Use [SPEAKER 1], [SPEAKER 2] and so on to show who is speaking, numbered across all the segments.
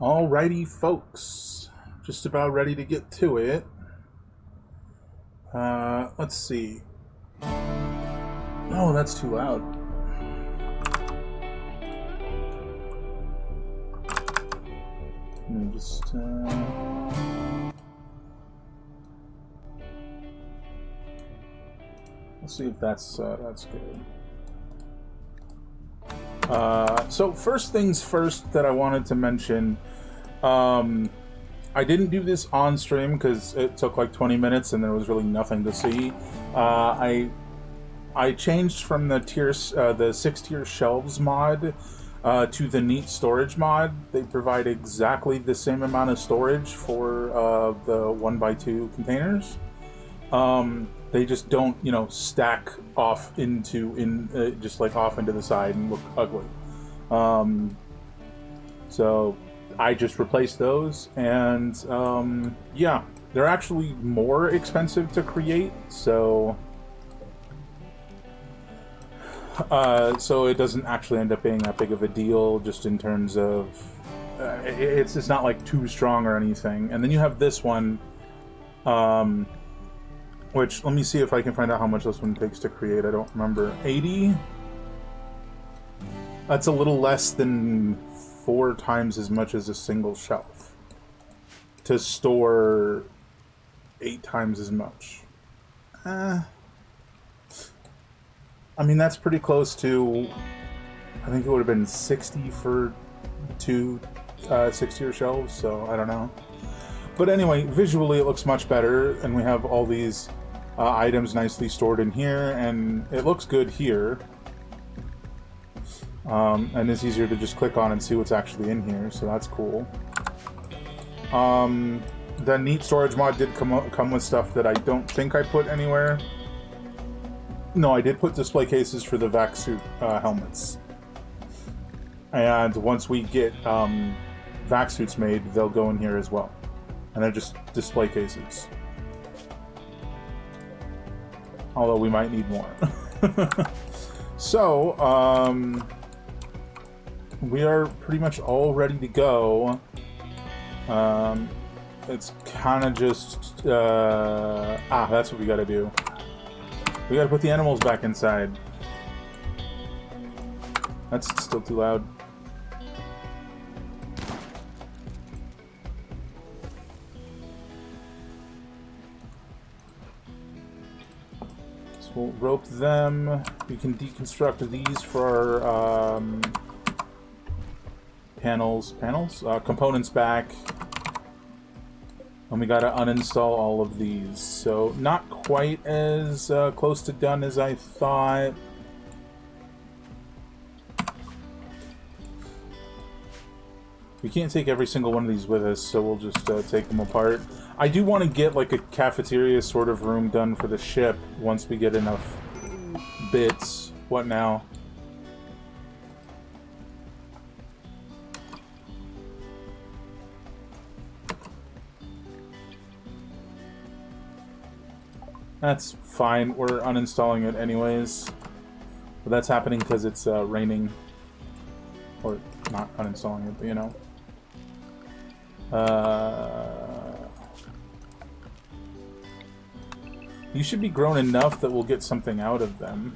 [SPEAKER 1] Alrighty, folks. Just about ready to get to it. Let's see. Oh, that's too loud. Let me just, let's see if that's good. So first things first that I wanted to mention, I didn't do this on stream because it took like 20 minutes and there was really nothing to see. I changed from the 6-tier shelves mod to the neat storage mod. They provide exactly the same amount of storage for the 1x2 containers. They just don't, stack off just like off into the side and look ugly. So I just replaced those, and yeah, they're actually more expensive to create. So it doesn't actually end up being that big of a deal, just in terms of it's not like too strong or anything. And then you have this one. Which, let me see if I can find out how much this one takes to create. I don't remember. 80? That's a little less than 4 times as much as a single shelf. To store 8 times as much. I mean, that's pretty close to... I think it would have been 60 for 2 6-tier shelves, so I don't know. But anyway, visually it looks much better, and we have all these... items nicely stored in here, and it looks good here. And it's easier to just click on and see what's actually in here, so that's cool. The neat storage mod did come with stuff that I don't think I put anywhere. No, I did put display cases for the vac suit helmets. And once we get vac suits made, they'll go in here as well. And they're just display cases. Although we might need more. So, we are pretty much all ready to go. It's kind of just... that's what we gotta do. We gotta put the animals back inside. That's still too loud. We'll rope them. We can deconstruct these for our components back. And we gotta uninstall all of these. So not quite as close to done as I thought. We can't take every single one of these with us, so we'll just take them apart. I do want to get like a cafeteria sort of room done for the ship once we get enough bits. What now? That's fine. We're uninstalling it anyways. But that's happening because it's raining. Or not uninstalling it, but you know. You should be grown enough that we'll get something out of them.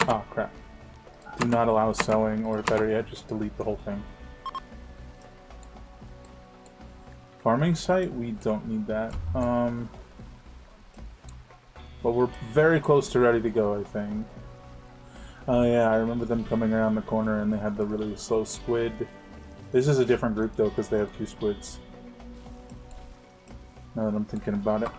[SPEAKER 1] Oh, crap. Do not allow sewing, or better yet, just delete the whole thing. Farming site? We don't need that. But we're very close to ready to go, I think. Oh yeah, I remember them coming around the corner and they had the really slow squid. This is a different group though, because they have 2 squids. Now that I'm thinking about it.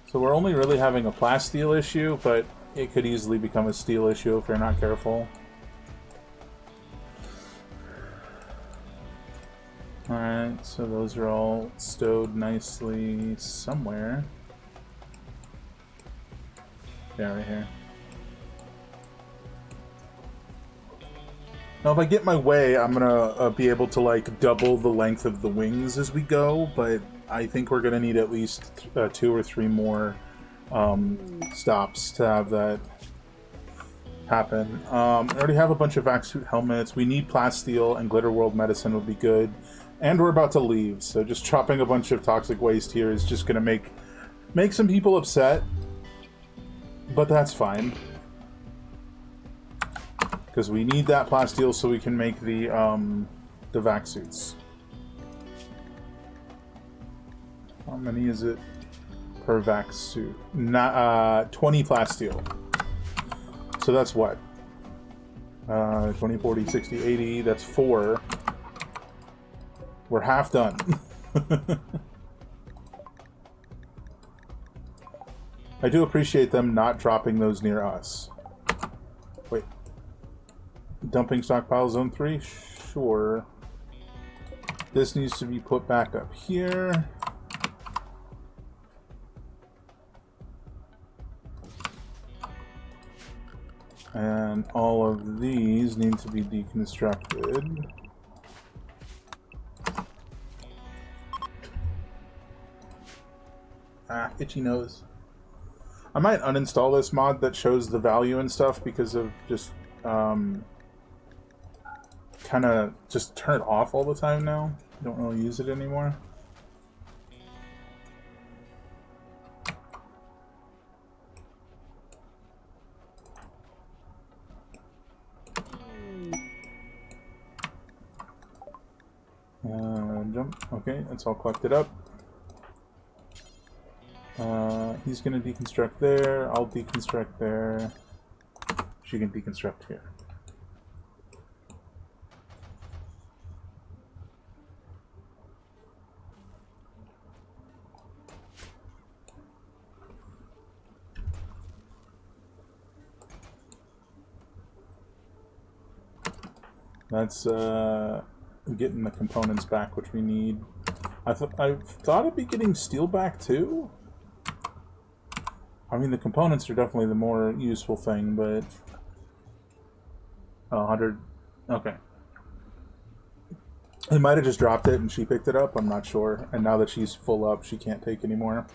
[SPEAKER 1] So we're only really having a plasteel issue, but it could easily become a steel issue if we're not careful. Alright, so those are all stowed nicely somewhere. Yeah, right here. Now, if I get my way, I'm gonna be able to, like, double the length of the wings as we go, but I think we're gonna need at least 2 or 3 more stops to have that happen. I already have a bunch of vac suit helmets. We need Plasteel and Glitter World medicine would be good. And we're about to leave, so just chopping a bunch of toxic waste here is just going to make some people upset. But that's fine. Because we need that Plasteel so we can make the vac suits. How many is it per vac suit? 20 Plasteel. So that's what? 20, 40, 60, 80. That's 4. We're half done. I do appreciate them not dropping those near us. Wait. Dumping stockpile zone 3? Sure. This needs to be put back up here. And all of these need to be deconstructed. Ah, itchy nose. I might uninstall this mod that shows the value and stuff because of just kind of just turn it off all the time now. I don't really use it anymore. Jump. Okay, that's all collected up. He's gonna deconstruct there. I'll deconstruct there. She can deconstruct here. That's getting the components back, which we need. I thought it'd be getting steel back too. I mean, the components are definitely the more useful thing, but 100. Okay. They might have just dropped it and she picked it up. I'm not sure. And now that she's full up, she can't take anymore.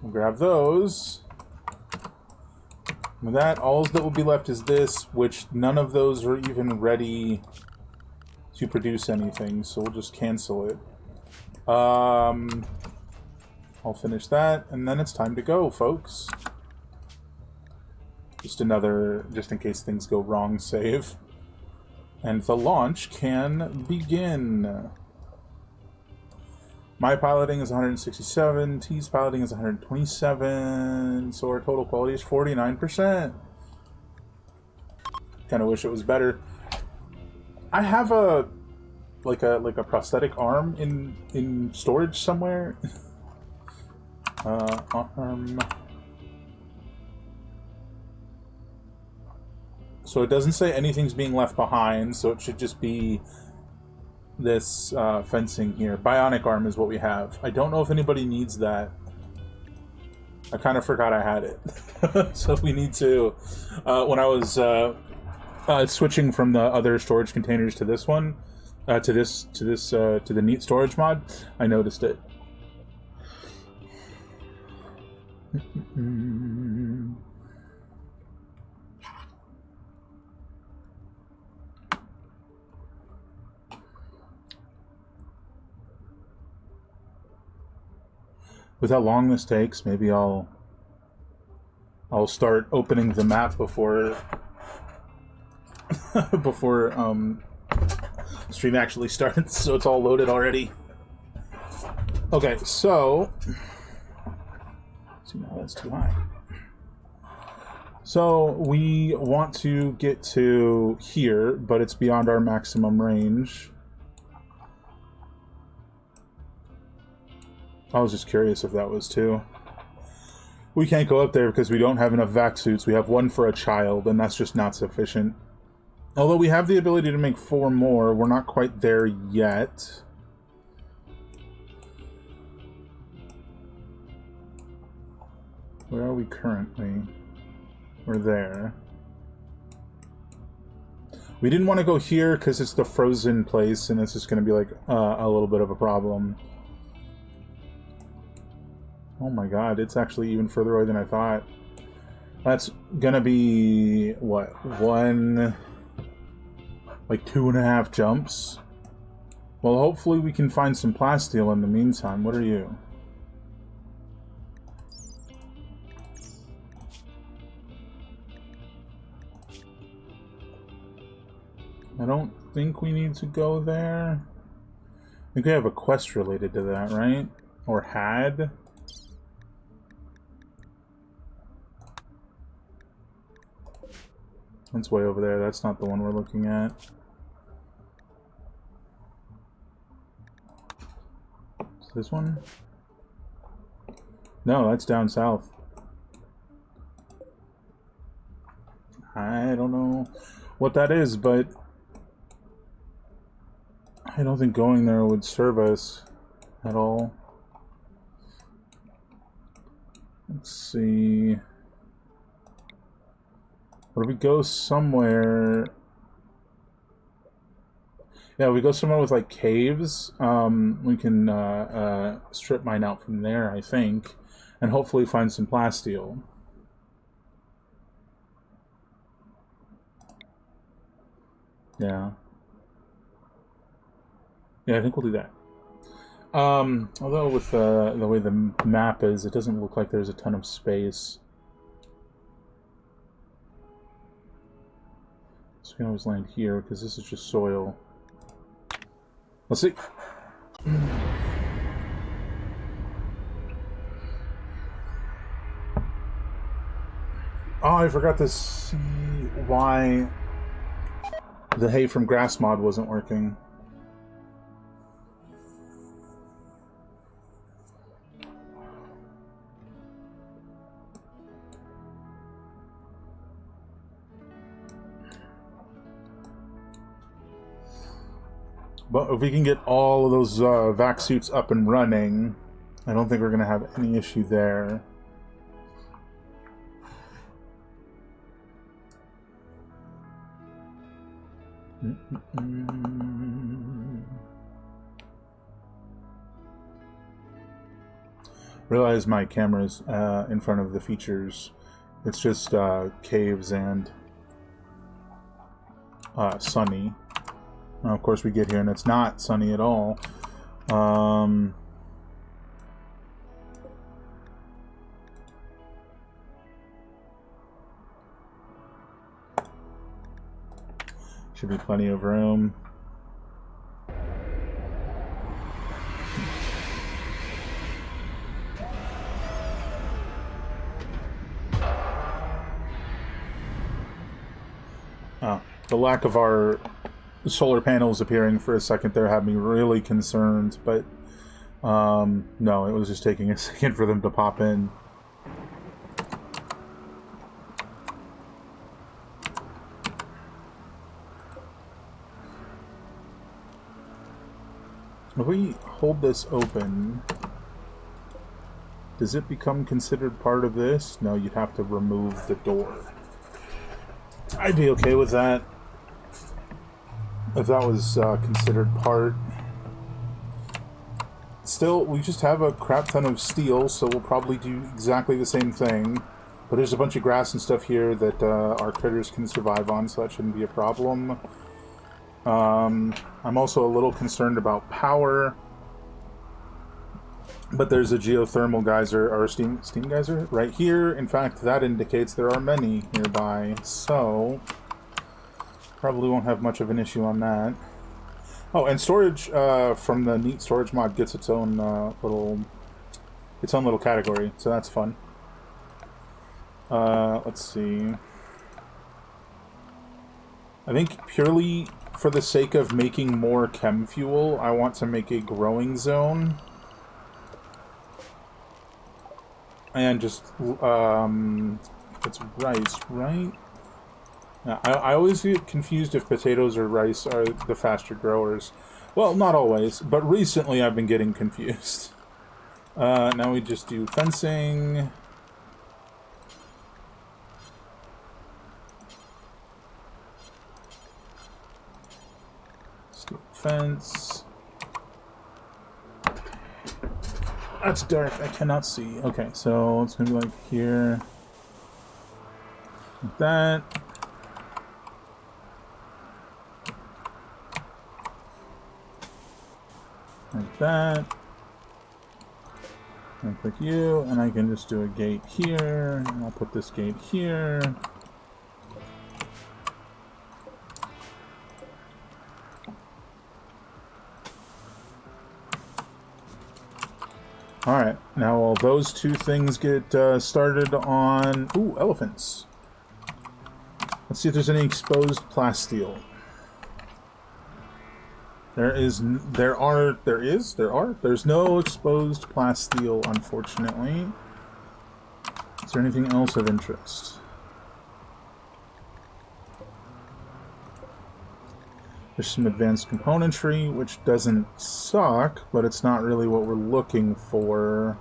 [SPEAKER 1] We'll grab those. With that, all that will be left is this, which none of those are even ready to produce anything, so we'll just cancel it. I'll finish that, and then it's time to go, folks. Just in case things go wrong, save. And the launch can begin. My piloting is 167, T's piloting is 127, so our total quality is 49%. Kind of wish it was better. I have a prosthetic arm in storage somewhere. Arm. So it doesn't say anything's being left behind, so it should just be this fencing here. Bionic arm is what we have. I don't know if anybody needs that. I kind of forgot I had it. So we need to, when I was switching from the other storage containers to this one, to the neat storage mod, I noticed it. With how long this takes, maybe I'll start opening the map before stream actually starts, so it's all loaded already. Okay, so see, now that's too high. So we want to get to here, but it's beyond our maximum range. I was just curious if that was too. We can't go up there because we don't have enough vac suits. We have one for a child, and that's just not sufficient. Although we have the ability to make 4 more, we're not quite there yet. Where are we currently? We're there. We didn't want to go here because it's the frozen place, and it's just going to be like a little bit of a problem. Oh my god, it's actually even further away than I thought. That's gonna be, what, like 2.5 jumps? Well, hopefully we can find some plasteel in the meantime. What are you? I don't think we need to go there. I think we have a quest related to that, right? Or had? That's way over there. That's not the one we're looking at. Is this one? No, that's down south. I don't know what that is, but I don't think going there would serve us at all. Let's see. What if we go somewhere? Yeah, we go somewhere with like caves. We can strip mine out from there, I think, and hopefully find some plasteel. Yeah. Yeah, I think we'll do that. Although with the way the map is, it doesn't look like there's a ton of space. So we can always land here, because this is just soil. Let's see. Oh, I forgot to see why the hay from grass mod wasn't working. But if we can get all of those vac suits up and running, I don't think we're going to have any issue there. Realize my camera's in front of the features. It's just caves and sunny. Now, of course, we get here and it's not sunny at all. Should be plenty of room. The lack of our solar panels appearing for a second there had me really concerned, but no, it was just taking a second for them to pop in. If we hold this open, does it become considered part of this? No, you'd have to remove the door. I'd be okay with that if that was considered part. Still, we just have a crap ton of steel, so we'll probably do exactly the same thing. But there's a bunch of grass and stuff here that our critters can survive on, so that shouldn't be a problem. I'm also a little concerned about power. But there's a geothermal geyser, or steam geyser, right here. In fact, that indicates there are many nearby, so probably won't have much of an issue on that. Oh, and storage from the Neat Storage mod gets its own little category, so that's fun. Let's see. I think purely for the sake of making more chem fuel, I want to make a growing zone. And just, it's rice, right? Yeah, I always get confused if potatoes or rice are the faster growers. Well, not always, but recently I've been getting confused. Now we just do fencing. Let's do fence. That's dark. I cannot see. Okay, so it's gonna be like here. Like that. Like that. And click you, and I can just do a gate here, and I'll put this gate here. Alright, now while those two things get started on... Ooh, elephants. Let's see if there's any exposed plasteel. There's no exposed plasteel, unfortunately. Is there anything else of interest? There's some advanced componentry, which doesn't suck, but it's not really what we're looking for.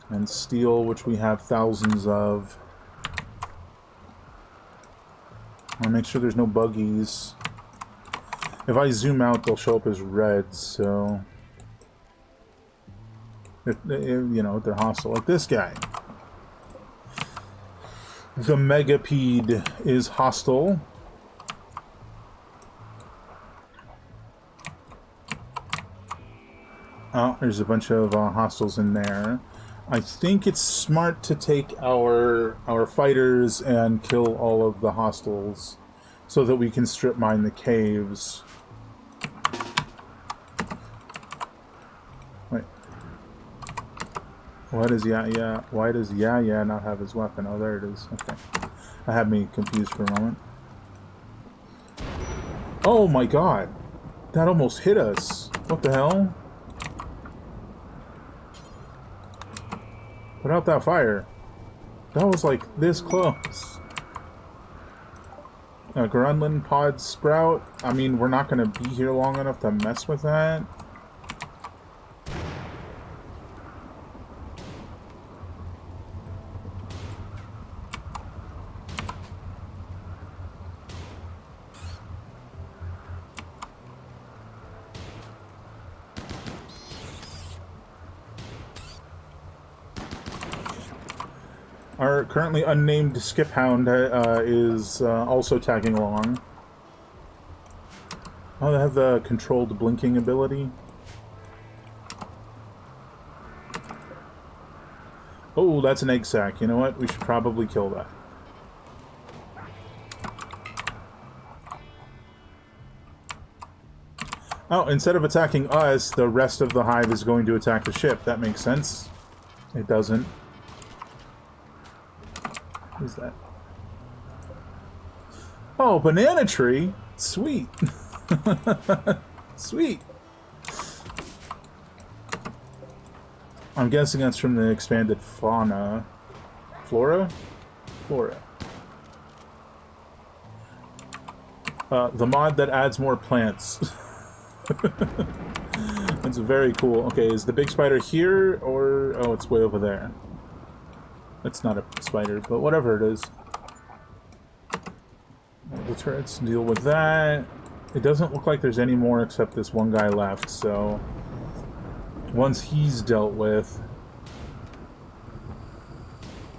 [SPEAKER 1] And steel, which we have thousands of. I'll make sure there's no buggies. If I zoom out, they'll show up as red, so... you know, they're hostile. Like this guy. The Megapede is hostile. Oh, there's a bunch of hostiles in there. I think it's smart to take our fighters and kill all of the hostiles so that we can strip mine the caves. Wait. Why does yeah not have his weapon? Oh, there it is. Okay. That had me confused for a moment. Oh my god. That almost hit us. What the hell? Put out that fire. That was like this close. Grunlin pod sprout. I mean, we're not going to be here long enough to mess with that. Our currently unnamed skip hound is also tagging along. Oh, they have the controlled blinking ability. Oh, that's an egg sack. You know what? We should probably kill that. Oh, instead of attacking us, the rest of the hive is going to attack the ship. That makes sense. It doesn't. Who's that? Oh, banana tree? Sweet. Sweet. I'm guessing that's from the expanded fauna. Flora? Flora. The mod that adds more plants. That's very cool. Okay, is the big spider here, or... Oh, it's way over there. It's not a spider, but whatever it is. The turrets deal with that. It doesn't look like there's any more except this one guy left, so... Once he's dealt with...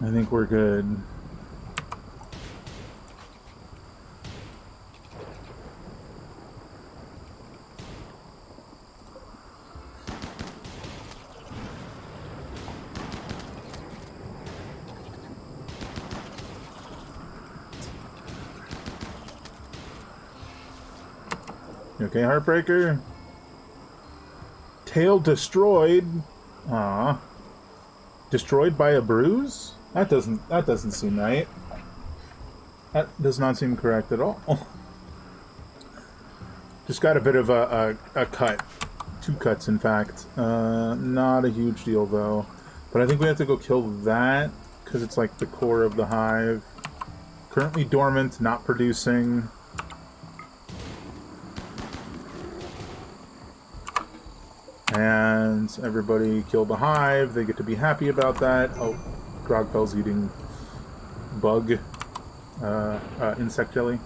[SPEAKER 1] I think we're good. You okay, Heartbreaker? Tail destroyed. Ah, destroyed by a bruise? That doesn't seem right. That does not seem correct at all. Just got a bit of a cut. 2 cuts, in fact. Not a huge deal, though. But I think we have to go kill that, because it's like the core of the hive. Currently dormant, not producing. And everybody killed the hive. They get to be happy about that. Oh, Grogfell's eating bug, insect jelly.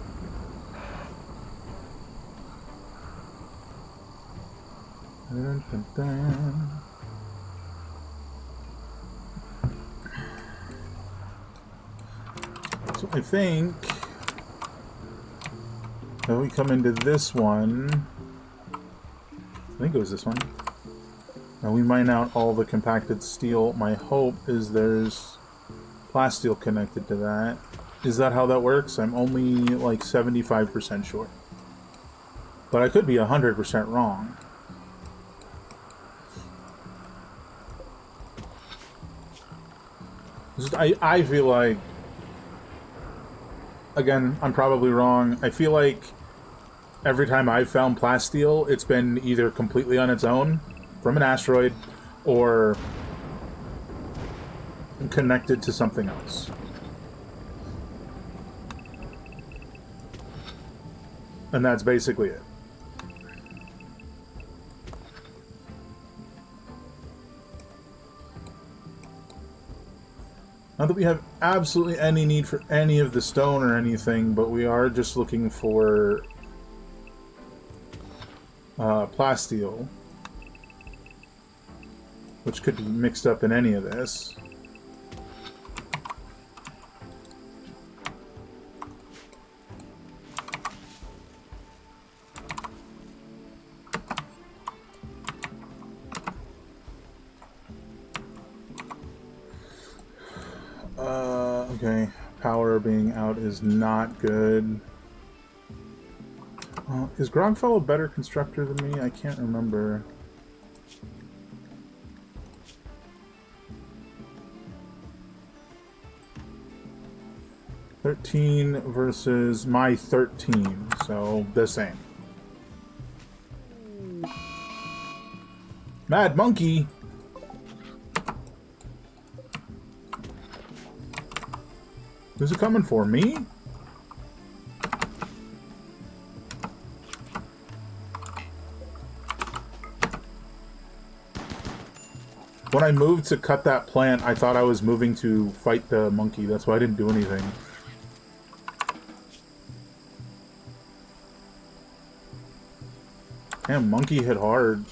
[SPEAKER 1] Dun, dun, dun. I think then we come into this one. I think it was this one. And we mine out all the compacted steel. My hope is there's plasteel connected to that. Is that how that works? I'm only like 75% sure. But I could be 100% wrong. I feel like, again, I'm probably wrong. I feel like every time I've found plasteel, it's been either completely on its own from an asteroid or connected to something else. And that's basically it. Not that we have absolutely any need for any of the stone or anything, but we are just looking for plasteel, which could be mixed up in any of this. Okay, power being out is not good. Is Grogfell a better constructor than me? I can't remember. $13 versus my 13, so the same. Mad Monkey! Who's it coming for? Me? When I moved to cut that plant, I thought I was moving to fight the monkey. That's why I didn't do anything. Damn, monkey hit hard.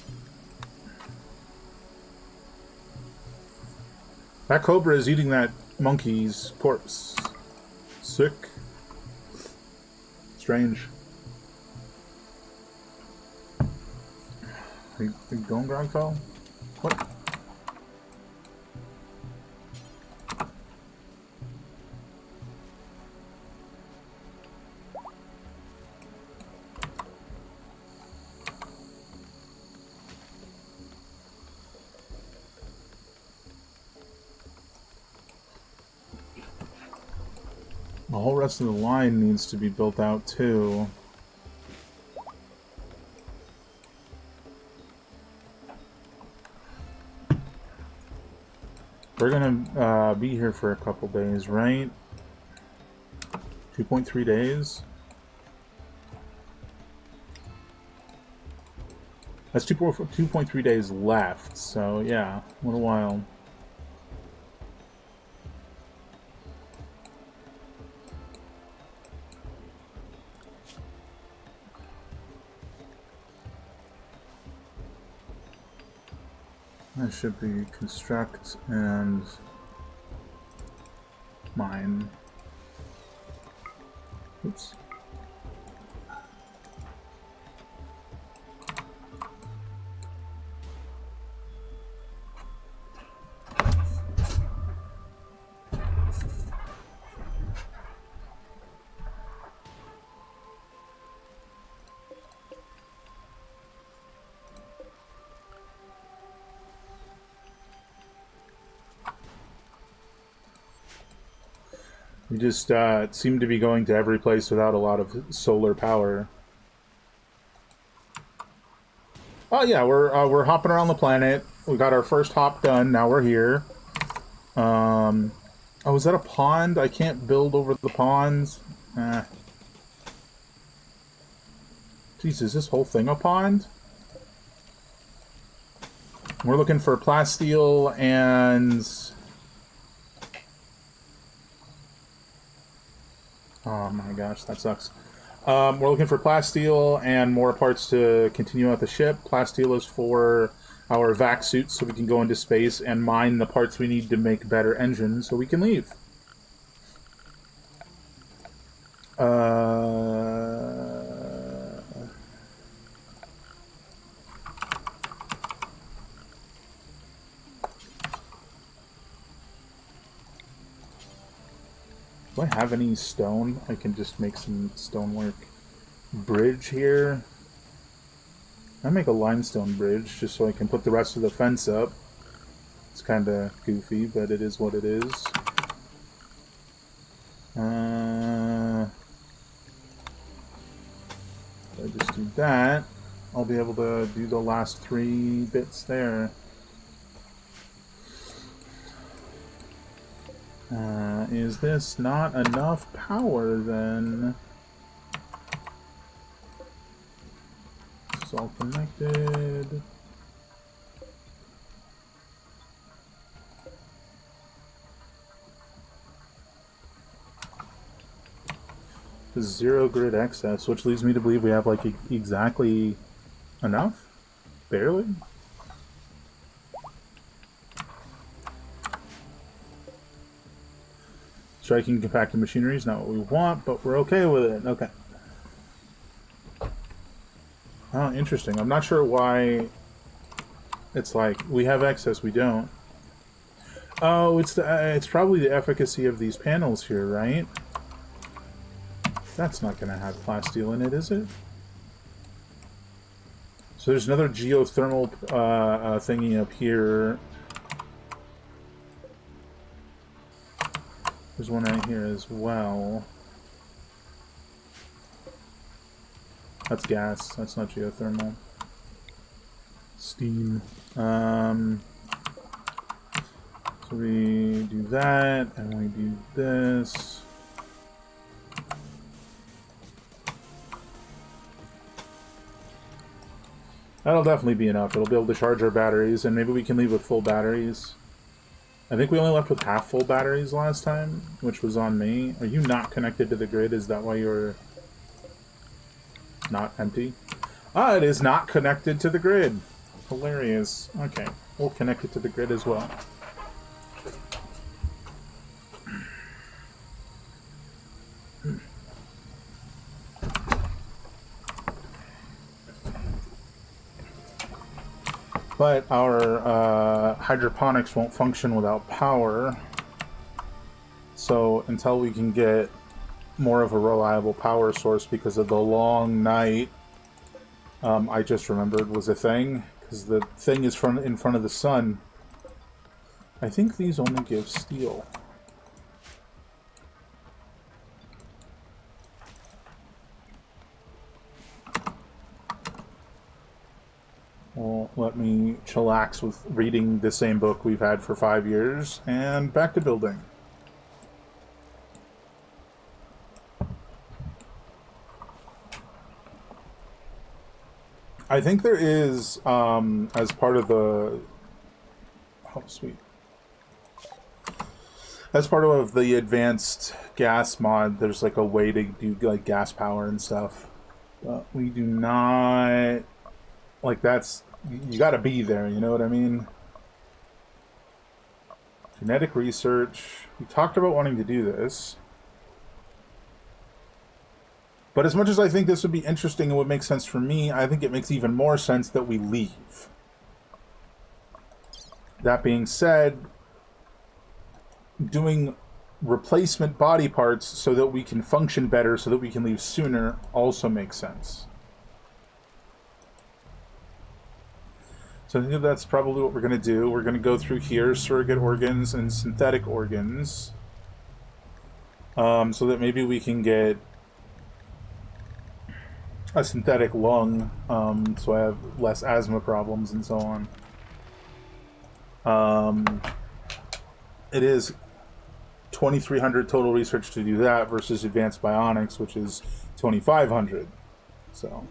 [SPEAKER 1] That cobra is eating that monkey's corpse. Sick. Strange. Are you going, Grogfell? What? The whole rest of the line needs to be built out too. We're gonna be here for a couple days, right? 2.3 days? That's 2.3 days left, so yeah, a little while. That should be construct and mine. Oops. We just seem to be going to every place without a lot of solar power. Oh yeah, we're hopping around the planet. We got our first hop done. Now we're here. Oh, is that a pond? I can't build over the ponds. Jeez, is this whole thing a pond? We're looking for plasteel and... Oh my gosh, that sucks. We're looking for plasteel and more parts to continue out the ship. Plasteel is for our vac suits so we can go into space and mine the parts we need to make better engines so we can leave. Do I have any stone? I can just make some stonework. Bridge here. I make a limestone bridge just so I can put the rest of the fence up. It's kind of goofy, but it is what it is. If I just do that, I'll be able to do the last 3 bits there. Is this not enough power then? It's all connected. Zero grid excess, which leads me to believe we have like exactly enough? Barely? Striking compacted machinery is not what we want, but we're okay with it. Okay. Oh, interesting. I'm not sure why it's like we have excess, we don't. Oh, it's probably the efficacy of these panels here, right? That's not going to have plasteel in it, is it? So there's another geothermal thingy up here. There's one right here as well. That's gas. That's not geothermal. Steam. So we do that, and we do this. That'll definitely be enough. It'll be able to charge our batteries, and maybe we can leave with full batteries. I think we only left with half full batteries last time, which was on me. Are you not connected to the grid? Is that why you're not empty? Ah, it is not connected to the grid. Hilarious. Okay, we'll connect it to the grid as well. But our hydroponics won't function without power. So until we can get more of a reliable power source because of the long night, I just remembered was a thing. Because the thing is in front of the sun. I think these only give steel. Well, let me chillax with reading the same book we've had for 5 years, and back to building. I think there is, as part of the... Oh, sweet. As part of the advanced gas mod, there's like a way to do like gas power and stuff. But we do not... Like, that's... You gotta be there, you know what I mean? Genetic research. We talked about wanting to do this. But as much as I think this would be interesting and would make sense for me, I think it makes even more sense that we leave. That being said, doing replacement body parts so that we can function better, so that we can leave sooner, also makes sense. So I think that's probably what we're going to do. We're going to go through here, surrogate organs and synthetic organs. So that maybe we can get a synthetic lung, so I have less asthma problems and so on. It is 2,300 total research to do that versus advanced bionics, which is 2,500. So...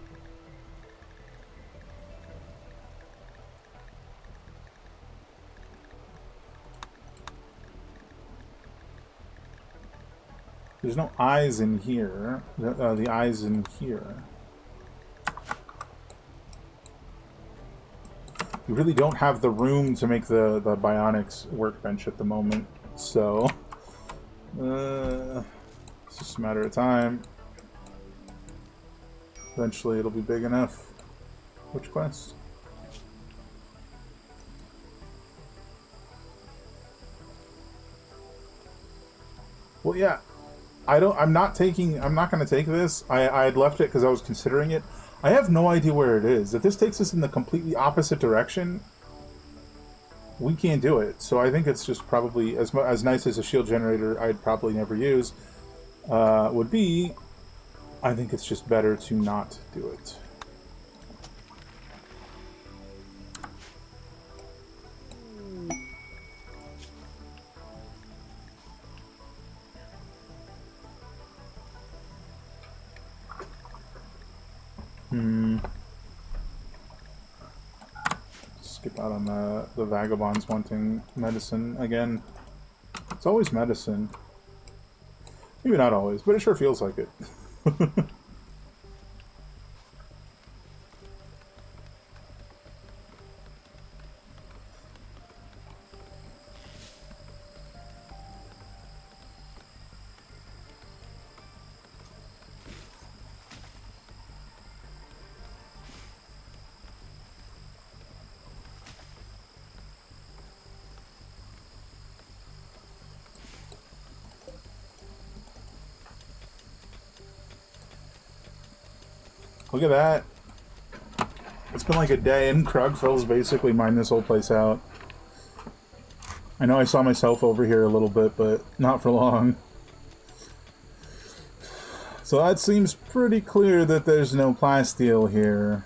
[SPEAKER 1] There's no eyes in here. The eyes in here. We really don't have the room to make the bionics workbench at the moment, so it's just a matter of time. Eventually it'll be big enough. Which quest? Well, yeah. I'm not gonna take this. I had left it because I was considering it. I have no idea where it is. If this takes us in the completely opposite direction, we can't do it. So I think it's just probably, as nice as a shield generator I'd probably never use would be, I think it's just better to not do it. Skip out on the vagabonds wanting medicine again. It's always medicine. Maybe not always, but it sure feels like it. Look at that. It's been like a day, and Krugfell's basically mined this whole place out. I know I saw myself over here a little bit, but not for long. So that seems pretty clear that there's no Plasteel here.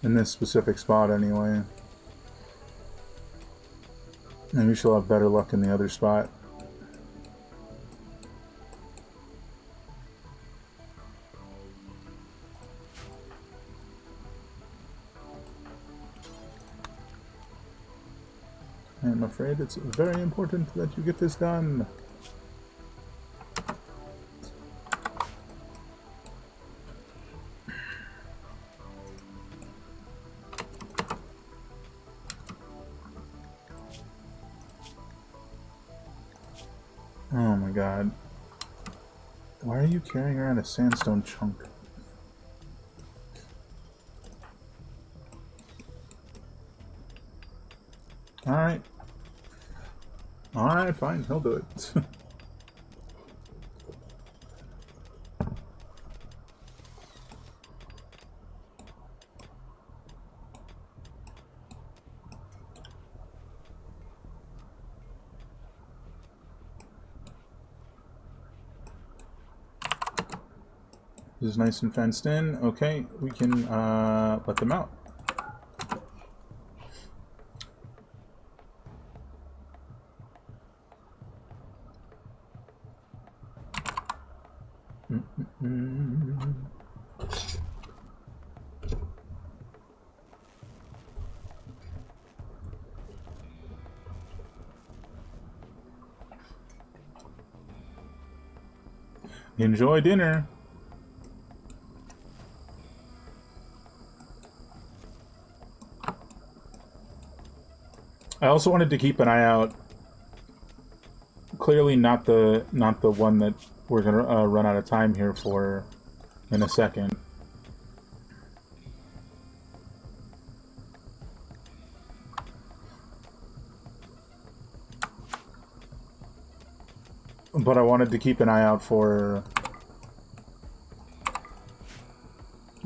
[SPEAKER 1] In this specific spot, anyway. Maybe she'll have better luck in the other spot. I'm afraid it's very important that you get this done. Oh my god. Why are you carrying around a sandstone chunk? Alright. Alright, fine, he'll do it. This is nice and fenced in. Okay, we can let them out. Enjoy dinner. I also wanted to keep an eye out. Clearly not the one that we're gonna run out of time here for in a second. But I wanted to keep an eye out for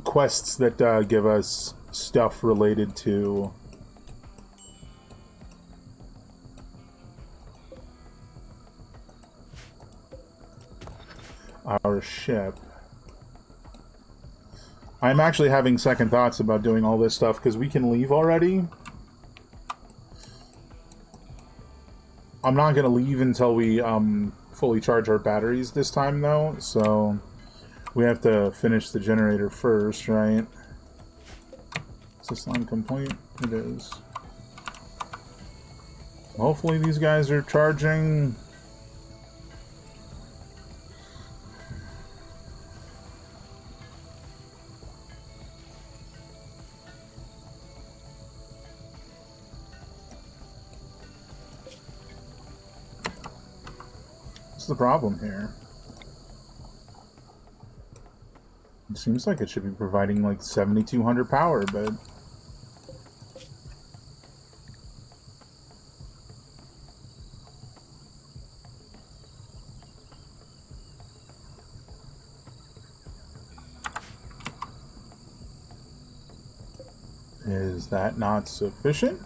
[SPEAKER 1] quests that give us stuff related to our ship. I'm actually having second thoughts about doing all this stuff because we can leave already. I'm not going to leave until we fully charge our batteries this time, though, so we have to finish the generator first, right? Is this line complete? It is. Hopefully these guys are charging. What's the problem here? It seems like it should be providing like 7,200 power, but... Is that not sufficient?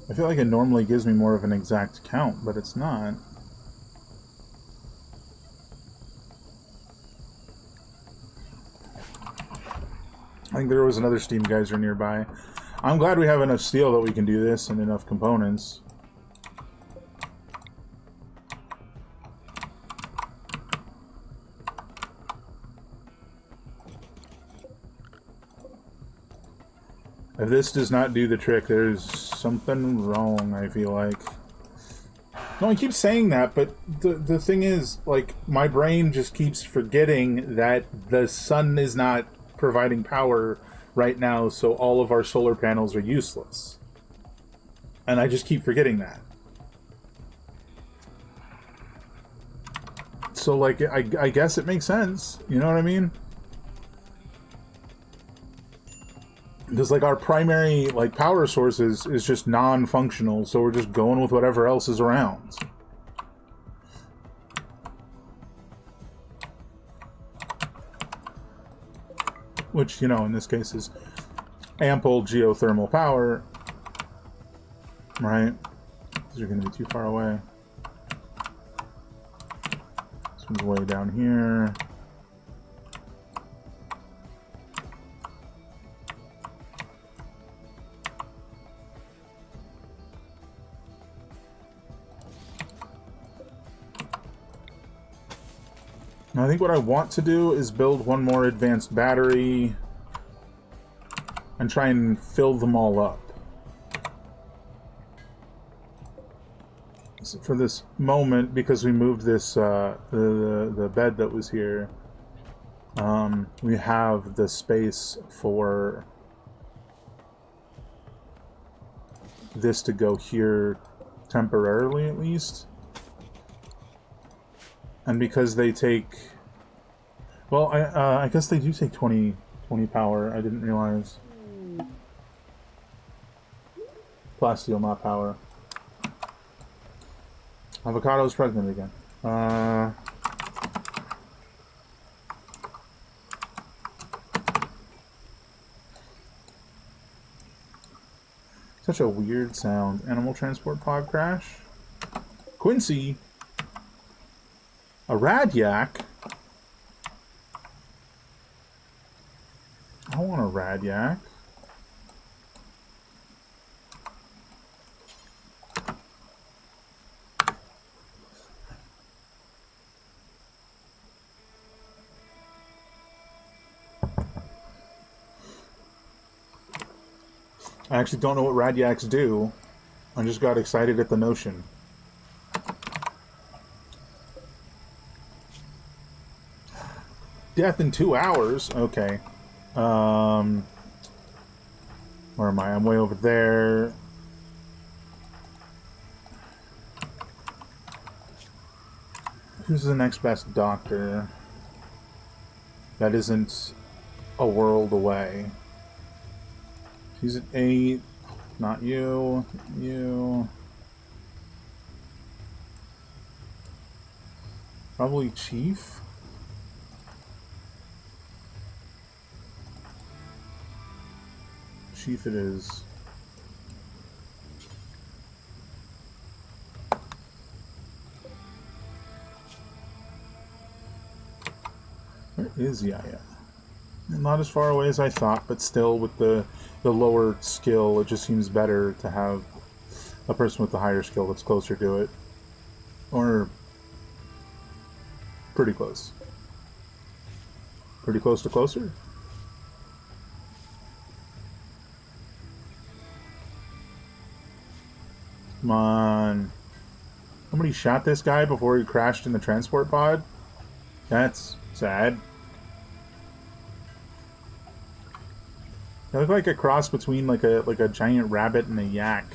[SPEAKER 1] I feel like it normally gives me more of an exact count, but it's not. I think there was another steam geyser nearby. I'm glad we have enough steel that we can do this and enough components. If this does not do the trick, there's something wrong, I feel like. No, I keep saying that, but the thing is, like, my brain just keeps forgetting that the sun is not providing power right now, so all of our solar panels are useless. And I just keep forgetting that. So, like, I guess it makes sense. You know what I mean? Because, like, our primary, like, power source is just non-functional, so we're just going with whatever else is around. Which, you know, in this case is ample geothermal power. Right? These are going to be too far away. This one's way down here. I think what I want to do is build one more advanced battery and try and fill them all up. So for this moment, because we moved this the bed that was here, we have the space for this to go here temporarily, at least. And because they take... Well, I guess they do take 20 power. I didn't realize. Plasteel, not power. Avocado's pregnant again. Such a weird sound. Animal transport pod crash. Quincy! A radyak? I want a radyak. I actually don't know what radyaks do. I just got excited at the notion. Death in 2 hours? Okay. Where am I? I'm way over there. Who's the next best doctor? That isn't a world away. He's at 8. Not you. You. Probably Chief? Chief it is. Where is Yaya? Not as far away as I thought, but still with the lower skill, it just seems better to have a person with the higher skill that's closer to it. Or pretty close. Pretty close to closer? Come on. Somebody shot this guy before he crashed in the transport pod? That's sad. They look like a cross between like a giant rabbit and a yak.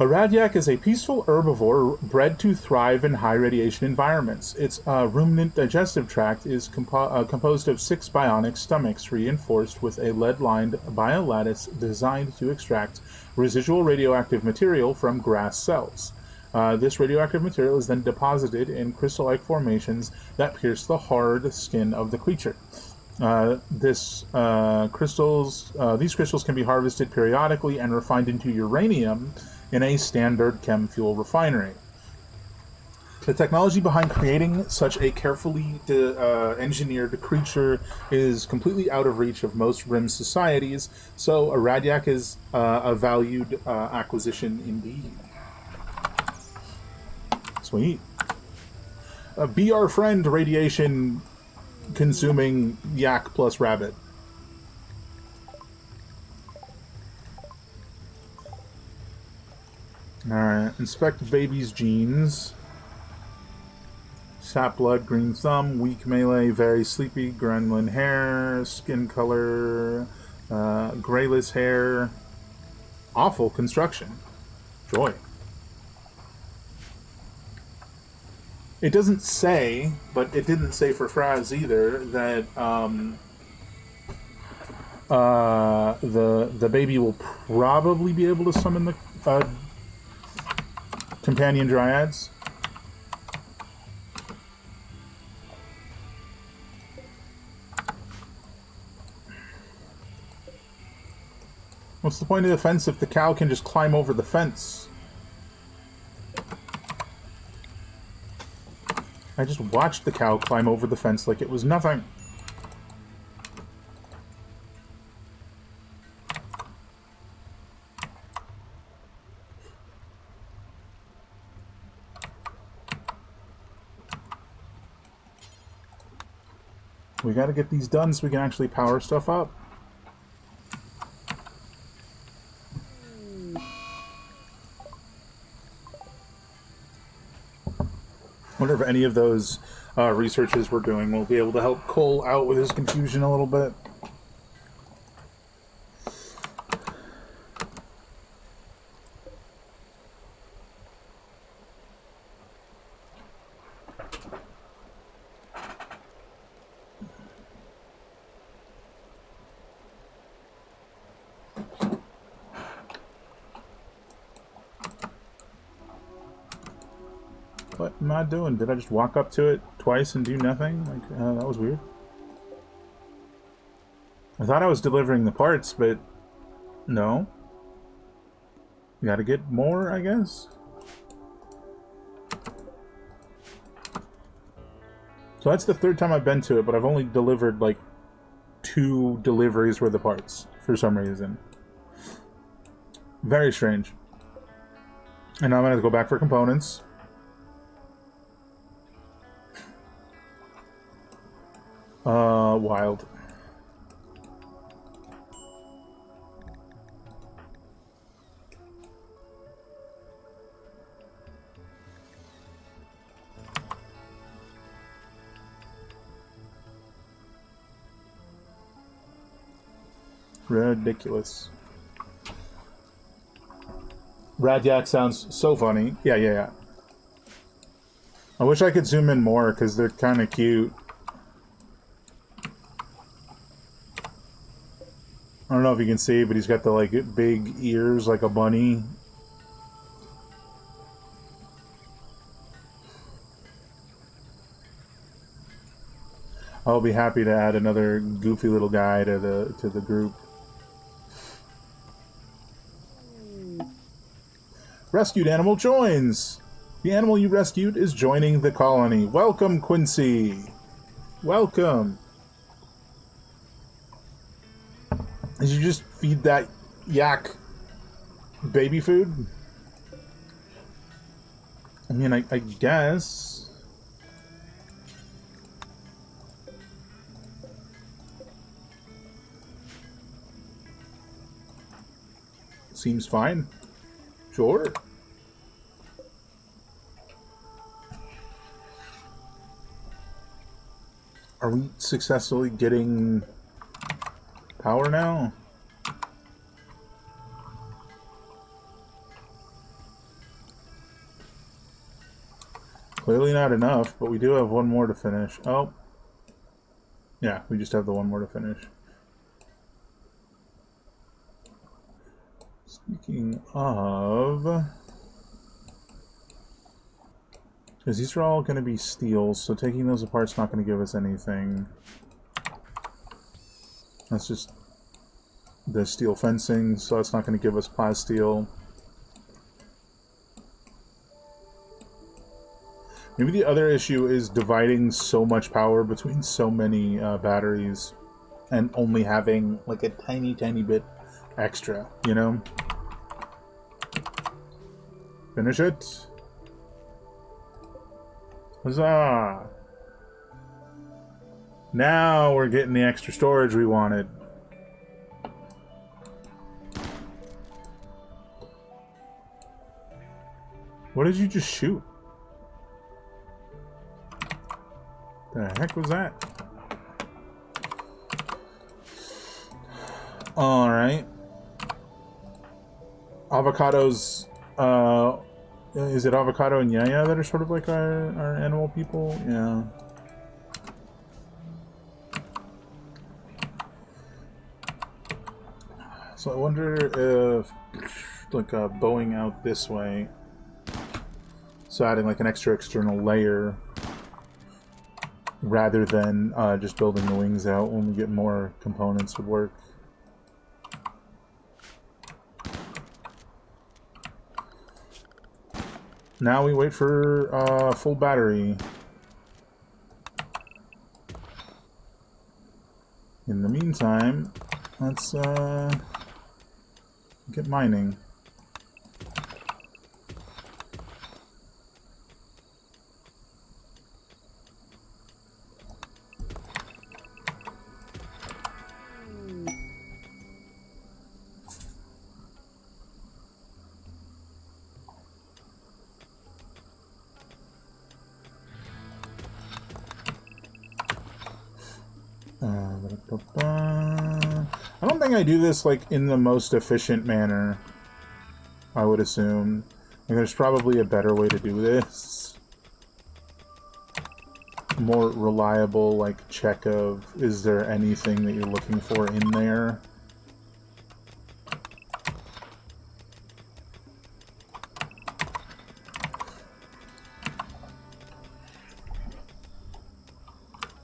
[SPEAKER 1] A radyak is a peaceful herbivore bred to thrive in high radiation environments. Its ruminant digestive tract is composed of 6 bionic stomachs reinforced with a lead-lined biolattice designed to extract residual radioactive material from grass cells. This radioactive material is then deposited in crystal-like formations that pierce the hard skin of the creature. These crystals can be harvested periodically and refined into uranium in a standard chem fuel refinery. The technology behind creating such a carefully engineered creature is completely out of reach of most RIM societies, so a radyak is a valued acquisition indeed. Sweet. Be our friend, radiation consuming yak plus rabbit. Alright, inspect baby's genes. Sap blood, green thumb, weak melee, very sleepy, gremlin hair, skin color, grayless hair. Awful construction. Joy. It doesn't say, but it didn't say for Fraz either, that the baby will probably be able to summon the companion dryads. What's the point of the fence if the cow can just climb over the fence? I just watched the cow climb over the fence like it was nothing. We gotta get these done so we can actually power stuff up. Wonder if any of those researches we're doing will be able to help Cole out with his confusion a little bit. What am I doing? Did I just walk up to it twice and do nothing? Like, that was weird. I thought I was delivering the parts, but no. You gotta get more, I guess? So that's the third time I've been to it, but I've only delivered like 2 deliveries worth of parts for some reason. Very strange. And now I'm gonna have to go back for components. Wild. Ridiculous. Radyak sounds so funny. Yeah. I wish I could zoom in more because they're kind of cute. I don't know if you can see, but he's got the like big ears like a bunny. I'll be happy to add another goofy little guy to the group. Rescued animal joins. The animal you rescued is joining the colony. Welcome, Quincy. Welcome. Did you just feed that yak baby food? I mean, I guess. Seems fine. Sure. Are we successfully getting power now? Clearly not enough, but we do have one more to finish. Oh. Yeah, we just have the one more to finish. Speaking of... because these are all going to be steels, so taking those apart's not going to give us anything. That's just the steel fencing, so that's not going to give us plasteel. Maybe the other issue is dividing so much power between so many batteries and only having like a tiny, tiny bit extra, you know? Finish it. Huzzah! Now we're getting the extra storage we wanted. What did you just shoot? The heck was that? Alright. Avocados, is it Avocado and Yaya that are sort of like our animal people? Yeah. So I wonder if, like, bowing out this way, so adding like an extra external layer, rather than just building the wings out when we get more components would work. Now we wait for full battery. In the meantime, let's get mining. I don't think I do this like in the most efficient manner. I would assume. Like, there's probably a better way to do this. More reliable, like, check of, is there anything that you're looking for in there?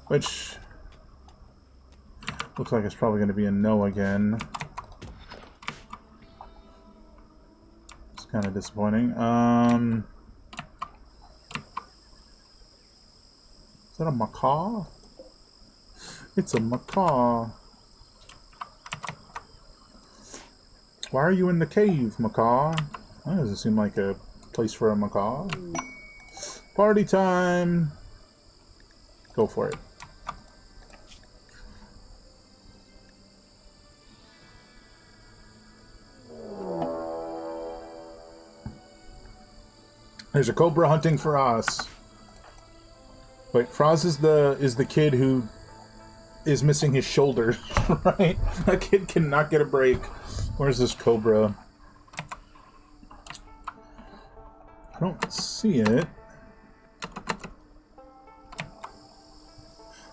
[SPEAKER 1] Which looks like it's probably going to be a no again. It's kind of disappointing. Is that a macaw? It's a macaw. Why are you in the cave, macaw? That doesn't seem like a place for a macaw. Party time! Go for it. There's a cobra hunting for us. Wait, Froz is the kid who is missing his shoulder, right? That kid cannot get a break. Where's this cobra? I don't see it.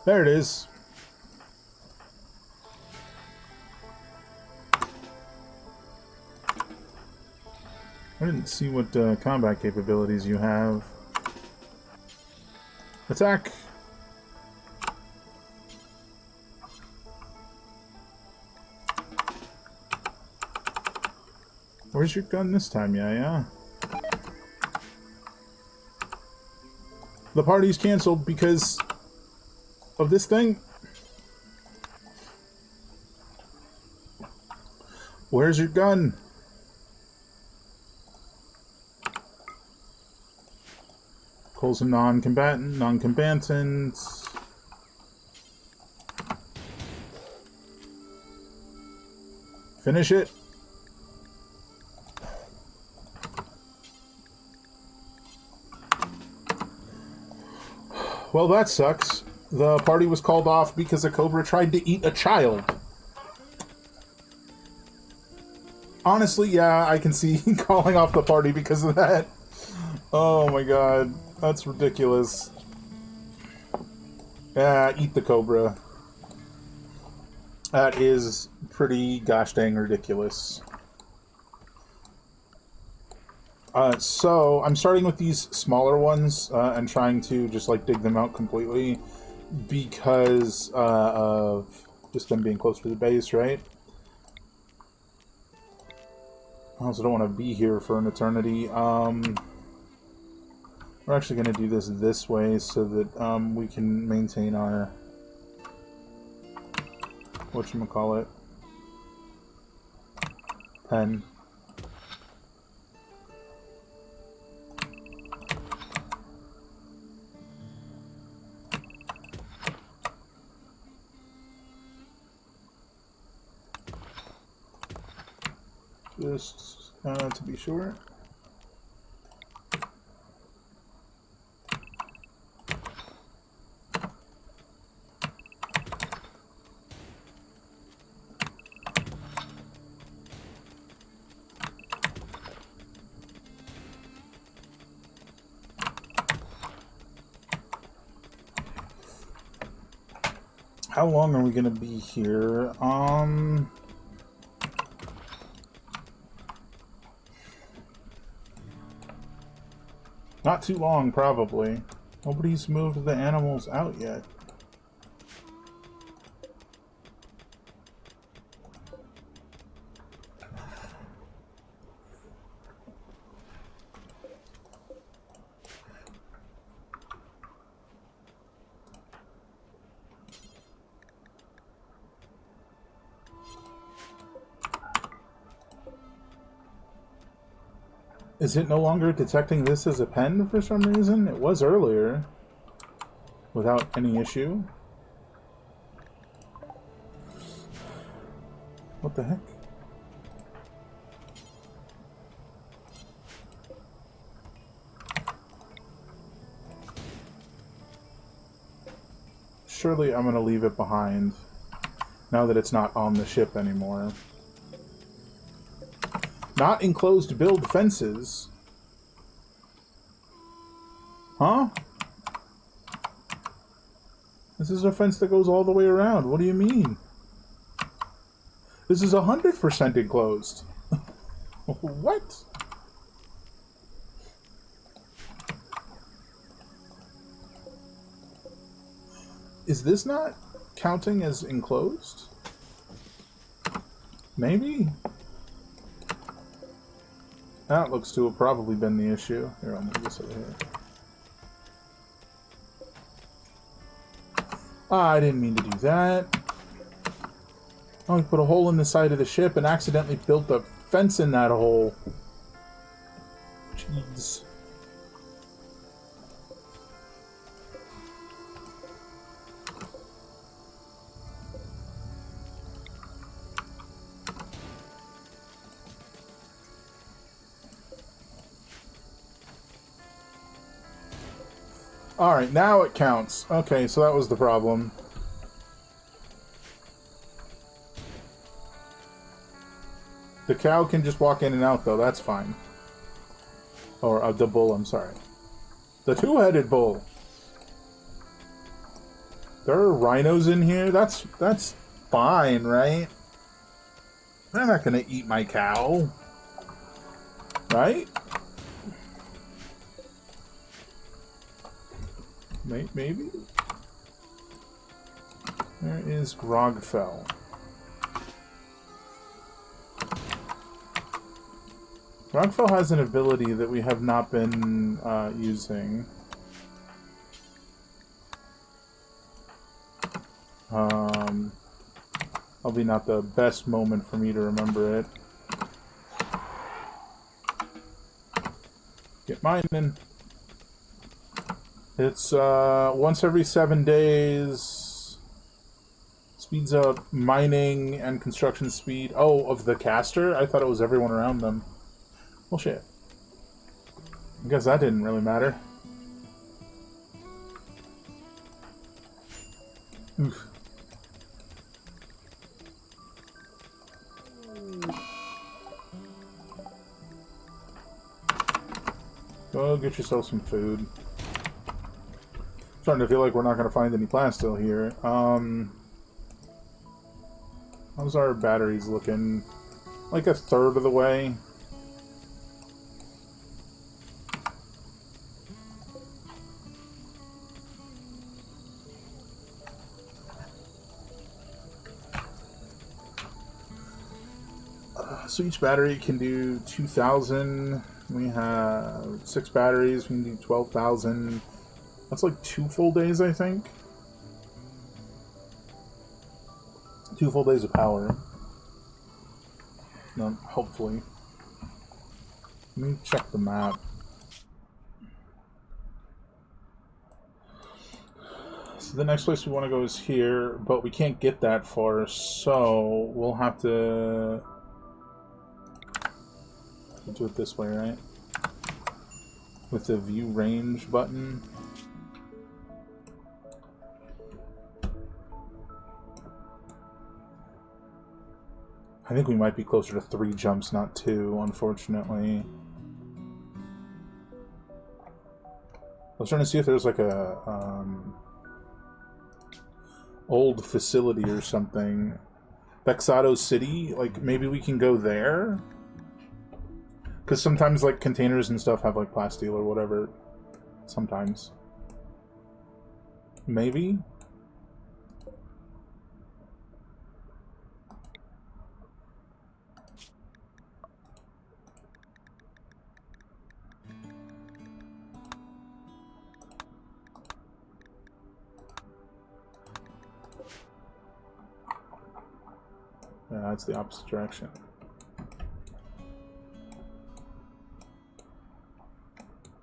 [SPEAKER 1] There it is. I didn't see what combat capabilities you have. Attack! Where's your gun this time, Yaya? The party's canceled because of this thing? Where's your gun? Calls him non-combatants. Finish it. Well, that sucks. The party was called off because a cobra tried to eat a child. Honestly, yeah, I can see calling off the party because of that. Oh my god. That's ridiculous. Eat the cobra. That is pretty gosh dang ridiculous. So, I'm starting with these smaller ones, and trying to just, like, dig them out completely, because, of just them being close to the base, right? I also don't want to be here for an eternity. We're actually going to do this way so that, we can maintain our... whatchamacallit? Pen. Just to be sure. How long are we gonna be here? Not too long, probably. Nobody's moved the animals out yet. Is it no longer detecting this as a pen for some reason? It was earlier. Without any issue. What the heck? Surely I'm gonna leave it behind. Now that it's not on the ship anymore. Not enclosed build fences. Huh? This is a fence that goes all the way around. What do you mean? This is 100% enclosed. What? Is this not counting as enclosed? Maybe? That looks to have probably been the issue. Here, I'll move this over here. Ah, I didn't mean to do that. Oh, we put a hole in the side of the ship and accidentally built a fence in that hole. Jeez. Alright, now it counts. Okay, so that was the problem. The cow can just walk in and out, though. That's fine. Or, the bull, I'm sorry. The two-headed bull. There are rhinos in here? That's fine, right? They're not gonna eat my cow. Right? Maybe? There is Grogfell. Grogfell has an ability that we have not been using. Probably not the best moment for me to remember it. Get mining. It's once every 7 days. Speeds up mining and construction speed. Oh, of the caster? I thought it was everyone around them. Well, shit. I guess that didn't really matter. Oof. Go get yourself some food. Starting to feel like we're not going to find any plasteel here. How's our batteries looking? Like a third of the way. So each battery can do 2,000. We have 6 batteries. We can do 12,000. That's like 2 full days, I think. 2 full days of power. No, hopefully. Let me check the map. So the next place we want to go is here, but we can't get that far, so we'll have to do it this way, right? With the view range button. I think we might be closer to 3 jumps, not 2, unfortunately. I was trying to see if there's like a old facility or something. Vexado City, like maybe we can go there? Because sometimes like containers and stuff have like plasteel or whatever. Sometimes. Maybe? Yeah, that's the opposite direction.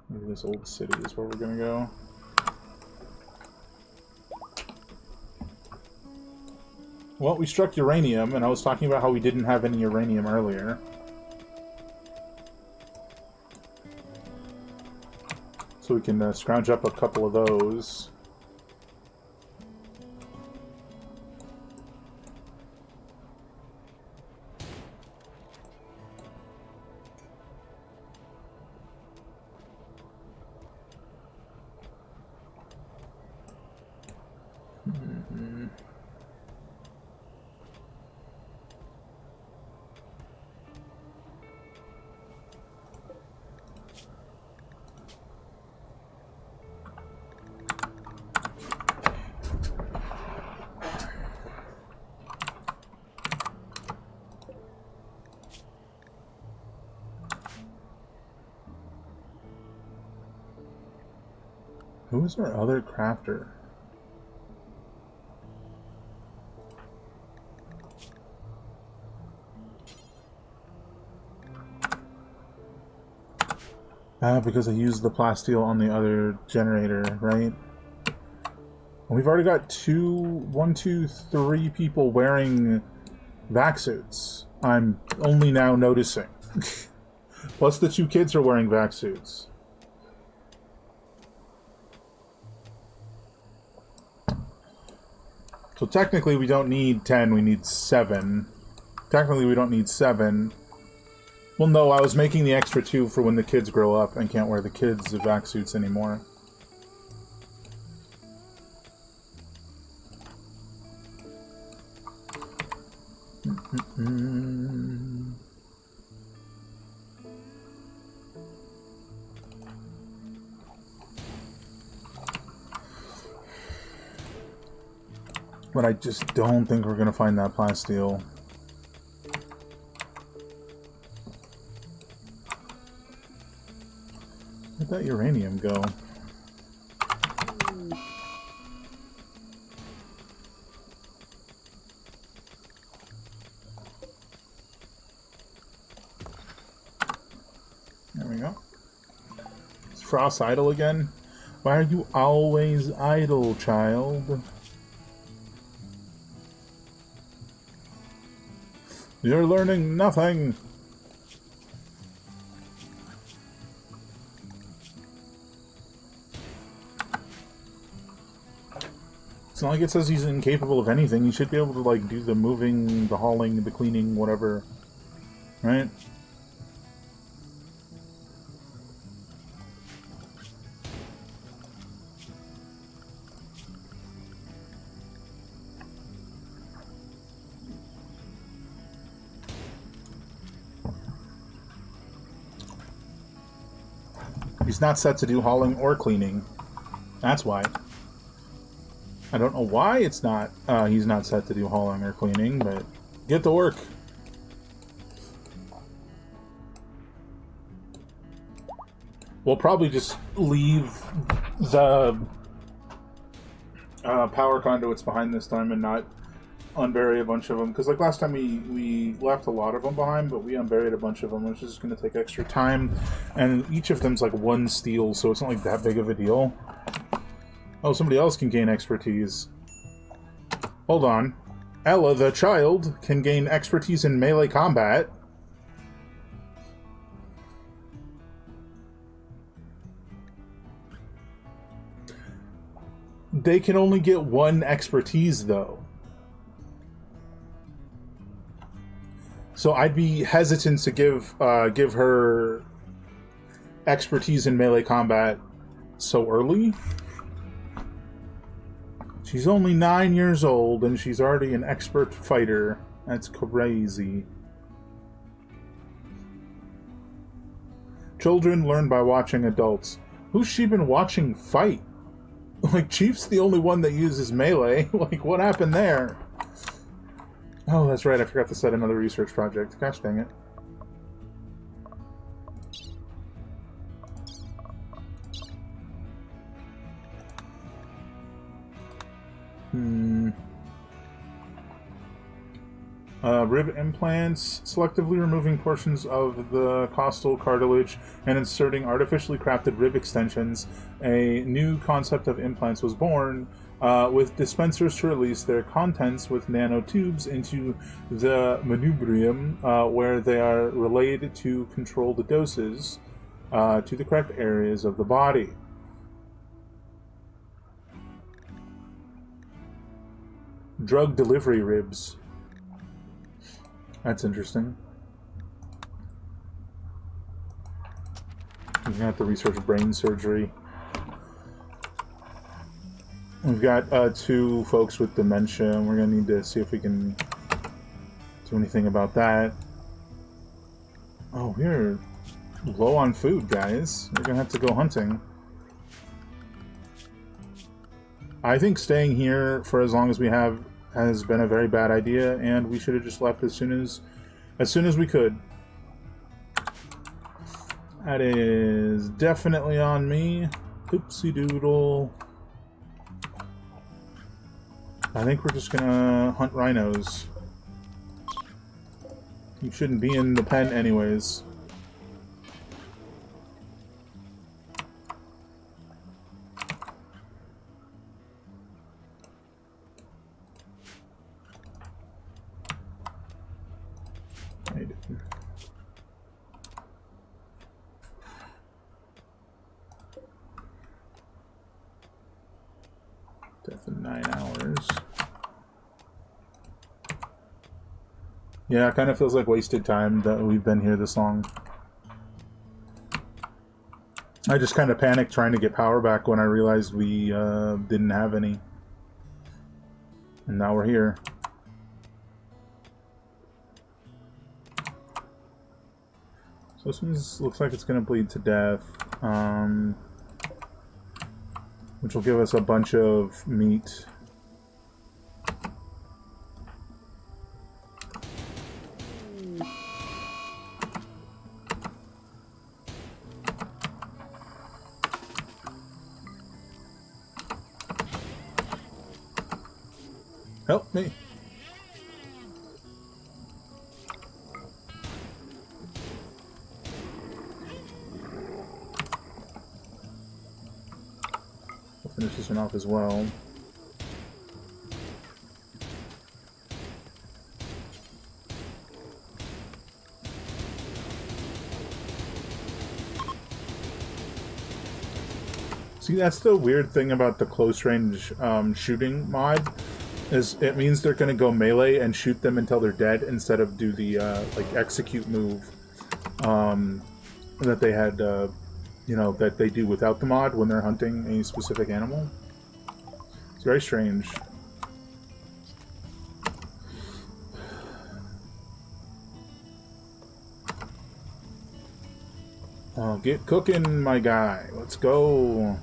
[SPEAKER 1] Maybe this old city is where we're gonna go. Well, we struck uranium, and I was talking about how we didn't have any uranium earlier. So we can scrounge up a couple of those. Who is our other crafter? Because I used the plasteel on the other generator, right? We've already got 3 people wearing vac suits. I'm only now noticing. Plus the 2 kids are wearing vac suits. So technically we don't need 10, we need 7. Technically we don't need 7. Well, no, I was making the extra 2 for when the kids grow up and can't wear the kids' vac suits anymore. But I just don't think we're gonna find that plasteel. Where'd that uranium go? There we go. Is Frost idle again? Why are you always idle, child? You're learning nothing! It's not like it says he's incapable of anything. He should be able to, like, do the moving, the hauling, the cleaning, whatever. Right? He's not set to do hauling or cleaning. That's why. I don't know why it's not. He's not set to do hauling or cleaning, but get to work. We'll probably just leave the power conduits behind this time and not unbury a bunch of them. Because like last time we left a lot of them behind, but we unburied a bunch of them, which is going to take extra time. And each of them's like 1 steel, so it's not like that big of a deal. Oh, somebody else can gain expertise. Hold on. Ella, the child, can gain expertise in melee combat. They can only get 1 expertise, though. So I'd be hesitant to give her expertise in melee combat so early. She's only 9 years old, and she's already an expert fighter. That's crazy. Children learn by watching adults. Who's she been watching fight? Like, Chief's the only one that uses melee. Like, what happened there? Oh, that's right. I forgot to set another research project. Gosh dang it. Rib implants, selectively removing portions of the costal cartilage and inserting artificially crafted rib extensions. A new concept of implants was born, with dispensers to release their contents with nanotubes into the manubrium, where they are relayed to control the doses to the correct areas of the body. Drug delivery ribs. That's interesting. We're gonna have to research brain surgery. We've got 2 folks with dementia, and we're gonna need to see if we can do anything about that. Oh, we're low on food, guys. We're gonna have to go hunting. I think staying here for as long as we have has been a very bad idea, and we should have just left as soon as we could. That is definitely on me. Oopsie doodle. I think we're just gonna hunt rhinos. You shouldn't be in the pen anyways. Definitely 9 hours. Yeah, it kind of feels like wasted time that we've been here this long. I just kind of panicked trying to get power back when I realized we didn't have any. And now we're here. So this one looks like it's going to bleed to death. Which will give us a bunch of meat. Help me. Finish this one off as well. See, that's the weird thing about the close range shooting mod, is it means they're going to go melee and shoot them until they're dead instead of do the like execute move that they had. You know, that they do without the mod when they're hunting a specific animal. It's very strange. Get cooking, my guy. Let's go.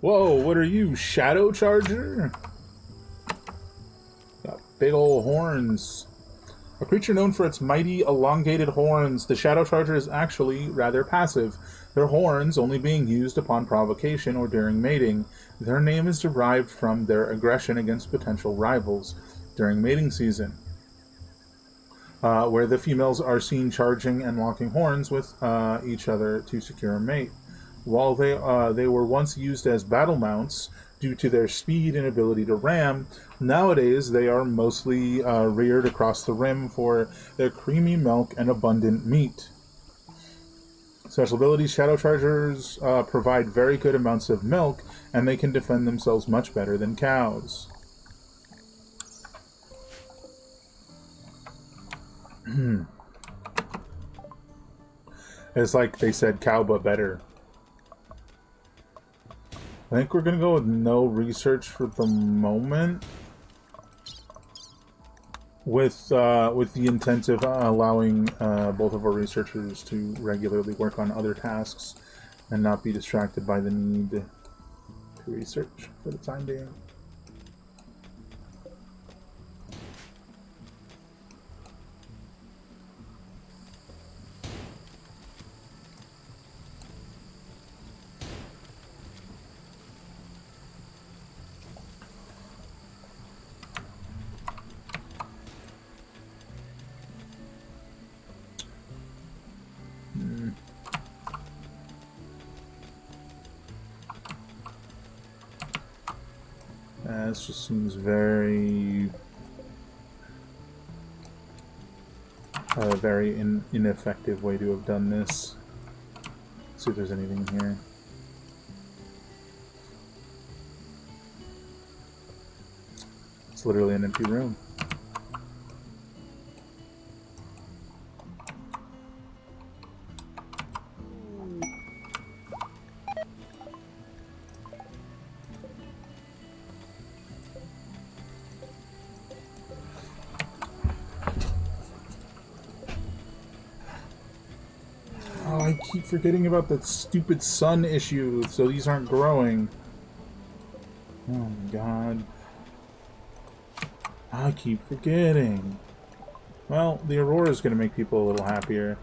[SPEAKER 1] Whoa, what are you, Shadow Charger? Got big ol' horns. A creature known for its mighty, elongated horns, the Shadow Charger is actually rather passive, their horns only being used upon provocation or during mating. Their name is derived from their aggression against potential rivals during mating season, where the females are seen charging and locking horns with each other to secure a mate. While they were once used as battle mounts due to their speed and ability to ram, nowadays they are mostly reared across the rim for their creamy milk and abundant meat. Special abilities: Shadow Chargers provide very good amounts of milk, and they can defend themselves much better than cows. It's like they said cow but better. I think we're going to go with no research for the moment, with the intent of allowing both of our researchers to regularly work on other tasks and not be distracted by the need to research for the time being. This just seems very ineffective way to have done this. Let's see if there's anything here. It's literally an empty room. I keep forgetting about the stupid sun issue, so these aren't growing. Oh my god. I keep forgetting. Well, the aurora is going to make people a little happier.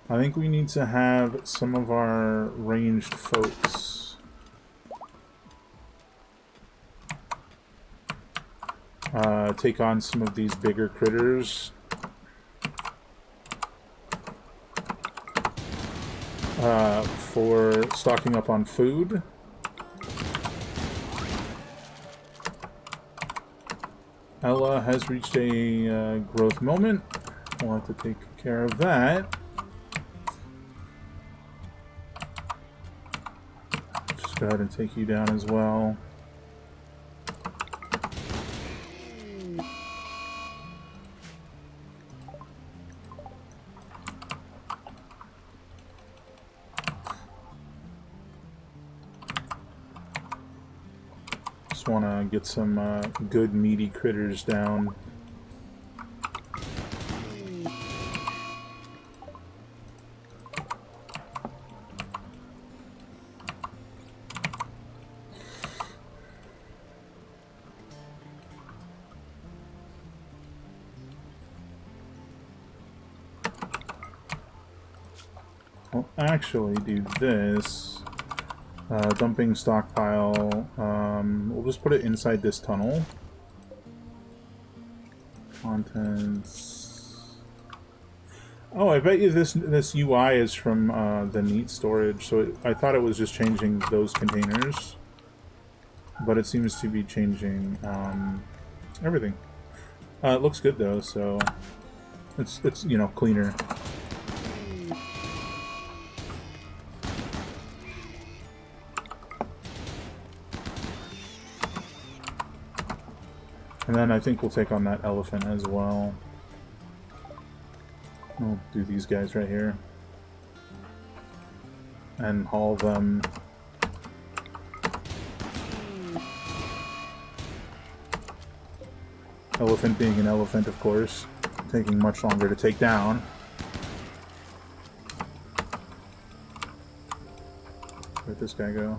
[SPEAKER 1] I think we need to have some of our ranged folks take on some of these bigger critters. For stocking up on food. Ella has reached a growth moment. We'll have to take care of that. Just go ahead and take you down as well. Just want to get some good meaty critters down. I'll actually do this. Dumping stockpile. We'll just put it inside this tunnel. Contents. Oh, I bet you this UI is from the neat storage. So I thought it was just changing those containers, but it seems to be changing everything. It looks good though, so it's you know, cleaner. And then I think we'll take on that elephant as well. We'll do these guys right here. And haul them. Elephant being an elephant, of course. Taking much longer to take down. Where'd this guy go?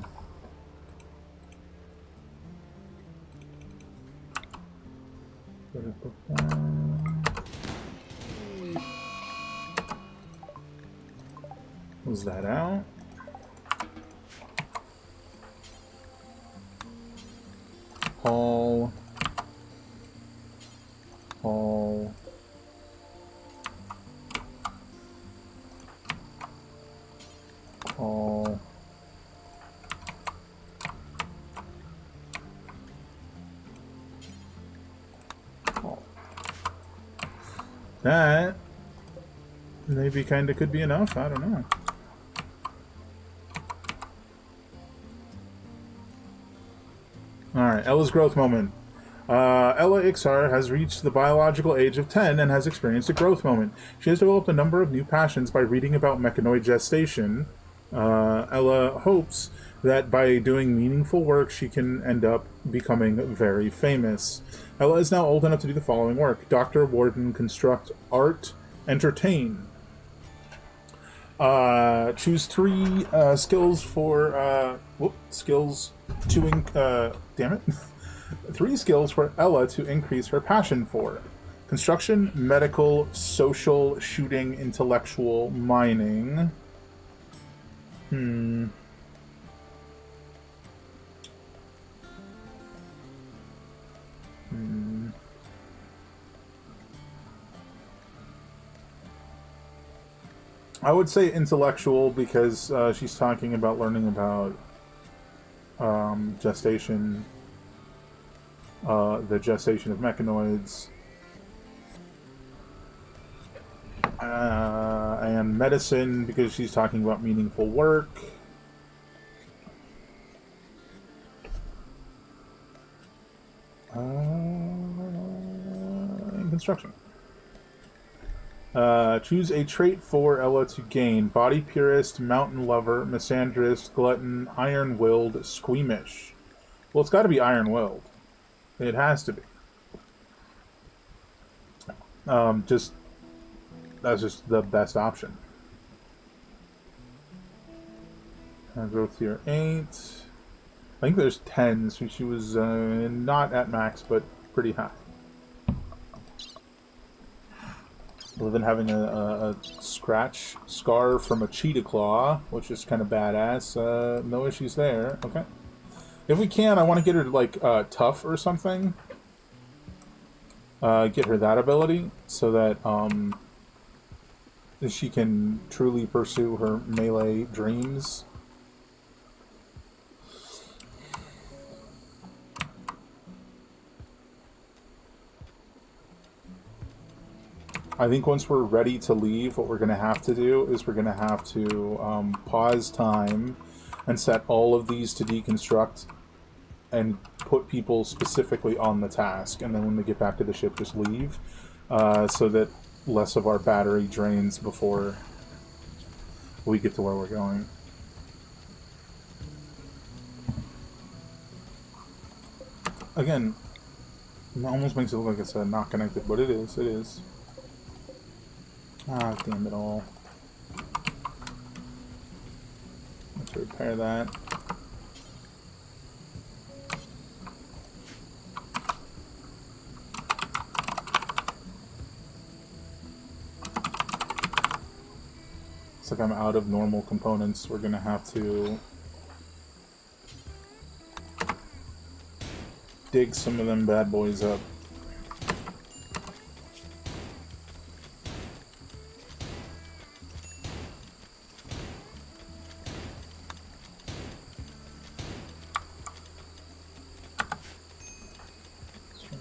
[SPEAKER 1] Was that out? Haul. Haul. Haul. Haul. That maybe kinda could be enough, I don't know. Alright, Ella's growth moment. Ella Ixar has reached the biological age of 10 and has experienced a growth moment. She has developed a number of new passions by reading about mechanoid gestation. Ella hopes that by doing meaningful work she can end up becoming very famous. Ella is now old enough to do the following work: Doctor, Warden, Construct, Art, Entertain. Choose 3 skills for skills to damn it. 3 skills for Ella to increase her passion for: construction, medical, social, shooting, intellectual, mining. I would say intellectual because she's talking about learning about gestation, the gestation of mechanoids, and medicine because she's talking about meaningful work. And construction. Choose a trait for Ella to gain: Body Purist, Mountain Lover, Misandrist, Glutton, Iron-Willed, Squeamish. Well, it's got to be Iron-Willed. It has to be. That's just the best option. Growth tier 8. I think there's 10, so she was not at max, but pretty high. Other than having a scratch scar from a cheetah claw, which is kind of badass. No issues there. Okay. If we can, I want to get her like tough or something. Get her that ability so that she can truly pursue her melee dreams. I think once we're ready to leave, what we're going to have to do is we're going to have to pause time and set all of these to deconstruct and put people specifically on the task. And then when we get back to the ship, just leave so that less of our battery drains before we get to where we're going. Again, it almost makes it look like it's not connected, but it is. It is. Ah, damn it all. Let's repair that. Looks like I'm out of normal components. We're gonna have to dig some of them bad boys up.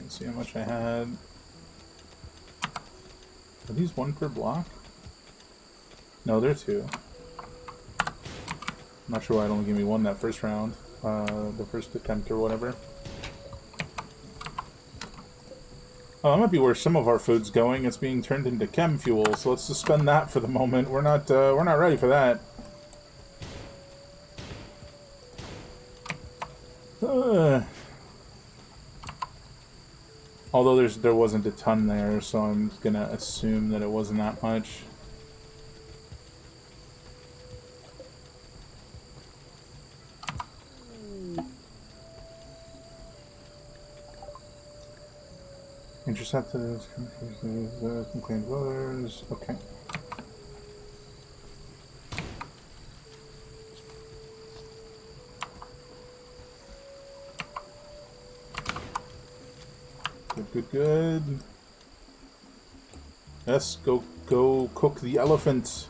[SPEAKER 1] See how much I had. Are these 1 per block? No, they're 2. I'm not sure why it only gave me 1 that first round. The first attempt or whatever. Oh, that might be where some of our food's going. It's being turned into chem fuel, so let's suspend that for the moment. We're not ready for that. Although there wasn't a ton there, so I'm gonna assume that it wasn't that much. Interceptors, complaint voters. Okay. Good. Yes, go cook the elephant.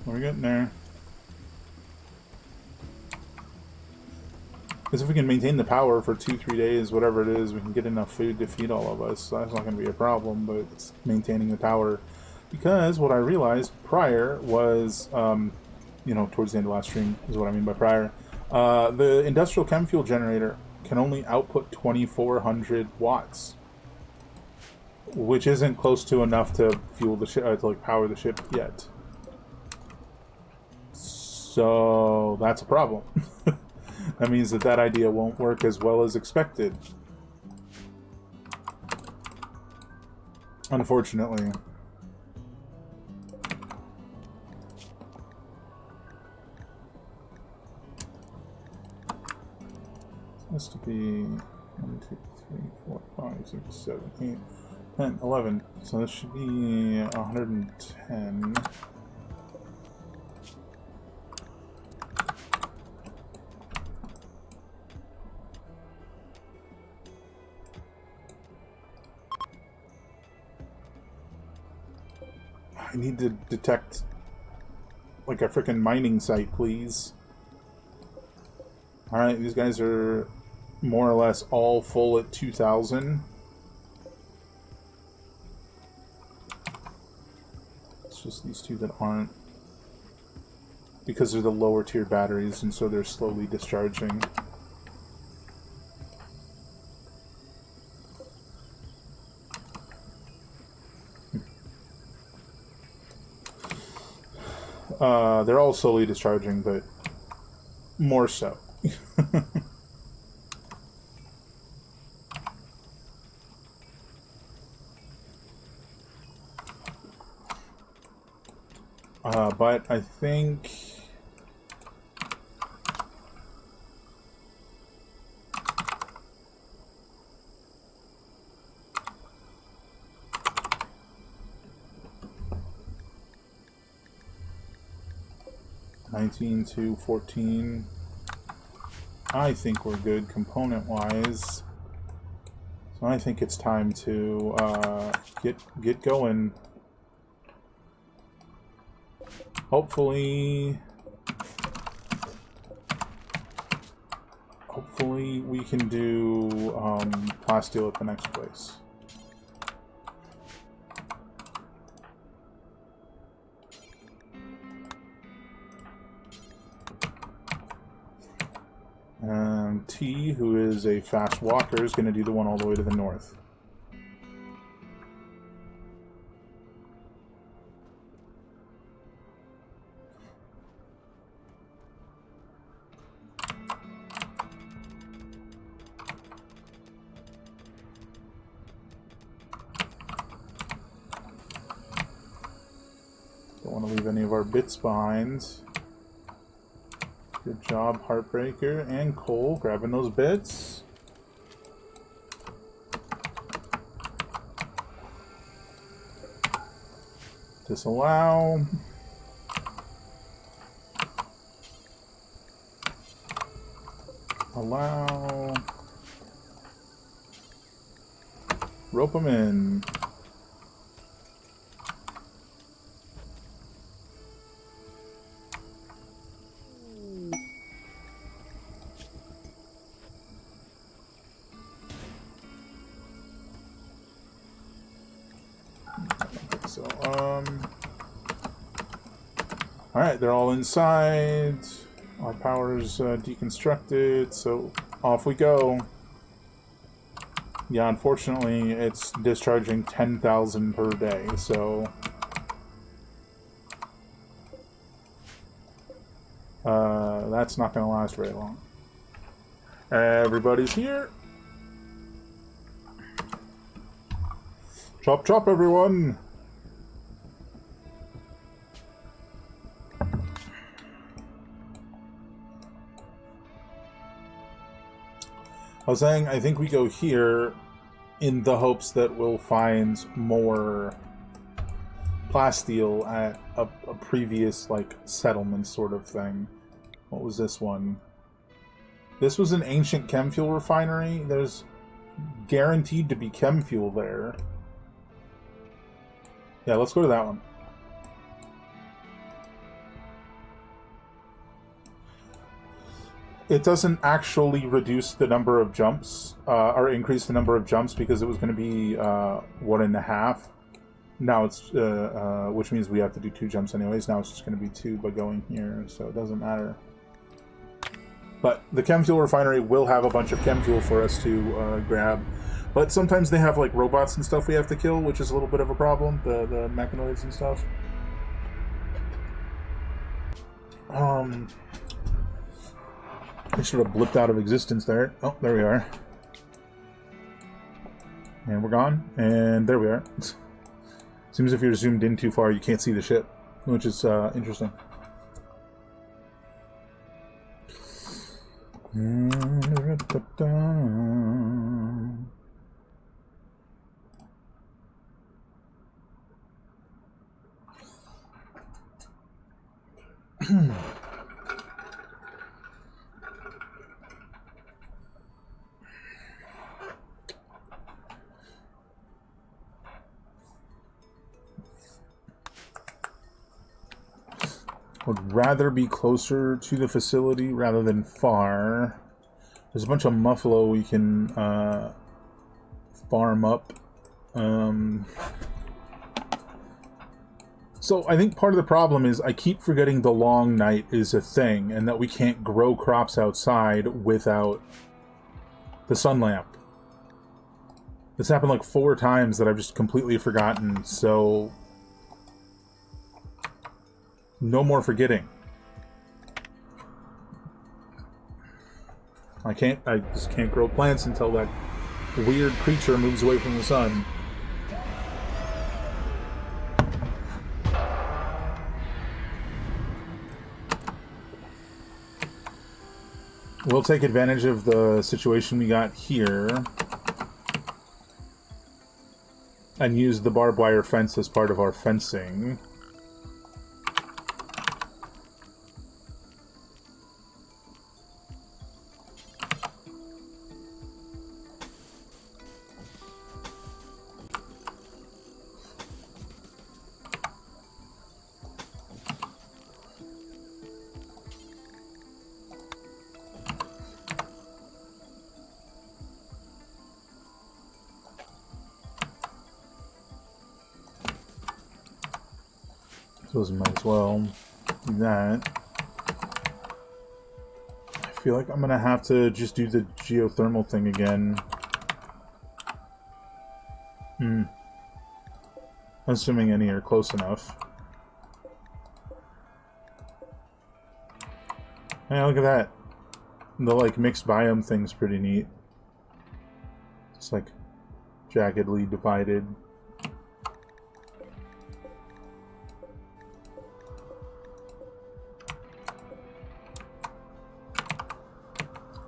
[SPEAKER 1] We're getting there. Because if we can maintain the power for 2-3 days, whatever it is, we can get enough food to feed all of us. So that's not going to be a problem, but it's maintaining the power. Because what I realized prior was, you know, towards the end of last stream is what I mean by prior. The industrial chem fuel generator can only output 2,400 watts, which isn't close to enough to fuel the ship, to like power the ship yet. So that's a problem. That means that idea won't work as well as expected. Unfortunately. This to be 1, 2, 3, 4, 5, 6, 7, 8, 10, 11. So this should be 110. I need to detect like a freaking mining site, please. Alright, these guys are more or less all full at 2,000. It's just these two that aren't. Because they're the lower tier batteries, and so they're slowly discharging. They're all slowly discharging, but more so. But I think... to 14. I think we're good component-wise. So I think it's time to get going. Hopefully we can do Plasteel at the next place. T, who is a fast walker, is going to do the one all the way to the north. Don't want to leave any of our bits behind. Good job, Heartbreaker and Cole, grabbing those bits. Disallow. Allow. Rope them in. Alright, they're all inside. Our power's deconstructed, so off we go. Yeah, unfortunately, it's discharging 10,000 per day, so... that's not going to last very long. Everybody's here. Chop chop, everyone! I was saying, I think we go here in the hopes that we'll find more plasteel at a previous, like, settlement sort of thing. What was this one? This was an ancient chem fuel refinery. There's guaranteed to be chem fuel there. Yeah, let's go to that one. It doesn't actually reduce the number of jumps, or increase the number of jumps, because it was going to be 1.5. Now it's, which means we have to do 2 jumps anyways. Now it's just going to be 2 by going here, so it doesn't matter. But the chem fuel refinery will have a bunch of chem fuel for us to grab. But sometimes they have, like, robots and stuff we have to kill, which is a little bit of a problem, the mechanoids and stuff. I should have blipped out of existence there. Oh, there we are. And we're gone. And there we are. Seems if you're zoomed in too far, you can't see the ship, which is interesting. Would rather be closer to the facility rather than far. There's a bunch of muffalo we can farm up. So I think part of the problem is I keep forgetting the long night is a thing, and that we can't grow crops outside without the sun lamp. This happened like 4 times that I've just completely forgotten, so... no more forgetting. I just can't grow plants until that weird creature moves away from the sun. We'll take advantage of the situation we got here and use the barbed wire fence as part of our fencing. Suppose we might as well do that. I feel like I'm gonna have to just do the geothermal thing again. Assuming any are close enough. Hey, look at that. The, like, mixed biome thing's pretty neat. It's like jaggedly divided.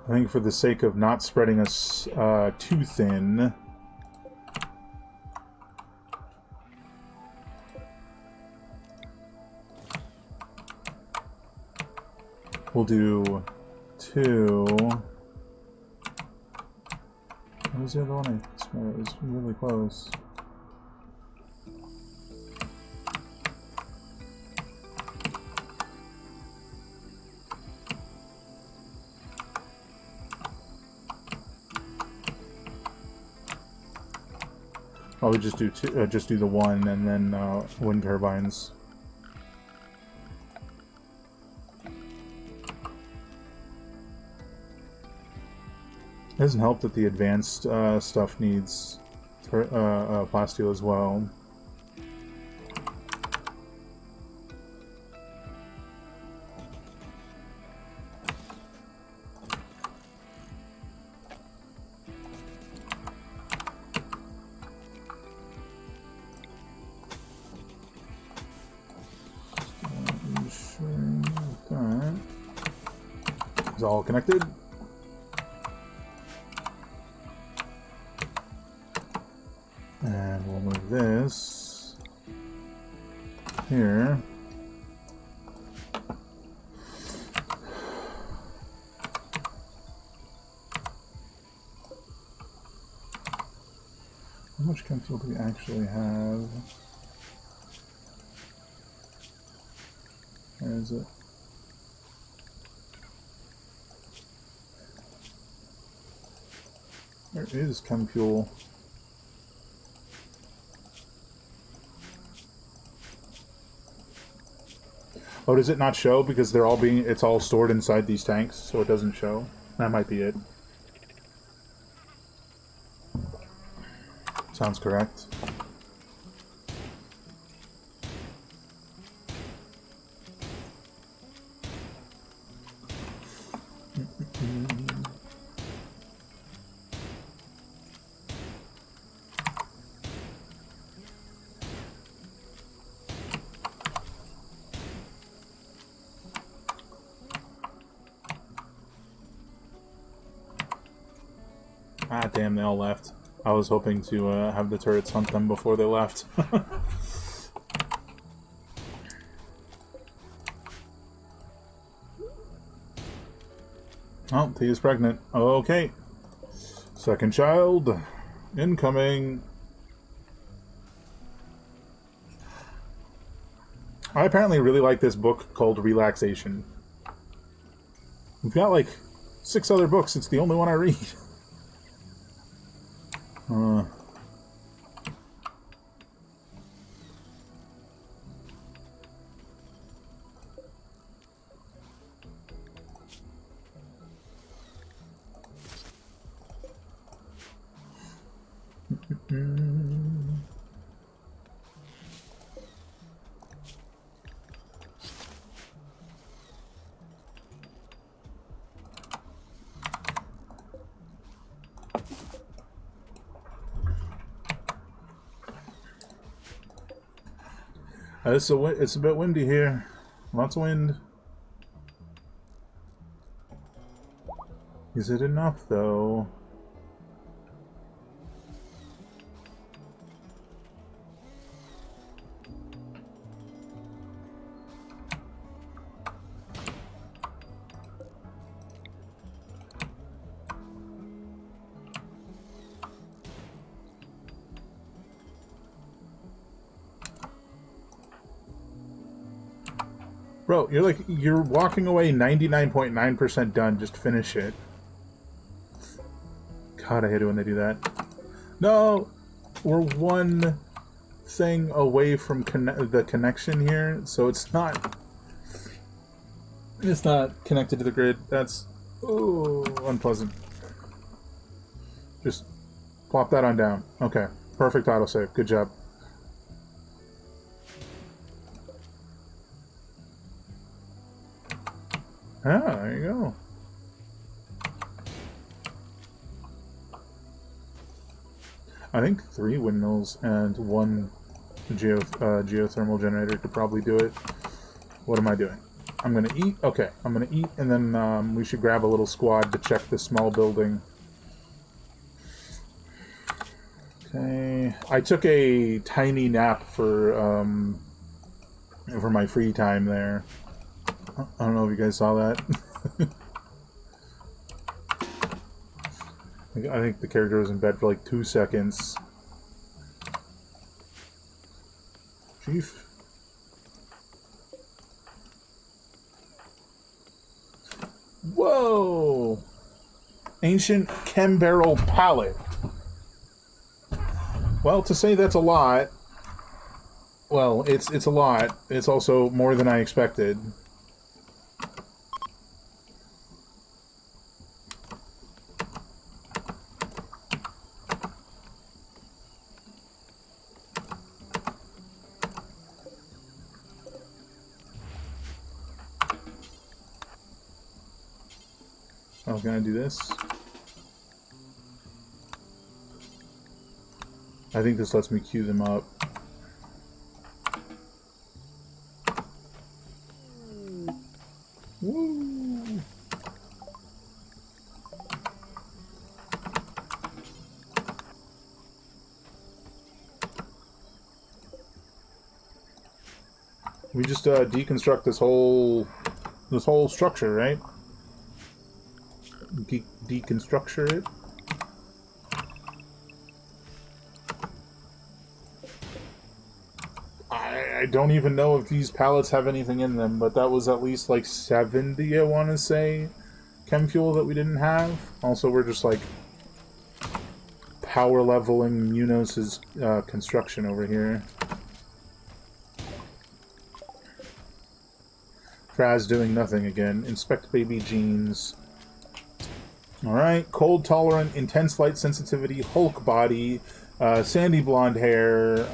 [SPEAKER 1] I think for the sake of not spreading us too thin, we'll do 2. What was the other one? I swear it was really close. I would just do just do the 1 and then wind turbines. It doesn't help that the advanced stuff needs plasteel as well. It's all connected. And we'll move this here. How much chem fuel do we actually have? Where is it? There is chem fuel. Oh, does it not show because they're all being? It's all stored inside these tanks, so it doesn't show. That might be it. Sounds correct. Ah, damn, they all left. I was hoping to have the turrets hunt them before they left. Oh, Tia's pregnant. Okay. Second child. Incoming. I apparently really like this book called Relaxation. We've got like 6 other books. It's the only one I read. It's a bit windy here. Lots of wind. Is it enough, though? Bro, you're walking away 99.9% done. Just finish it. God, I hate it when they do that. No! We're one thing away from the connection here, so it's not connected to the grid. That's unpleasant. Just plop that on down. Okay. Perfect autosave. Good job. Ah, there you go. I think 3 windmills and 1 geothermal generator could probably do it. What am I doing? I'm gonna eat. Okay, I'm gonna eat, and then we should grab a little squad to check the small building. Okay, I took a tiny nap for my free time there. I don't know if you guys saw that. I think the character was in bed for like 2 seconds. Chief? Whoa! Ancient chem barrel pallet. Well, to say that's a lot... Well, it's a lot. It's also more than I expected. I was gonna do this. I think this lets me queue them up. Woo! We just deconstruct this whole structure, right? Deconstructure it. I don't even know if these pallets have anything in them, but that was at least like 70, I want to say, chem fuel that we didn't have. Also, we're just like power leveling Munos's construction over here. Fraz doing nothing again. Inspect baby jeans. Alright, cold tolerant, intense light sensitivity, Hulk body, sandy blonde hair,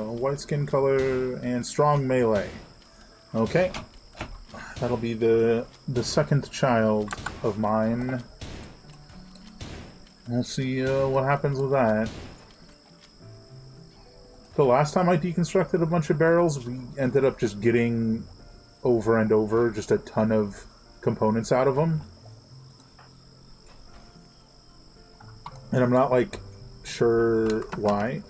[SPEAKER 1] white skin color, and strong melee. Okay. That'll be the second child of mine. We'll see what happens with that. The last time I deconstructed a bunch of barrels, we ended up just getting over and over just a ton of components out of them. And I'm not, like, sure why.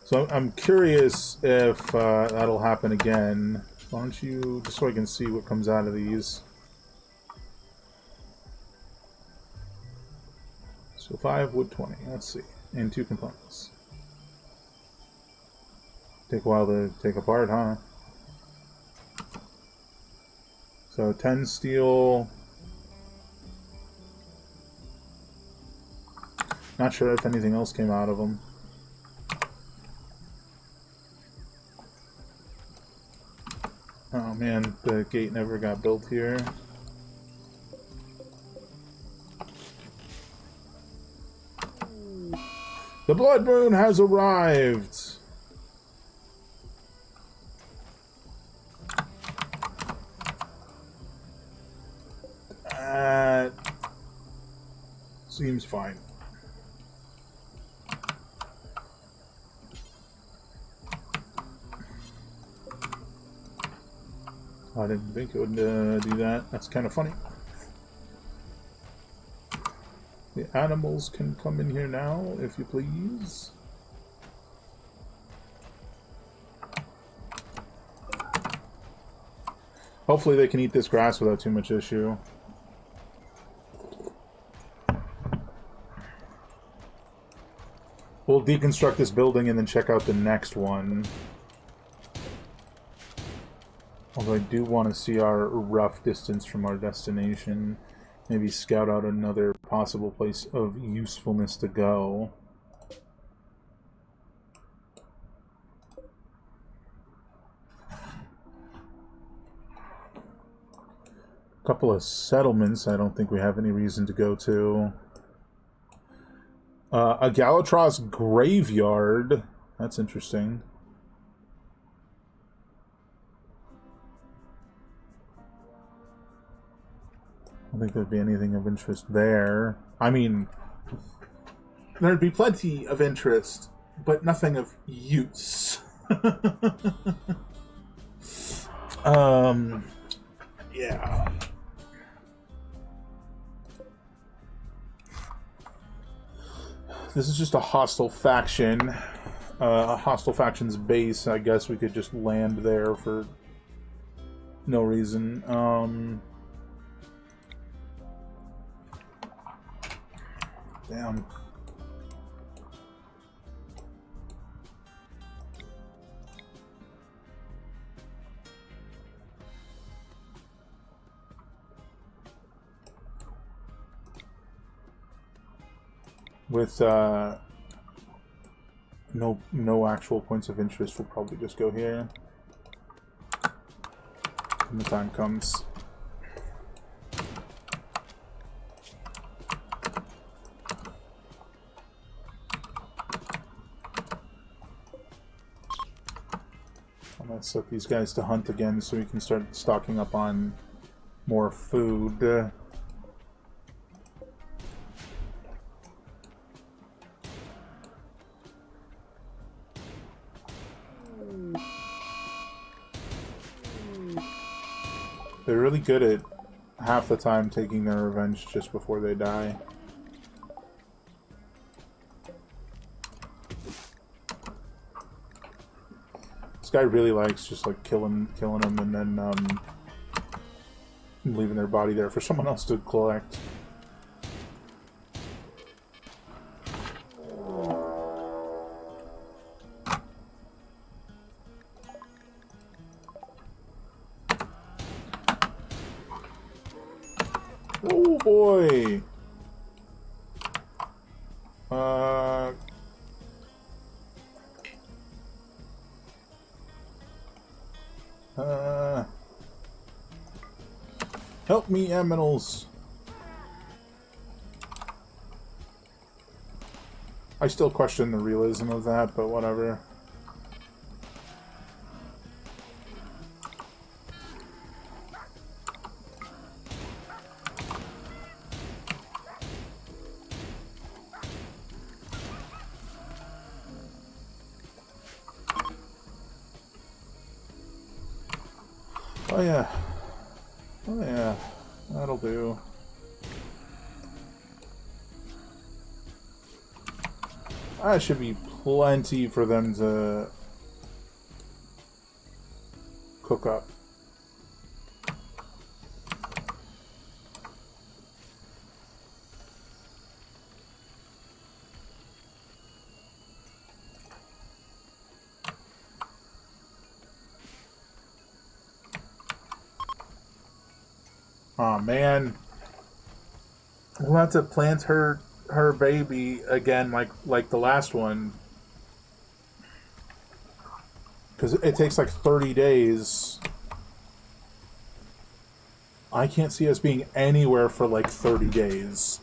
[SPEAKER 1] So I'm curious if that'll happen again. Why don't you, just so I can see what comes out of these. So 5, wood 20, let's see. And 2 components. Take a while to take apart, huh? So 10 steel. Not sure if anything else came out of them. Oh man, the gate never got built here. The blood moon has arrived! That seems fine. I didn't think it would do that. That's kind of funny. The animals can come in here now, if you please. Hopefully they can eat this grass without too much issue. We'll deconstruct this building and then check out the next one. Although I do want to see our rough distance from our destination. Maybe scout out another possible place of usefulness to go. A couple of settlements I don't think we have any reason to go to. A Galatros graveyard. That's interesting. I don't think there'd be anything of interest there. I mean, there'd be plenty of interest, but nothing of use. Yeah. This is just a hostile faction. A hostile faction's base. I guess we could just land there for no reason. Damn. With no actual points of interest, we'll probably just go here when the time comes. I'm gonna set these guys to hunt again so we can start stocking up on more food. They're really good at half the time taking their revenge just before they die. This guy really likes just like killing them and then leaving their body there for someone else to collect. Oh boy! Help me, aminals! I still question the realism of that, but whatever. Oh yeah. Oh yeah. That'll do. That should be plenty for them to cook up. Aw, man. We'll have to plant her baby again like the last one. Because it takes like 30 days. I can't see us being anywhere for like 30 days.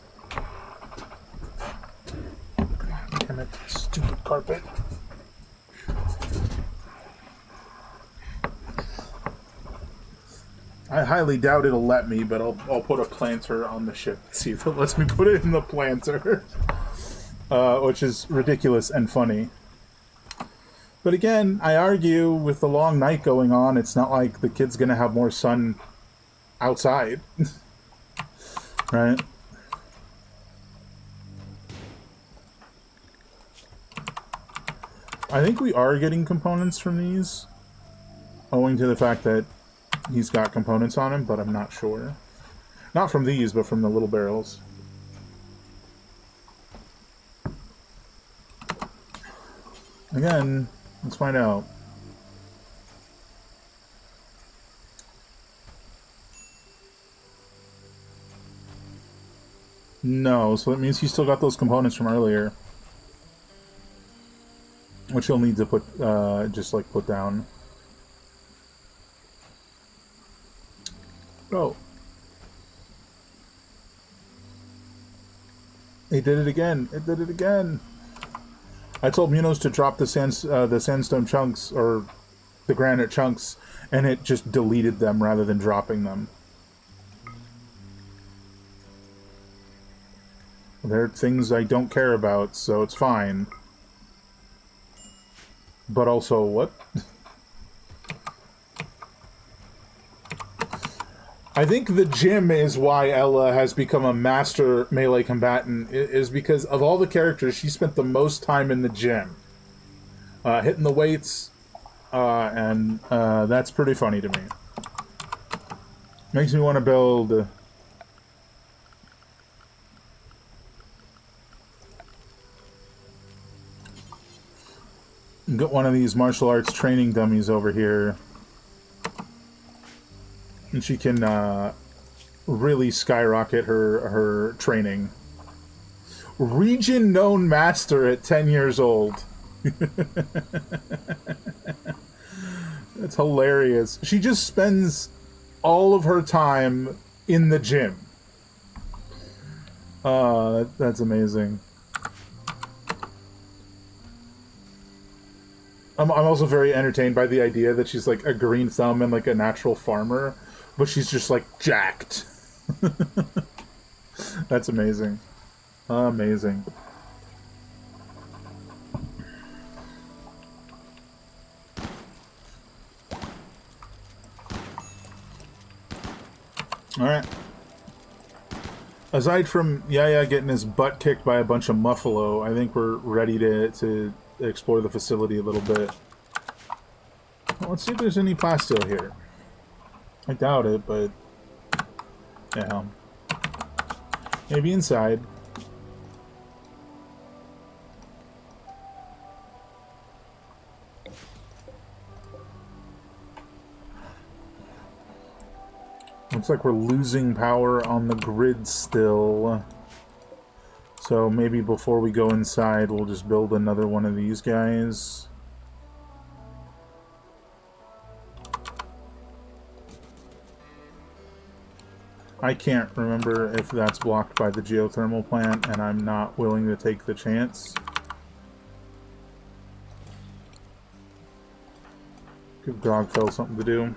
[SPEAKER 1] Damn it, stupid carpet. I highly doubt it'll let me, but I'll put a planter on the ship. See if it lets me put it in the planter. Which is ridiculous and funny. But again, I argue with the long night going on, it's not like the kid's gonna have more sun outside. Right? I think we are getting components from these, owing to the fact that he's got components on him, but I'm not sure. Not from these, but from the little barrels. Again, let's find out. No, so that means he still got those components from earlier. Which he'll need to put, just like put down. Oh. It did it again. It did it again. I told Munoz to drop the sandstone chunks, or the granite chunks, and it just deleted them rather than dropping them. They're things I don't care about, so it's fine. But also, what? I think the gym is why Ella has become a master melee combatant, is because of all the characters, she spent the most time in the gym. Hitting the weights, and that's pretty funny to me. Makes me want to build... Get one of these martial arts training dummies over here. And she can really skyrocket her training. Region known master at 10 years old. That's hilarious. She just spends all of her time in the gym. That's amazing. I'm also very entertained by the idea that she's like a green thumb and like a natural farmer But she's just, like, jacked. That's amazing. Amazing. Alright. Aside from Yaya getting his butt kicked by a bunch of Muffalo, I think we're ready to explore the facility a little bit. Well, let's see if there's any plasteel here. I doubt it, but... yeah. Maybe inside. Looks like we're losing power on the grid still. So maybe before we go inside, we'll just build another one of these guys. I can't remember if that's blocked by the geothermal plant, and I'm not willing to take the chance. Give Dogfell something to do.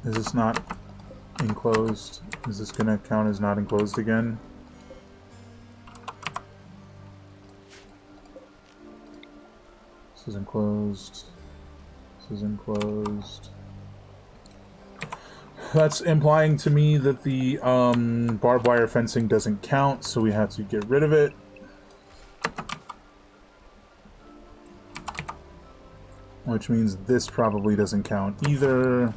[SPEAKER 1] Is this not enclosed? Is this going to count as not enclosed again? This is enclosed. This is enclosed. That's implying to me that the barbed wire fencing doesn't count, so we have to get rid of it. Which means this probably doesn't count either.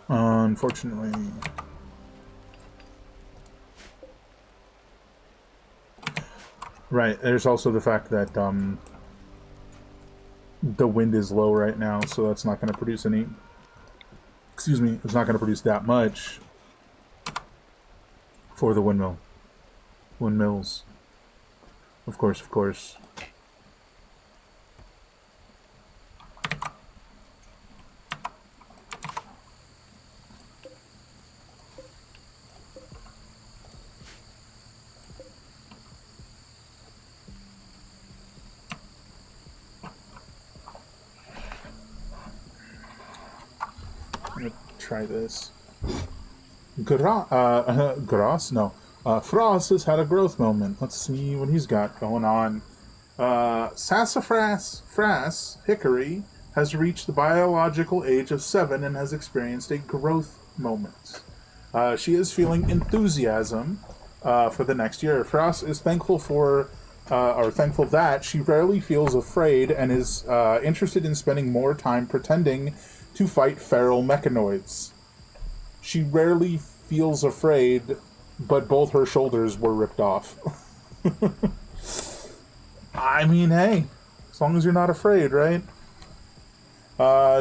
[SPEAKER 1] Unfortunately. Right, there's also the fact that the wind is low right now, so that's not going to produce any... excuse me, it's not going to produce that much for the windmill. Windmills. Of course, of course. Try this. Gross? No. Frost has had a growth moment. Let's see what he's got going on. Sassafras Hickory has reached the biological age of 7 and has experienced a growth moment. She is feeling enthusiasm for the next year. Frost is thankful that she rarely feels afraid and is interested in spending more time pretending to fight feral mechanoids. She rarely feels afraid, but both her shoulders were ripped off. I mean, hey, as long as you're not afraid, right?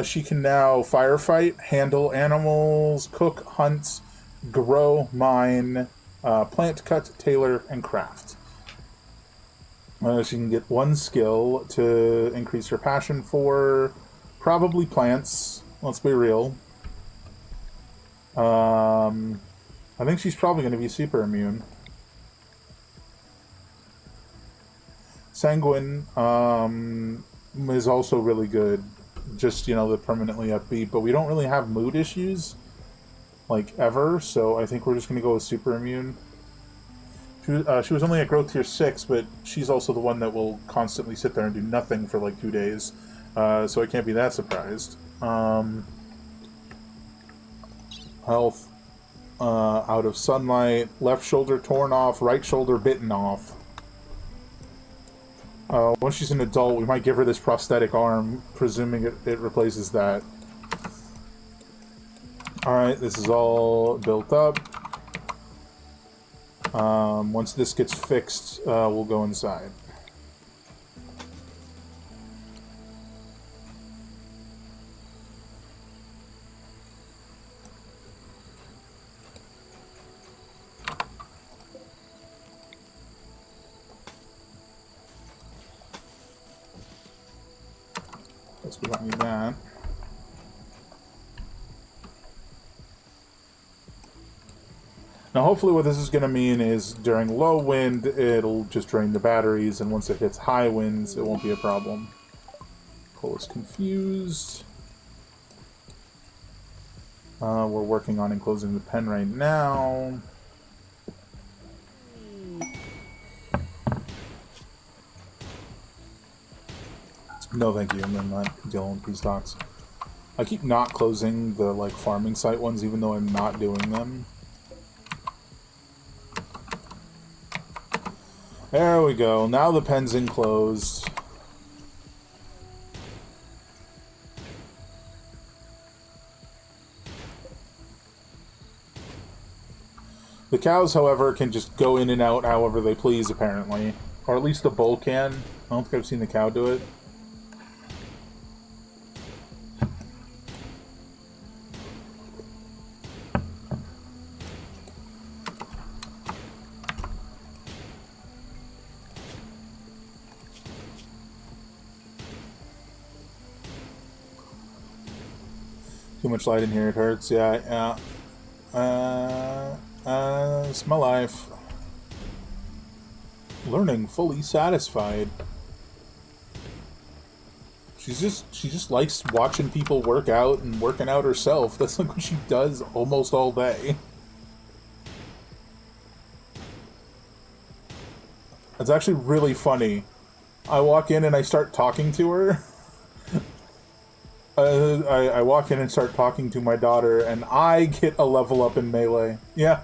[SPEAKER 1] She can now firefight, handle animals, cook, hunt, grow, mine, plant, cut, tailor, and craft. She can get 1 skill to increase her passion for probably plants. Let's be real. I think she's probably going to be super immune. Sanguine is also really good. Just, the permanently upbeat. But we don't really have mood issues, like, ever. So I think we're just going to go with super immune. She was only at growth tier 6, but she's also the one that will constantly sit there and do nothing for, like, 2 days. So I can't be that surprised. Health, out of sunlight, left shoulder torn off, right shoulder bitten off. Once she's an adult, we might give her this prosthetic arm, presuming it replaces that. Alright, this is all built up. Once this gets fixed, we'll go inside. Guess we don't need that. Now, hopefully what this is going to mean is during low wind, it'll just drain the batteries, and once it hits high winds, it won't be a problem. Cole is confused. We're working on enclosing the pen right now. No, thank you. I'm not dealing with these docks. I keep not closing the, like, farming site ones, even though I'm not doing them. There we go. Now the pen's enclosed. The cows, however, can just go in and out however they please, apparently. Or at least the bull can. I don't think I've seen the cow do it. Too much light in here, it hurts. Yeah. It's my life. Learning fully satisfied. She just likes watching people work out and working out herself. That's like what she does almost all day. It's actually really funny. I walk in and I start talking to her. I walk in and start talking to my daughter, and I get a level up in Melee. Yeah.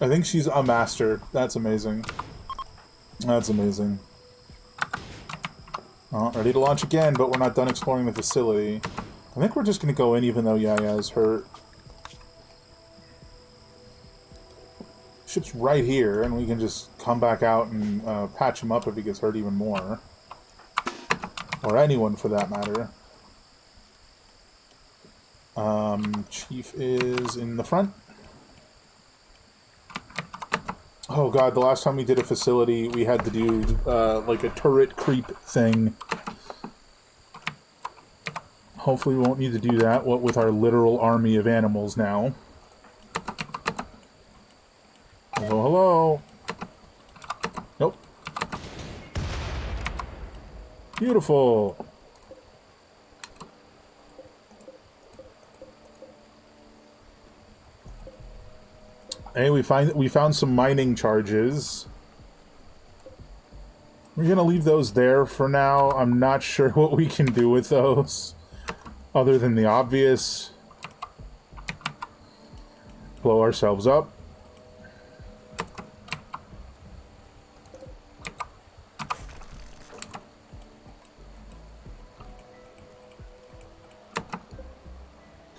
[SPEAKER 1] I think she's a master. That's amazing. That's amazing. Ready to launch again, but we're not done exploring the facility. I think we're just going to go in even though Yaya is hurt. Ship's right here, and we can just come back out and patch him up if he gets hurt even more. Or anyone, for that matter. Chief is in the front. Oh god, the last time we did a facility, we had to do, like a turret creep thing. Hopefully we won't need to do that, what with our literal army of animals now. Hello, hello. Nope. Beautiful. Hey, we found some mining charges. We're gonna leave those there for now. I'm not sure what we can do with those, other than the obvious. Blow ourselves up.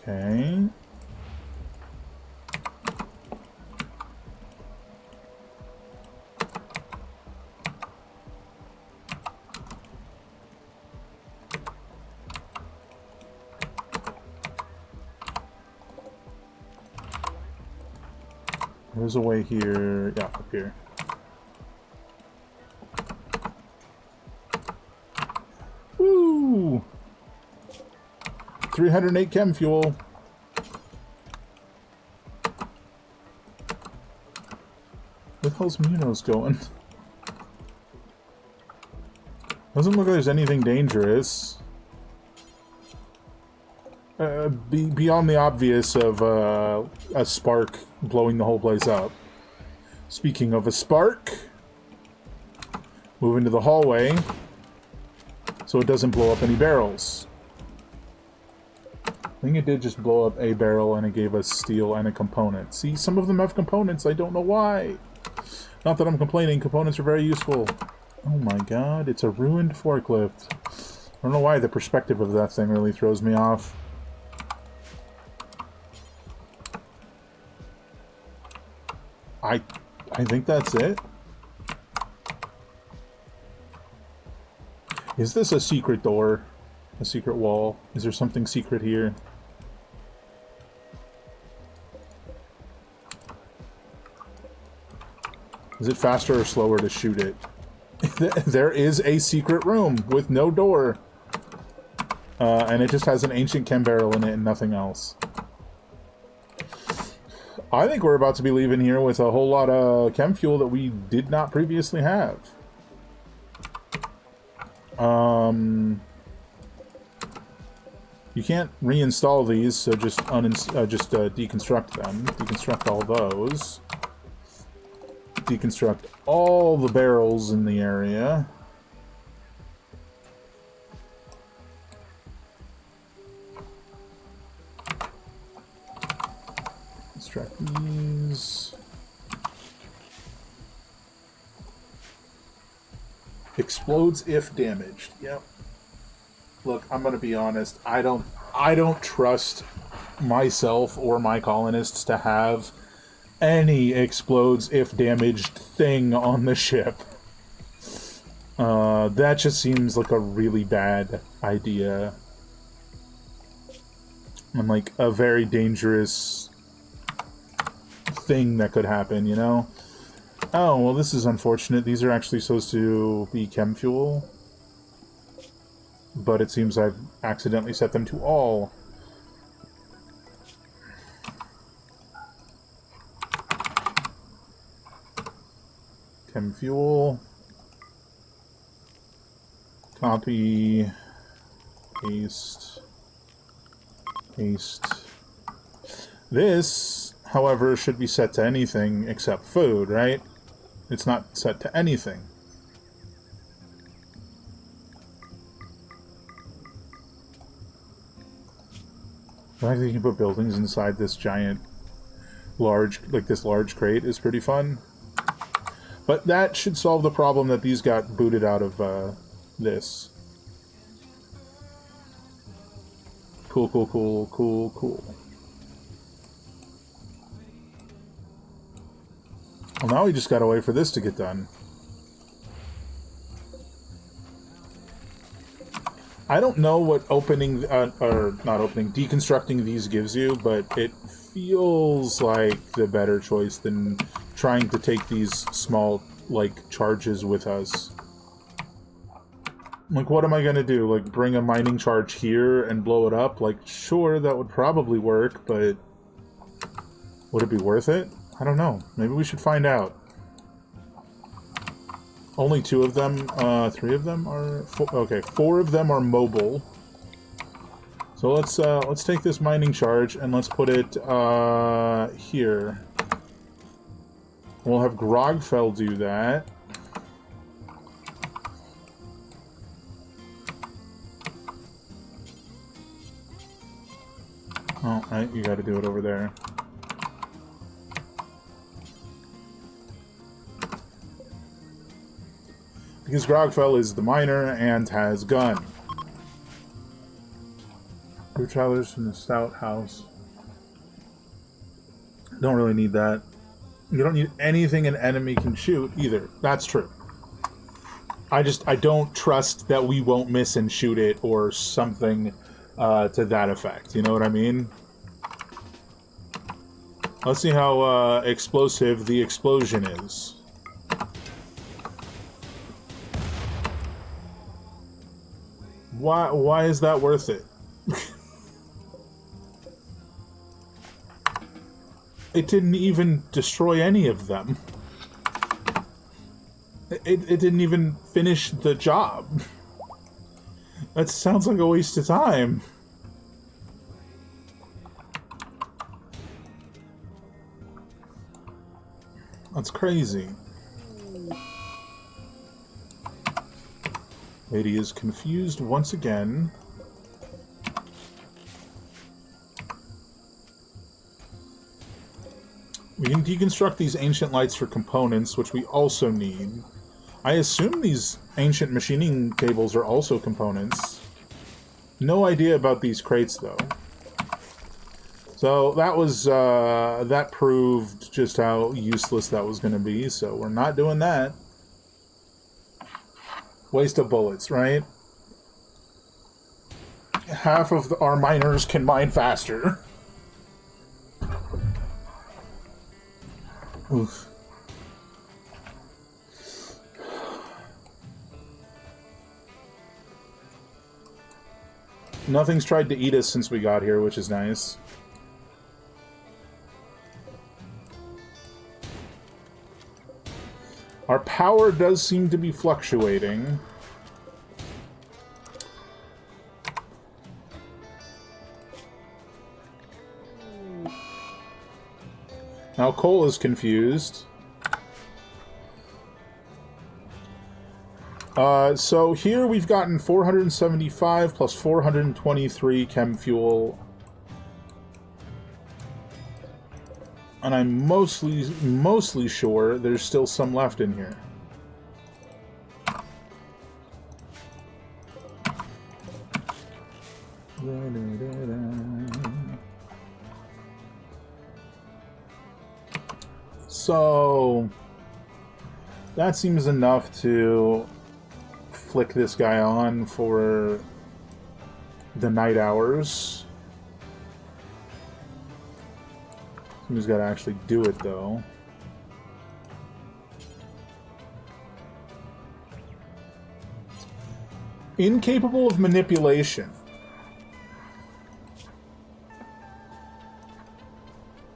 [SPEAKER 1] Okay. There's a way here. Yeah, up here. Woo! 308 chem fuel. Where the hell's Munoz going? Doesn't look like there's anything dangerous. Beyond the obvious of a spark blowing the whole place up. Speaking of a spark, move into the hallway so it doesn't blow up any barrels. I think it did just blow up a barrel and it gave us steel and a component. See, some of them have components, I don't know why. Not that I'm complaining, components are very useful. Oh my god, it's a ruined forklift. I don't know why the perspective of that thing really throws me off. I think that's it. Is this a secret door? A secret wall? Is there something secret here? Is it faster or slower to shoot it? There is a secret room with no door. And it just has an ancient chem barrel in it and nothing else. I think we're about to be leaving here with a whole lot of chem fuel that we did not previously have. You can't reinstall these, so just deconstruct them. Deconstruct all those. Deconstruct all the barrels in the area. Extract these. Explodes if damaged. Yep. Look, I'm gonna be honest. I don't trust myself or my colonists to have any explodes if damaged thing on the ship. That just seems like a really bad idea. And like a very dangerous thing that could happen, you know? Oh, well, this is unfortunate. These are actually supposed to be chem fuel. But it seems I've accidentally set them to all. Chem fuel. Copy. Paste. Paste. This, however, should be set to anything except food, right? It's not set to anything. The fact that you can put buildings inside this giant, large crate is pretty fun. But that should solve the problem that these got booted out of this. Cool, cool, cool, cool, cool. Well, now we just gotta wait for this to get done. I don't know what deconstructing these gives you, but it feels like the better choice than trying to take these small, like, charges with us. Like, what am I gonna do? Like, bring a mining charge here and blow it up? Like, sure, that would probably work, but would it be worth it? I don't know. Maybe we should find out. Only 2 of them, 3 of them are... okay, 4 of them are mobile. So let's take this mining charge and let's put it, here. We'll have Grogfell do that. Oh, right, you gotta do it over there. Because Grogfell is the miner and has gun. Crew travelers from the Stout House. Don't really need that. You don't need anything an enemy can shoot either. That's true. I don't trust that we won't miss and shoot it or something to that effect. You know what I mean? Let's see how explosive the explosion is. Why is that worth it? It didn't even destroy any of them. It didn't even finish the job. That sounds like a waste of time. That's crazy. Lady is confused once again. We can deconstruct these ancient lights for components, which we also need. I assume these ancient machining tables are also components. No idea about these crates, though. So that was, that proved just how useless that was going to be, so we're not doing that. Waste of bullets, right? Half of our miners can mine faster. Oof. Nothing's tried to eat us since we got here, which is nice. Our power does seem to be fluctuating. Now Cole is confused. So here we've gotten 475 plus 423 chem fuel. And I'm mostly sure there's still some left in here. So that seems enough to flick this guy on for the night hours. Somebody's got to actually do it, though. Incapable of manipulation.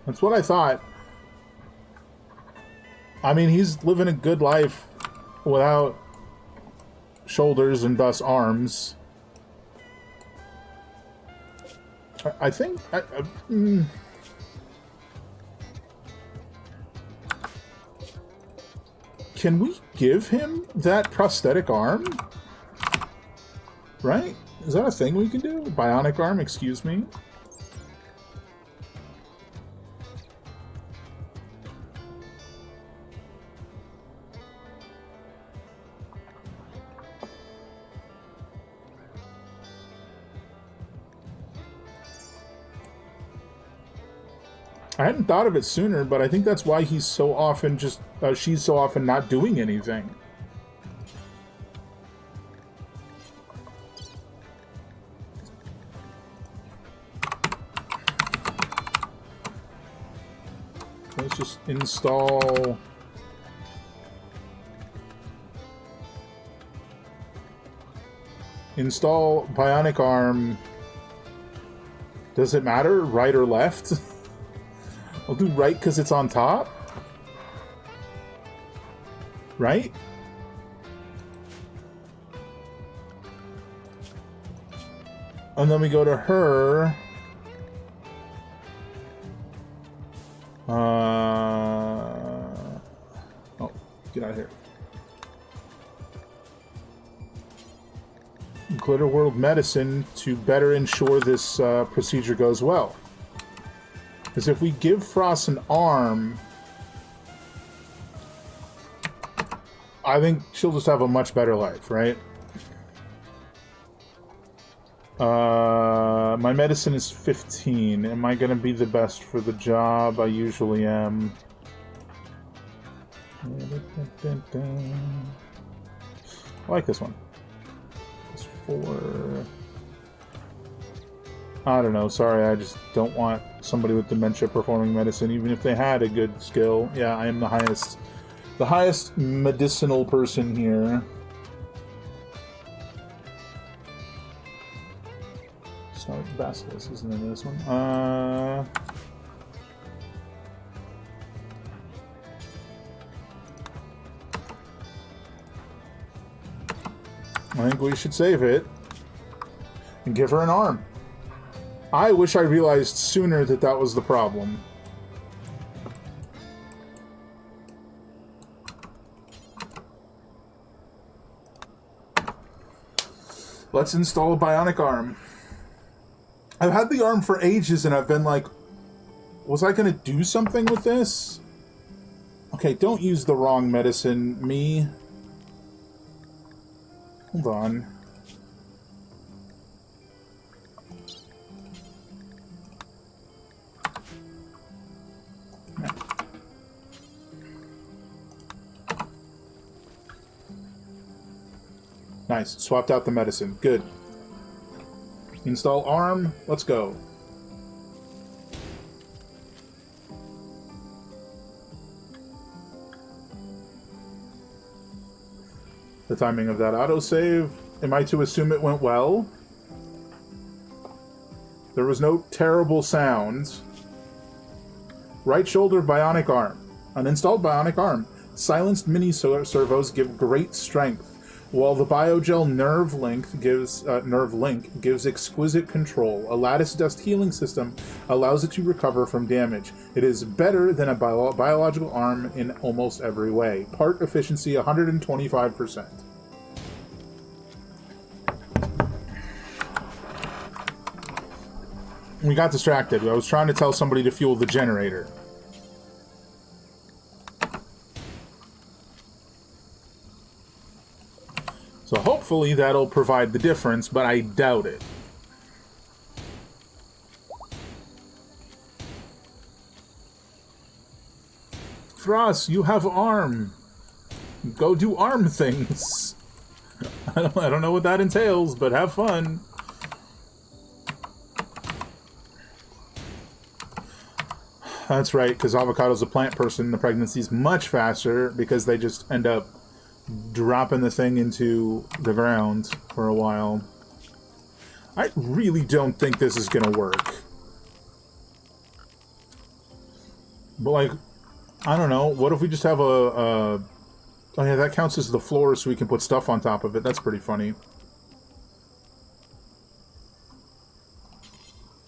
[SPEAKER 1] That's what I thought. I mean, he's living a good life without shoulders and thus arms. I think... Can we give him that prosthetic arm? Right? Is that a thing we can do? Bionic arm, excuse me? I hadn't thought of it sooner, but I think that's why he's so often just... she's so often not doing anything. Let's just install... Install bionic arm. Does it matter? Right or left? I'll do right because it's on top. Right? And then we go to her. Oh, get out of here. Glitter World Medicine to better ensure this procedure goes well. Because if we give Frost an arm, I think she'll just have a much better life, right? My medicine is 15. Am I going to be the best for the job? I usually am. I like this one. It's 4... I don't know, sorry, I just don't want somebody with dementia performing medicine, even if they had a good skill. Yeah, I am the highest medicinal person here. Sorry, Basilisk isn't in this one. I think we should save it and give her an arm. I wish I realized sooner that that was the problem. Let's install a bionic arm. I've had the arm for ages and I've been like, was I going to do something with this? Okay, don't use the wrong medicine, me. Hold on. Nice. Swapped out the medicine. Good. Install arm. Let's go. The timing of that autosave. Am I to assume it went well? There was no terrible sounds. Right shoulder bionic arm. Uninstalled bionic arm. Silenced mini servos give great strength, while the Biogel Nerve Link gives exquisite control. A lattice dust healing system allows it to recover from damage. It is better than a biological arm in almost every way. Part efficiency 125%. We got distracted. I was trying to tell somebody to fuel the generator. So hopefully that'll provide the difference, but I doubt it. Thras, you have arm. Go do arm things. I don't know what that entails, but have fun. That's right, because Avocado's a plant person. The pregnancy's much faster because they just end up dropping the thing into the ground for a while. I really don't think this is gonna work. But, like, I don't know. What if we just have oh yeah, that counts as the floor so we can put stuff on top of it. That's pretty funny.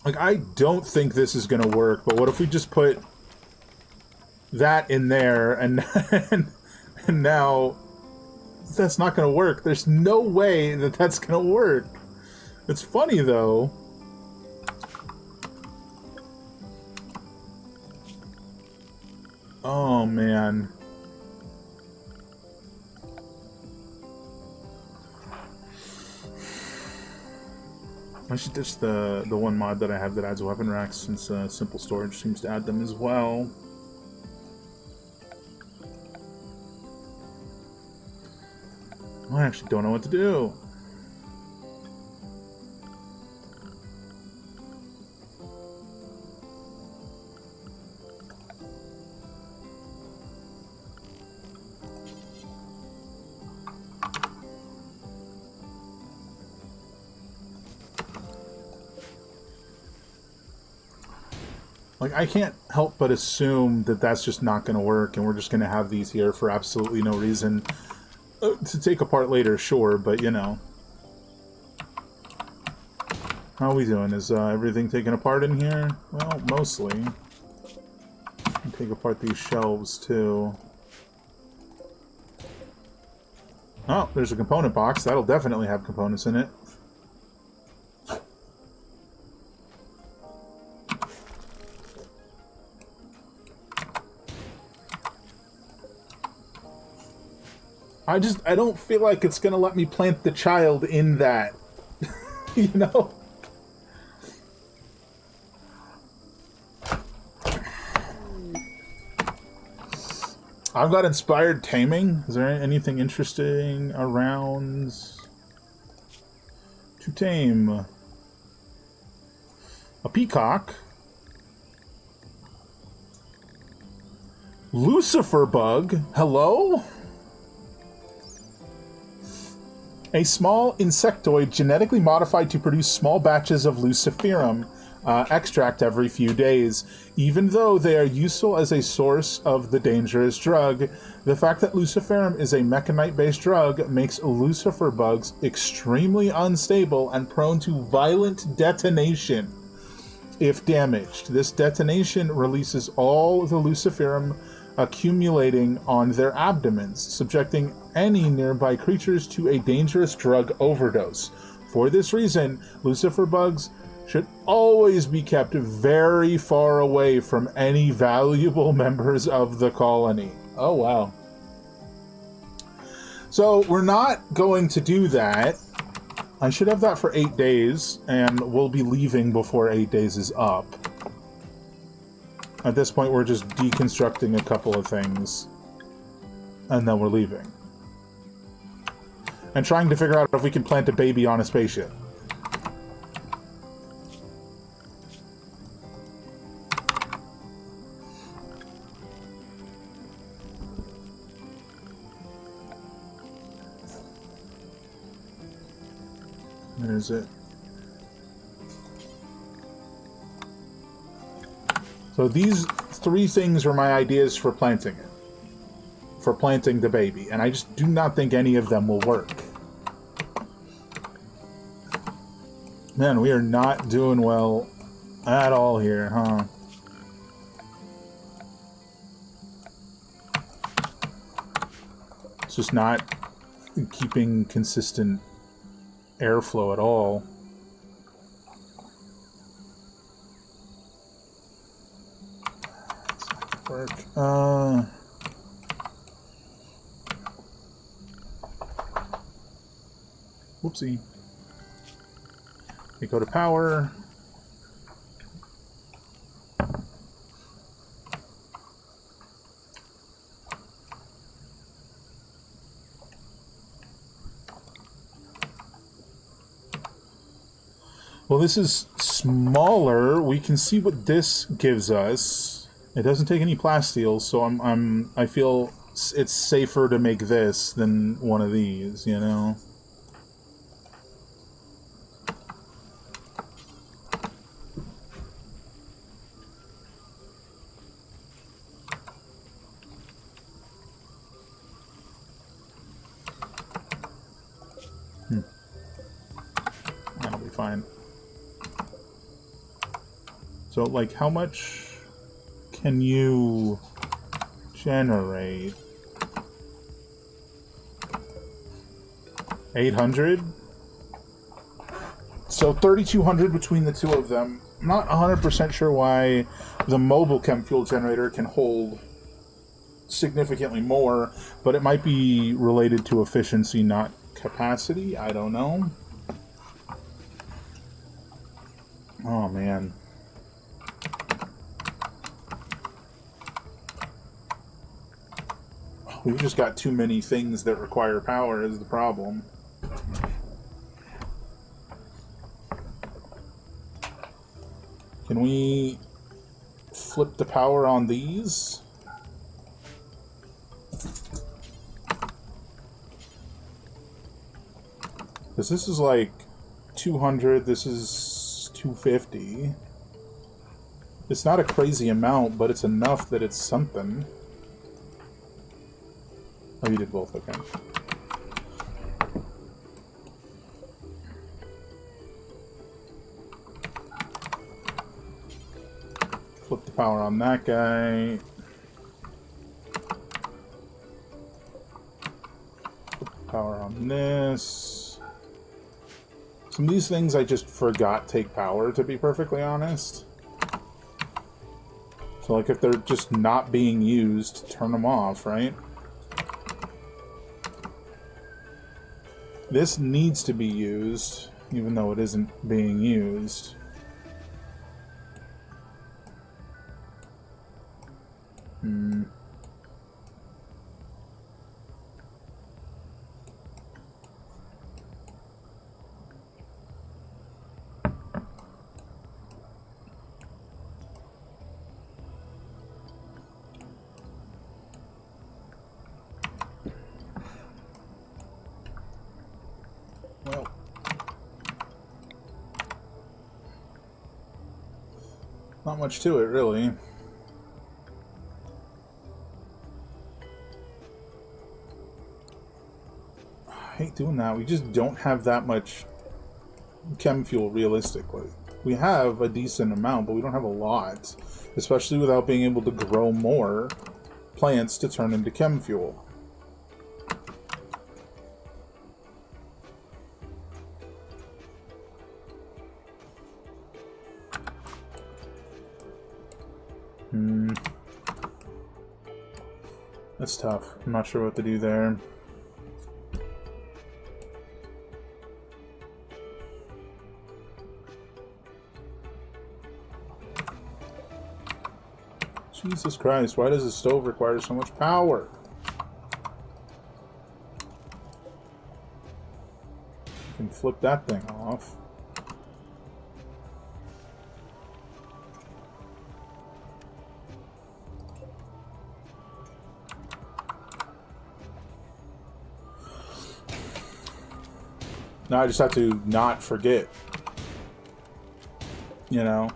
[SPEAKER 1] Like, I don't think this is gonna work, but what if we just put that in there and, and now that's not going to work. There's no way that that's going to work. It's funny, though. Oh, man. I should ditch the one mod that I have that adds weapon racks, since simple storage seems to add them as well. I actually don't know what to do. Like, I can't help but assume that that's just not going to work, and we're just going to have these here for absolutely no reason. To take apart later, sure, but, you know. How are we doing? Is everything taken apart in here? Well, mostly. Take apart these shelves, too. Oh, there's a component box. That'll definitely have components in it. I don't feel like it's gonna let me plant the child in that. You know? I've got inspired taming. Is there anything interesting around to tame? A peacock. Lucifer bug. Hello? A small insectoid genetically modified to produce small batches of luciferum extract every few days. Even though they are useful as a source of the dangerous drug, the fact that luciferum is a mechanite-based drug makes lucifer bugs extremely unstable and prone to violent detonation if damaged. This detonation releases all the luciferum accumulating on their abdomens, subjecting any nearby creatures to a dangerous drug overdose. For this reason, lucifer bugs should always be kept very far away from any valuable members of the colony. Oh, wow. So, we're not going to do that. I should have that for 8 days, and we'll be leaving before 8 days is up. At this point, we're just deconstructing a couple of things, and then we're leaving. And trying to figure out if we can plant a baby on a spaceship. There's it. So these 3 things are my ideas for planting it. for planting the baby, and I just do not think any of them will work. Man, we are not doing well at all here, huh? It's just not keeping consistent airflow at all. Work. Whoopsie. We go to power. Well, this is smaller. We can see what this gives us. It doesn't take any plasteel, so I feel it's safer to make this than one of these, you know. That'll be fine. So, like, how much can you generate? 800? So 3,200 between the two of them. I'm not 100% sure why the mobile chem fuel generator can hold significantly more, but it might be related to efficiency, not capacity. I don't know. Oh, man. We've just got too many things that require power is the problem. Can we flip the power on these? Because this is like 200, this is 250. It's not a crazy amount, but it's enough that it's something. Oh, you did both, okay. Flip the power on that guy. Flip the power on this. Some of these things I just forgot take power, to be perfectly honest. So, like, if they're just not being used, turn them off, right? This needs to be used, even though it isn't being used. Well, not much to it, really. I hate doing that. We just don't have that much chem fuel, realistically. We have a decent amount, but we don't have a lot. Especially without being able to grow more plants to turn into chem fuel. That's tough. I'm not sure what to do there. Jesus Christ, why does the stove require so much power? You can flip that thing off. Now I just have to not forget. You know?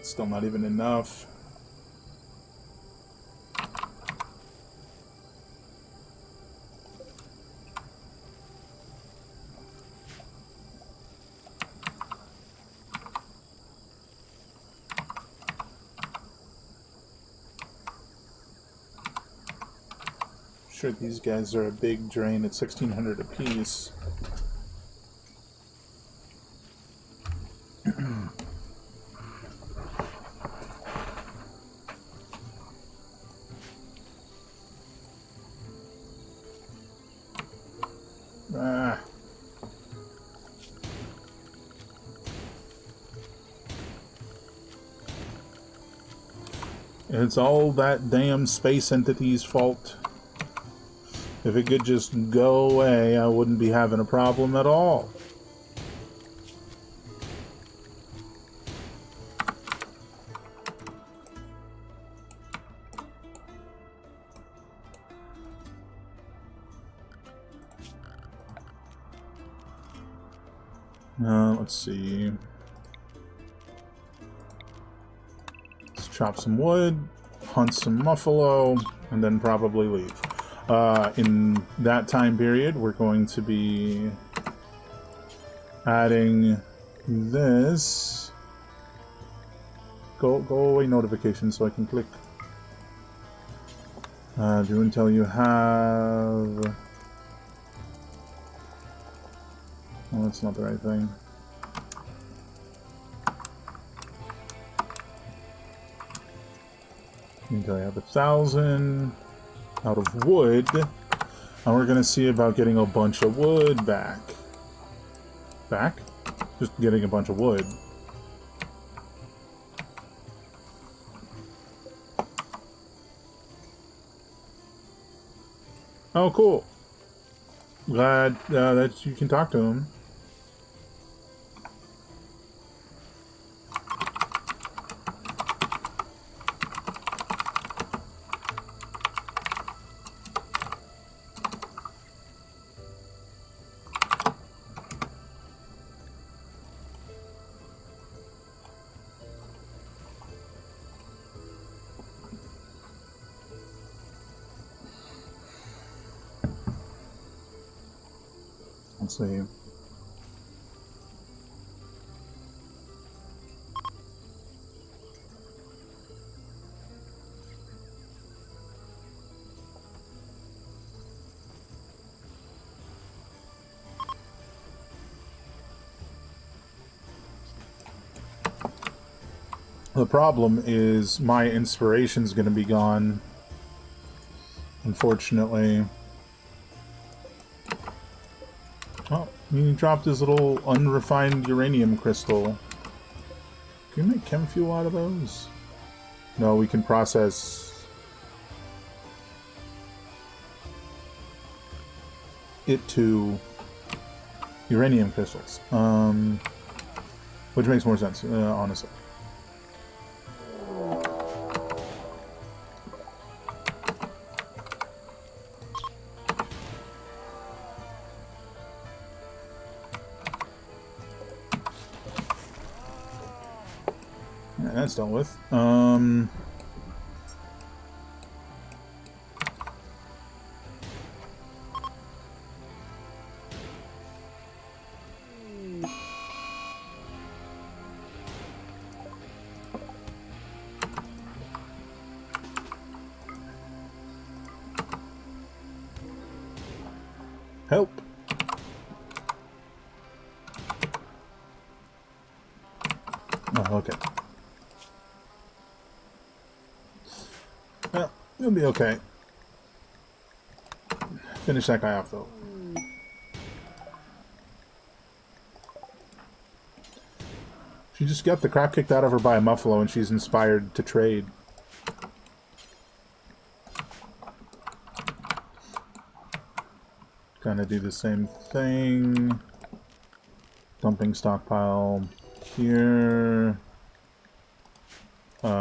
[SPEAKER 1] Still not even enough. Sure, these guys are a big drain at 1,600 apiece. It's all that damn space entity's fault. If it could just go away, I wouldn't be having a problem at all. Let's see. Let's chop some wood, hunt some buffalo, and then probably leave. In that time period, we're going to be adding this. Go away notification so I can click. Do until you have... Well, that's not the right thing. Until I have 1,000 out of wood. And we're gonna see about getting a bunch of wood back. Back? Just getting a bunch of wood. Oh, cool. Glad that you can talk to him. Let's see. The problem is my inspiration's going to be gone, unfortunately. Oh, he dropped his little unrefined uranium crystal. Can we make chem fuel out of those? No, we can process it to uranium crystals. Which makes more sense, honestly. That's dealt with. Help. Oh, okay. Well, you'll be okay. Finish that guy off, though. She just got the crap kicked out of her by a muffalo, and she's inspired to trade. Gonna do the same thing. Dumping stockpile here.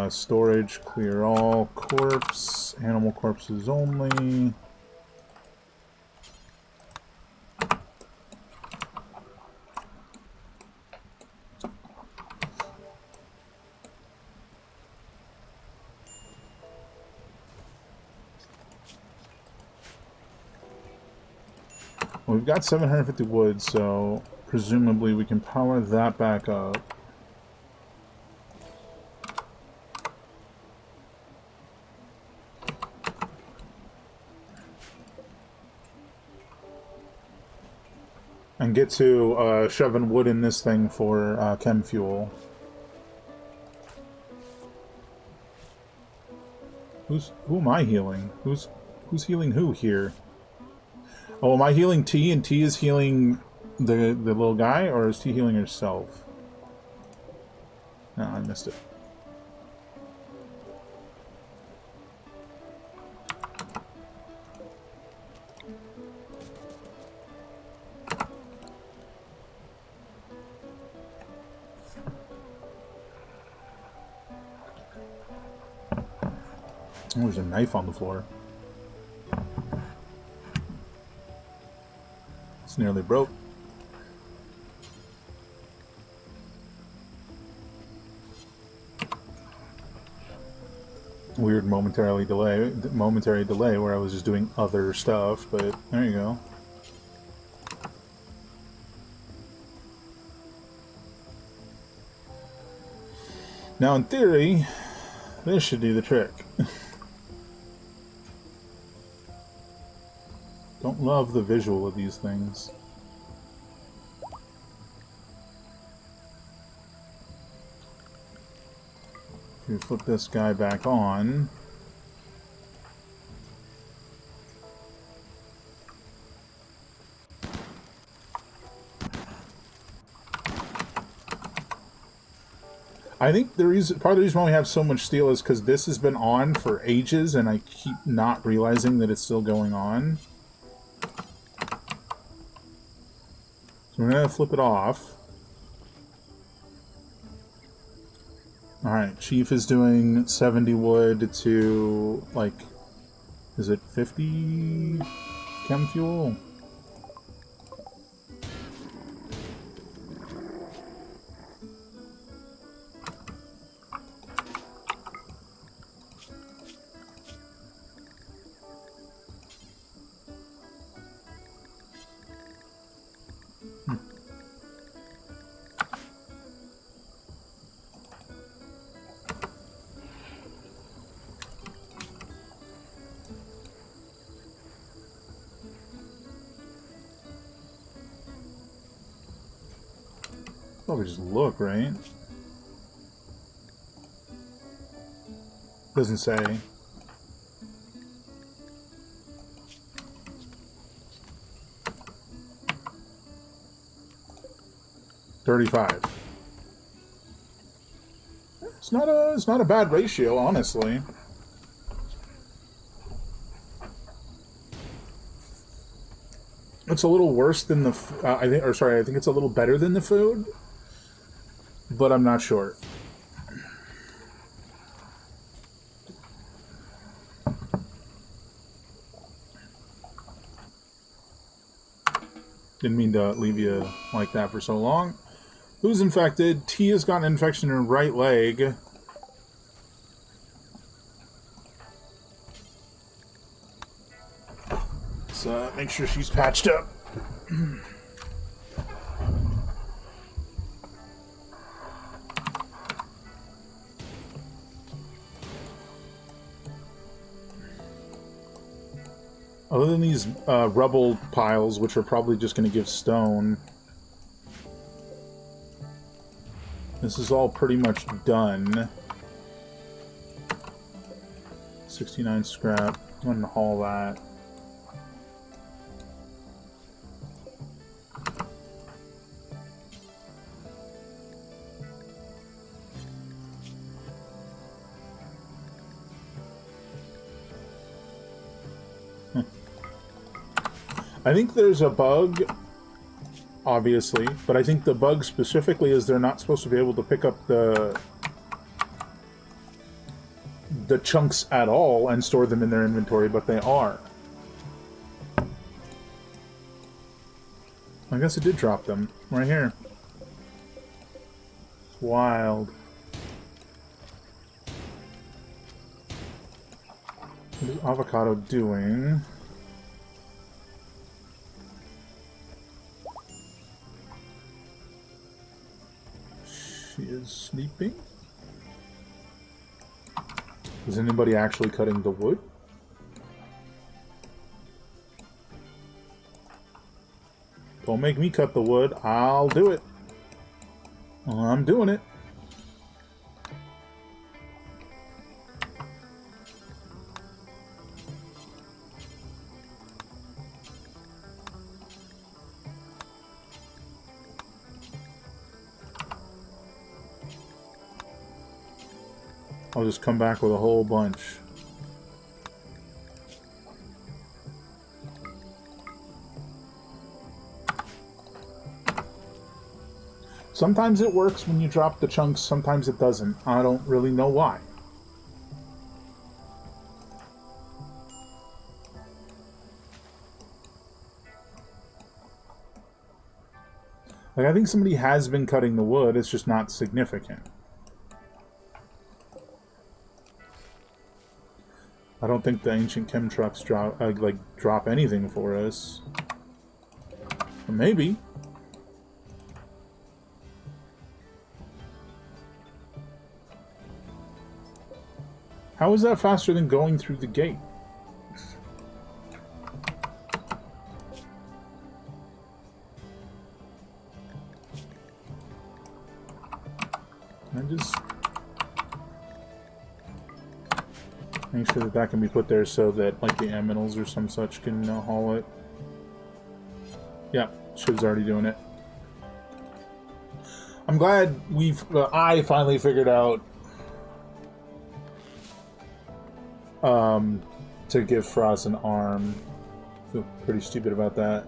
[SPEAKER 1] Storage, clear all. Corpse, animal corpses only. we've got 750 wood, so presumably we can power that back up. And get to shoving wood in this thing for chem fuel. Who am I healing? Who's healing who here? Oh, am I healing T and T is healing the little guy, or is T healing herself? No, I missed it. Oh, there's a knife on the floor. It's nearly broke. Weird momentary delay where I was just doing other stuff, but there you go. Now, in theory, this should do the trick. Don't love the visual of these things. If you flip this guy back on... I think part of the reason why we have so much steel is because this has been on for ages and I keep not realizing that it's still going on. So we're going to flip it off. Alright, Chief is doing 70 wood to, like, is it 50 chem fuel? Probably just look, right? Doesn't say. $35. It's not a bad ratio, honestly. It's a little worse than the I think it's a little better than the food, but I'm not sure. Didn't mean to leave you like that for so long. Who's infected? T has got an infection in her right leg. So make sure she's patched up. Other than these rubble piles, which are probably just going to give stone, this is all pretty much done. 69 scrap. I'm going to haul that. I think there's a bug, obviously, but I think the bug specifically is they're not supposed to be able to pick up the chunks at all and store them in their inventory, but they are. I guess it did drop them right here. It's wild. What is avocado doing? She is sleeping. Is anybody actually cutting the wood? Don't make me cut the wood. I'll do it. I'm doing it. I'll just come back with a whole bunch. Sometimes it works when you drop the chunks, sometimes it doesn't. I don't really know why. Like, I think somebody has been cutting the wood, it's just not significant. I don't think the ancient chem trucks drop anything for us. Maybe. How is that faster than going through the gate? I just make sure that that can be put there so that, like, the aminals or some such can haul it. Yeah, Shiv's already doing it. I'm glad I finally figured out to give Frost an arm. I feel pretty stupid about that.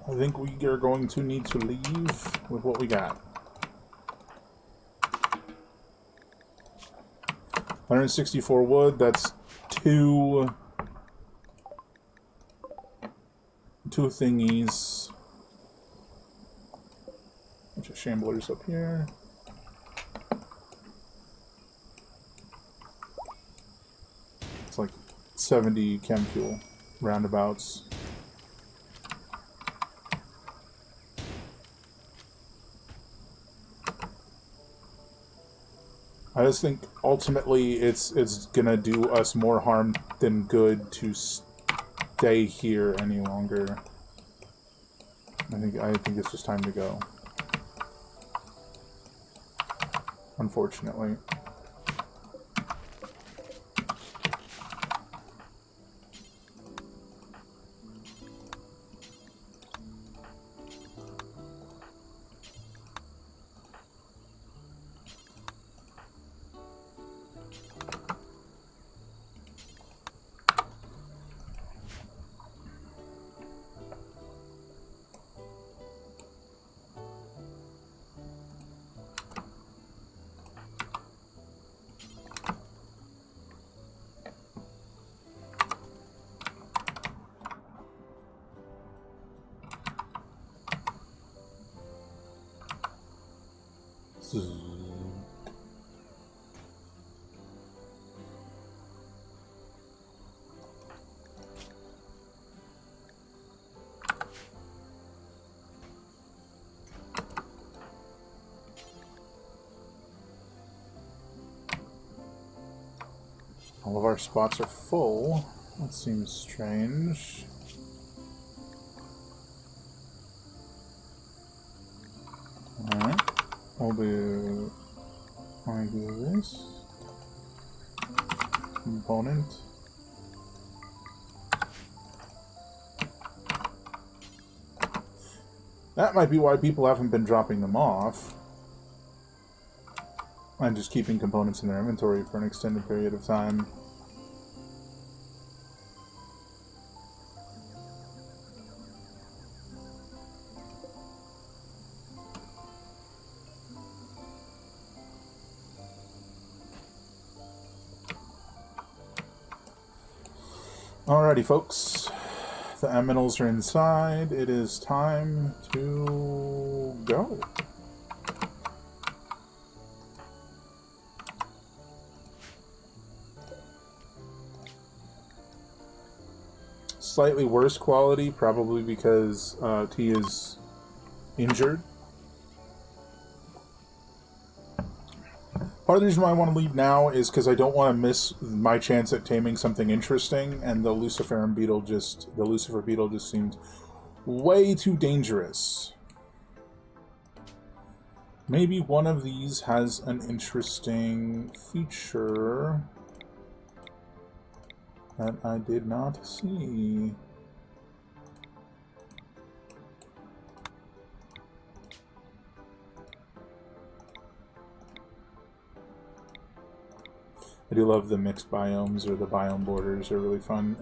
[SPEAKER 1] I think we are going to need to leave with what we got. 164 wood, that's two thingies. Bunch of shamblers up here. It's like 70 chem fuel roundabouts. I just think ultimately it's gonna do us more harm than good to stay here any longer. I think it's just time to go. Unfortunately. All of our spots are full. That seems strange. Alright. I'll do this. Component. That might be why people haven't been dropping them off. And just keeping components in their inventory for an extended period of time. Alrighty, folks. The aminals are inside. It is time to go. Slightly worse quality, probably because T is injured. Part of the reason why I want to leave now is because I don't want to miss my chance at taming something interesting, and the Lucifer beetle just seemed way too dangerous. Maybe one of these has an interesting feature that I did not see. I do love the mixed biomes, or the biome borders are really fun.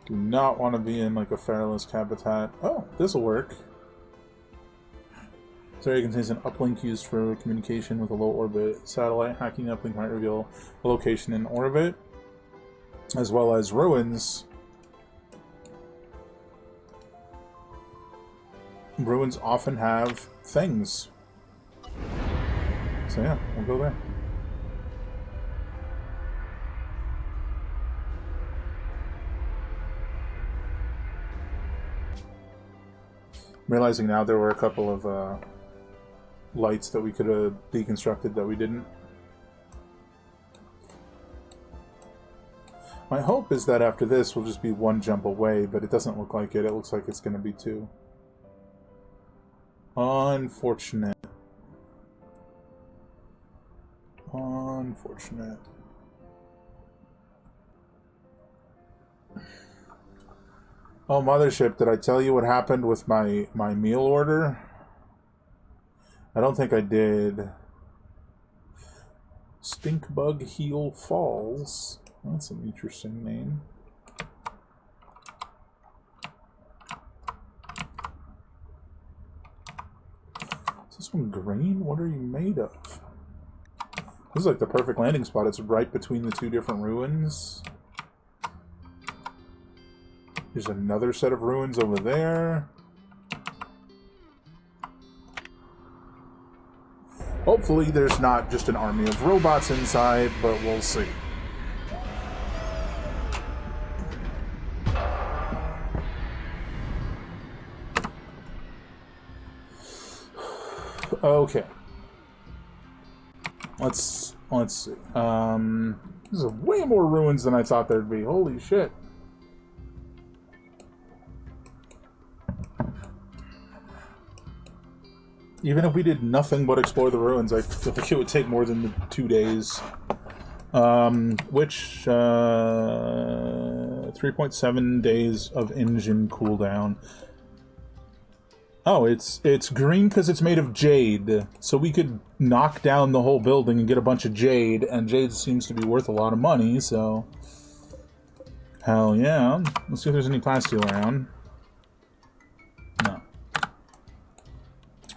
[SPEAKER 1] Do not want to be in like a Feralist habitat. Oh, this'll work. This area contains an uplink used for communication with a low orbit satellite. Hacking the uplink might reveal a location in orbit, as well as ruins. Ruins often have things. So yeah, we'll go there. Realizing now there were a couple of lights that we could have deconstructed that we didn't. My hope is that after this we'll just be one jump away, but it doesn't look like it. It looks like it's going to be two. Unfortunate. Unfortunate. Oh, Mothership, did I tell you what happened with my meal order? I don't think I did. Stinkbug Heel Falls. That's an interesting name. Is this one green? What are you made of? This is like the perfect landing spot. It's right between the two different ruins. There's another set of ruins over there. Hopefully there's not just an army of robots inside, but we'll see. Okay. Let's see. There's way more ruins than I thought there'd be. Holy shit. Even if we did nothing but explore the ruins, I feel like it would take more than 2 days. 3.7 days of engine cooldown. Oh, it's green because it's made of jade. So we could knock down the whole building and get a bunch of jade, and jade seems to be worth a lot of money, so... Hell yeah. Let's see if there's any plasteel around. No.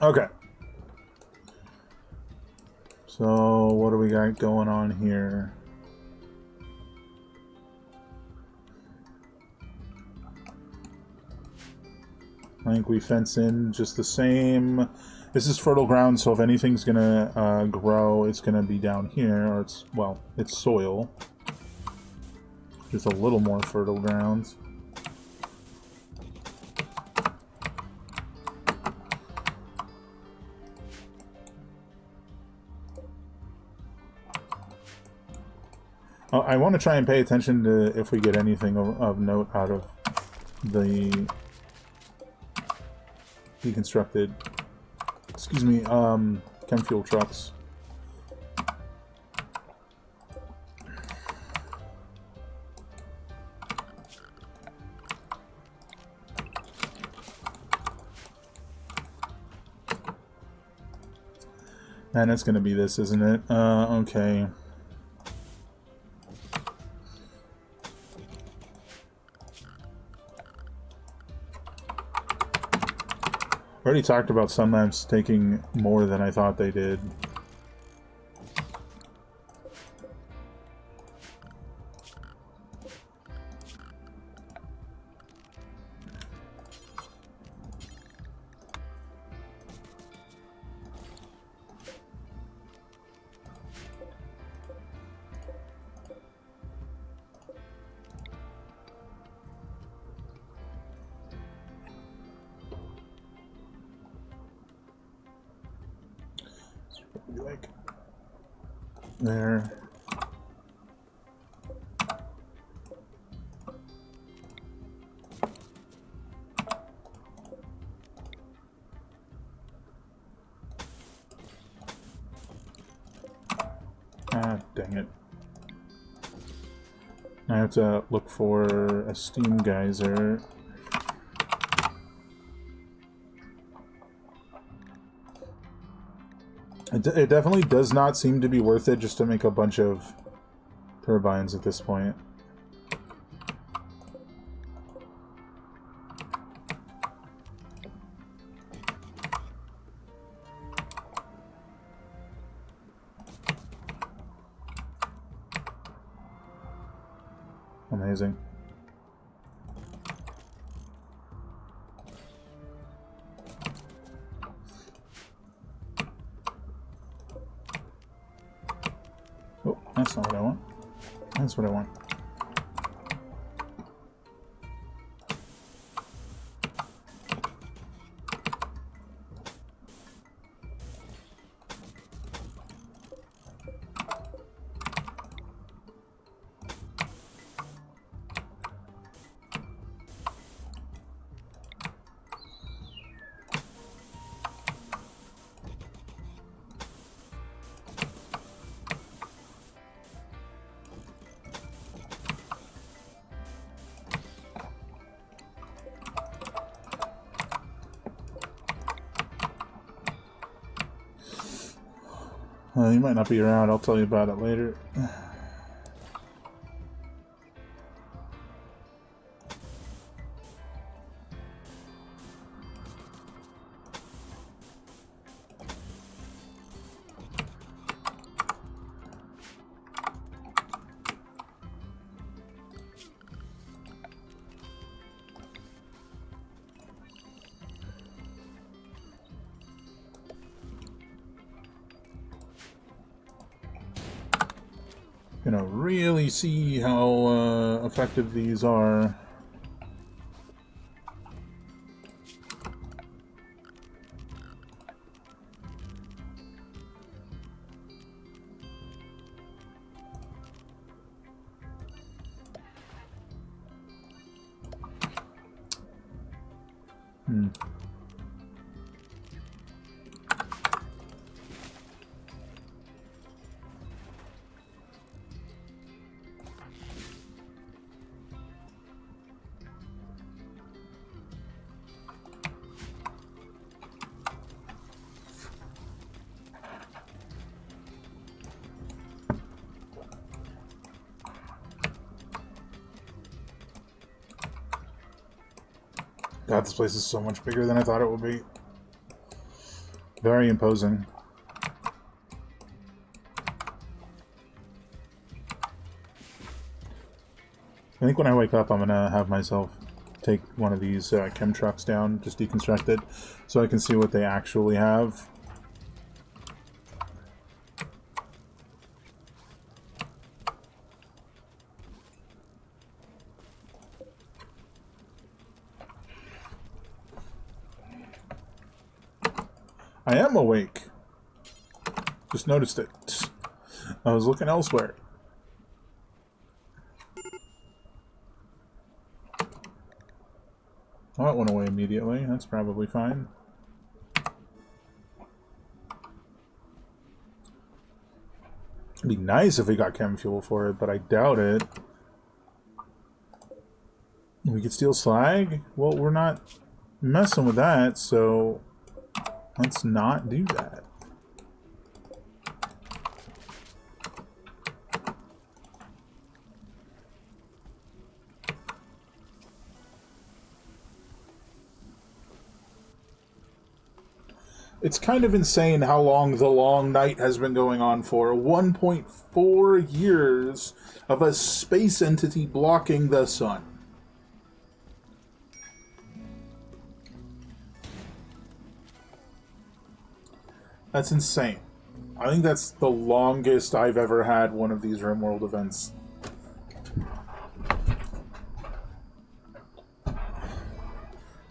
[SPEAKER 1] Okay. So, what do we got going on here? I think we fence in just the same. This is fertile ground, so if anything's gonna grow, it's gonna be down here, or it's, well, it's soil. Just a little more fertile ground. I want to try and pay attention to if we get anything of note out of the deconstructed, excuse me, chem fuel trucks. And it's gonna be this, isn't it? Okay. Already talked about Sunlamps taking more than I thought they did. Maybe like there. Ah, dang it. I have to look for a steam geyser. It definitely does not seem to be worth it just to make a bunch of turbines at this point. Amazing. Oh, that's not what I want. That's what I want. You might not be around. I'll tell you about it later. Gonna really see how effective these are. God, this place is so much bigger than I thought it would be. Very imposing. I think when I wake up, I'm gonna have myself take one of these chem trucks down, just deconstruct it, so I can see what they actually have. I am awake. Just noticed it. I was looking elsewhere. Well, that went away immediately. That's probably fine. It'd be nice if we got chem fuel for it, but I doubt it. We could steal slag? Well, we're not messing with that, so let's not do that. It's kind of insane how long the long night has been going on for. 1.4 years of a space entity blocking the sun. That's insane. I think that's the longest I've ever had one of these Rimworld events.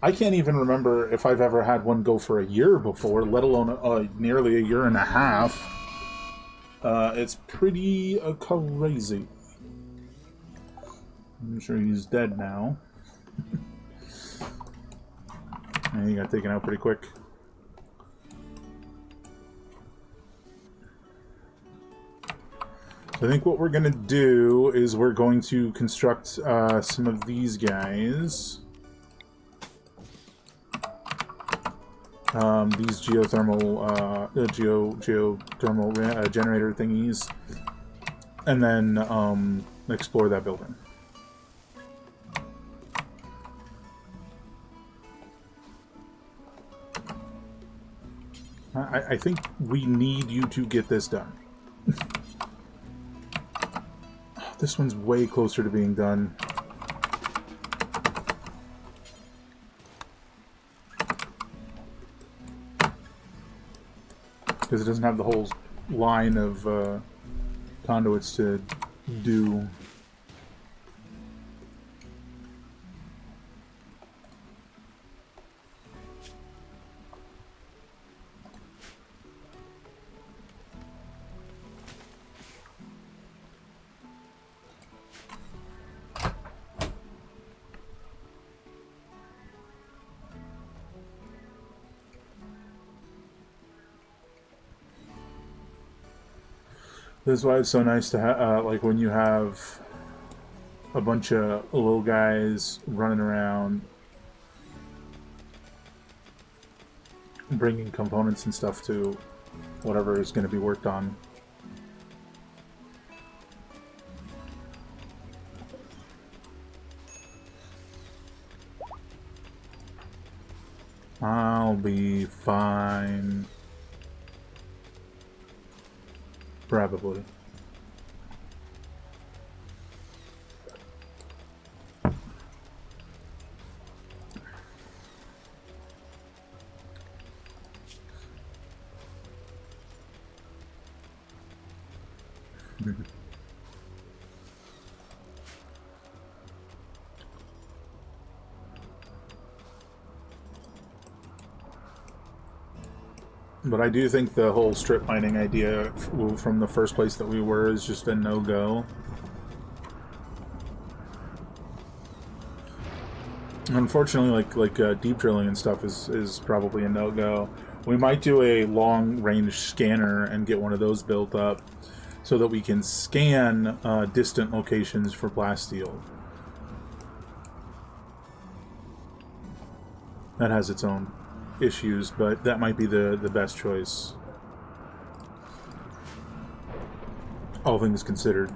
[SPEAKER 1] I can't even remember if I've ever had one go for a year before, let alone nearly a year and a half. It's pretty crazy. I'm sure he's dead now. And he got taken out pretty quick. So I think what we're going to do is we're going to construct some of these guys. These geothermal generator thingies, and then explore that building. I think we need you to get this done. This one's way closer to being done. Because it doesn't have the whole line of conduits to do. This is why it's so nice to have, like, when you have a bunch of little guys running around bringing components and stuff to whatever is going to be worked on. I'll be fine. Probably. But I do think the whole strip mining idea from the first place that we were is just a no-go. Unfortunately, like deep drilling and stuff is probably a no-go. We might do a long-range scanner and get one of those built up so that we can scan distant locations for Plasteel. That has its own issues, but that might be the best choice, all things considered.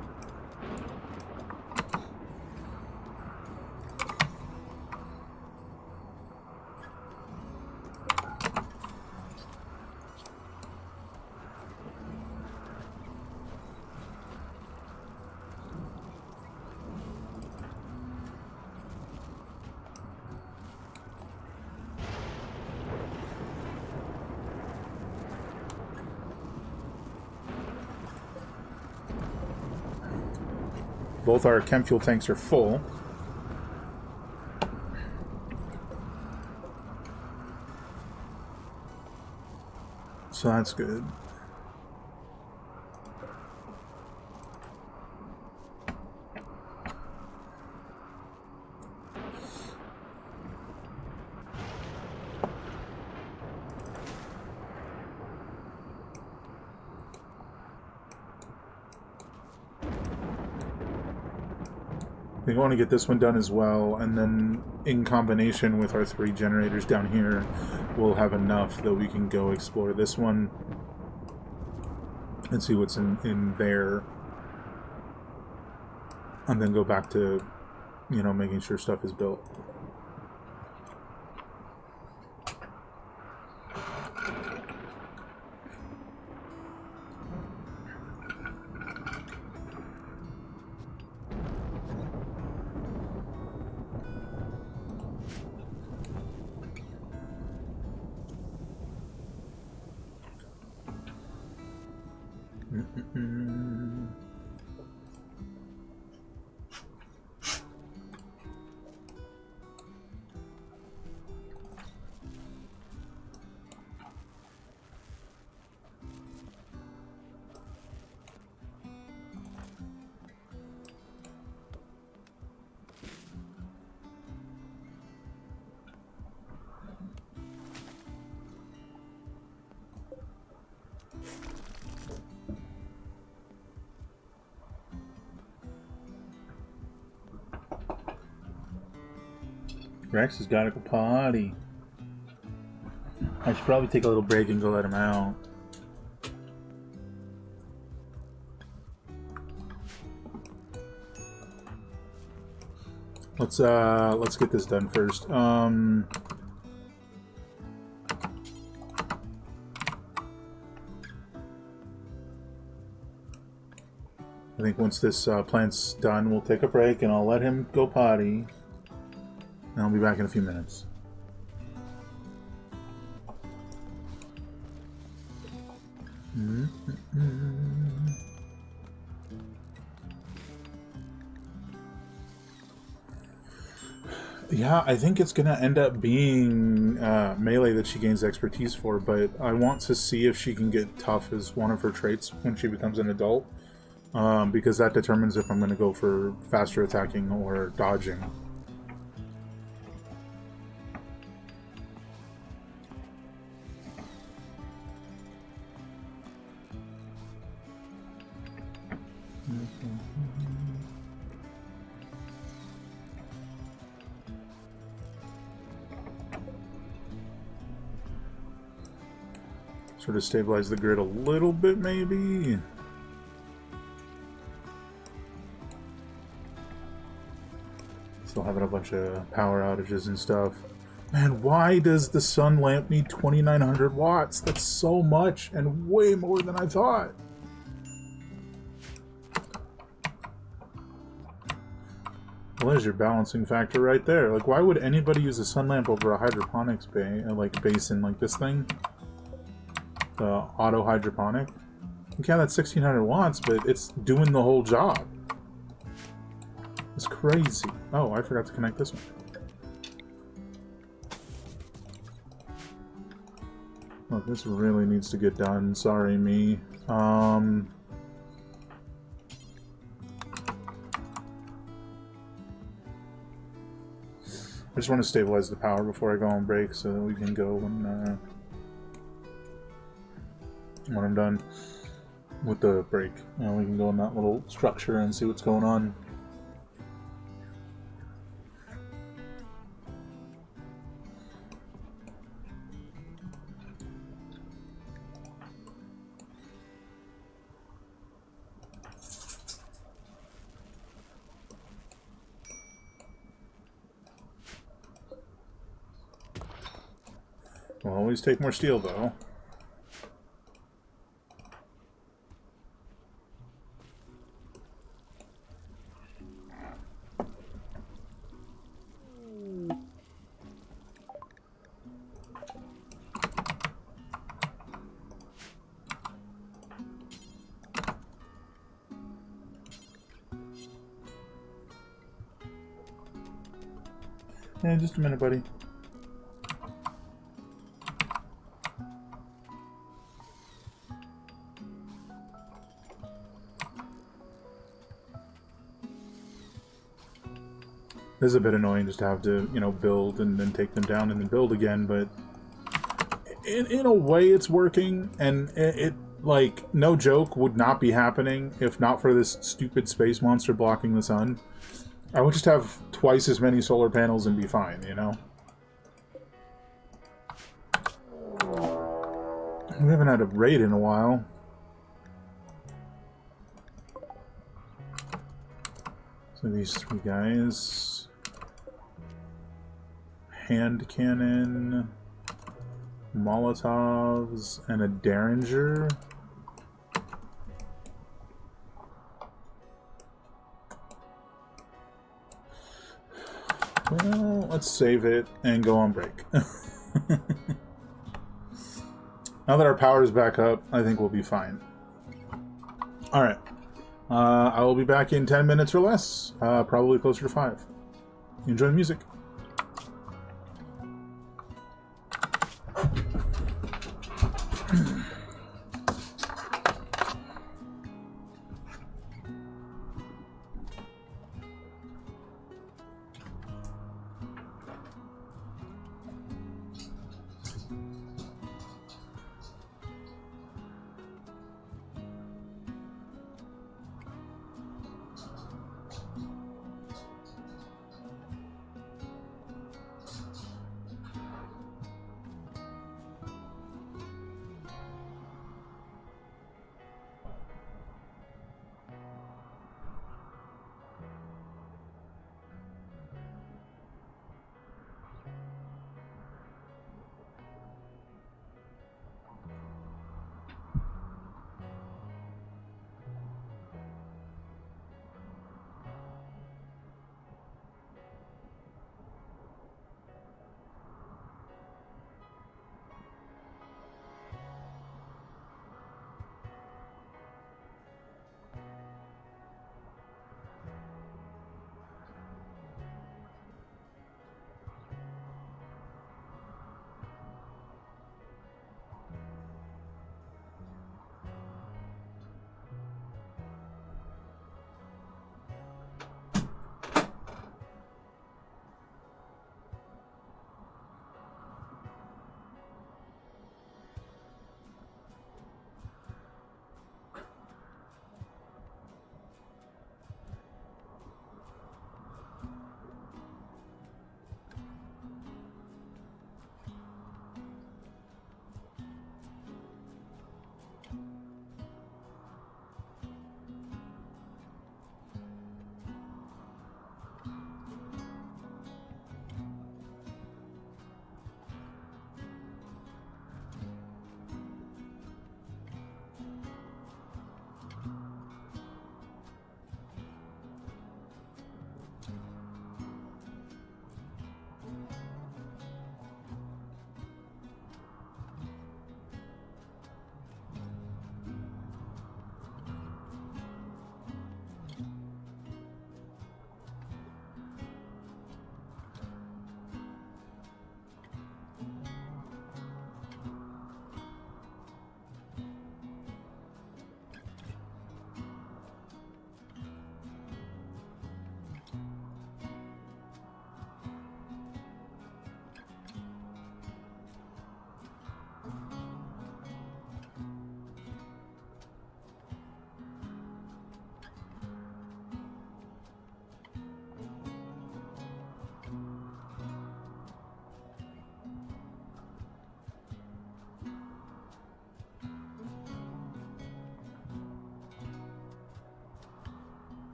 [SPEAKER 1] Both our chem fuel tanks are full. So that's good. I think I want to get this one done as well, and then in combination with our 3 generators down here, we'll have enough that we can go explore this one and see what's in there, and then go back to, you know, making sure stuff is built. Rex has got to go potty. I should probably take a little break and go let him out. Let's get this done first. I think once this plant's done, we'll take a break and I'll let him go potty. And I'll be back in a few minutes. Yeah, I think it's gonna end up being melee that she gains expertise for, but I want to see if she can get tough as one of her traits when she becomes an adult, because that determines if I'm gonna go for faster attacking or dodging. Sort of stabilize the grid a little bit, maybe. Still having a bunch of power outages and stuff. Man, why does the sun lamp need 2,900 watts? That's so much, and way more than I thought. Well, there's your balancing factor right there. Like, why would anybody use a sun lamp over a hydroponics basin like this thing? The auto hydroponic. Yeah, that's 1,600 watts, but it's doing the whole job. It's crazy. Oh, I forgot to connect this one. Look, this really needs to get done. Sorry, me. I just want to stabilize the power before I go on break so that we can go when I'm done with the break. We can go in that little structure and see what's going on. We'll always take more steel, though. Yeah, just a minute, buddy. This is a bit annoying just to have to, you know, build and then take them down and then build again, but in a way it's working, and it like, no joke, would not be happening if not for this stupid space monster blocking the sun. I would just have twice as many solar panels and be fine, you know? We haven't had a raid in a while. So these three guys... Hand cannon, Molotovs, and a Derringer. Well, let's save it and go on break. Now that our power is back up, I think we'll be fine. Alright. I will be back in 10 minutes or less. Probably closer to 5. Enjoy the music.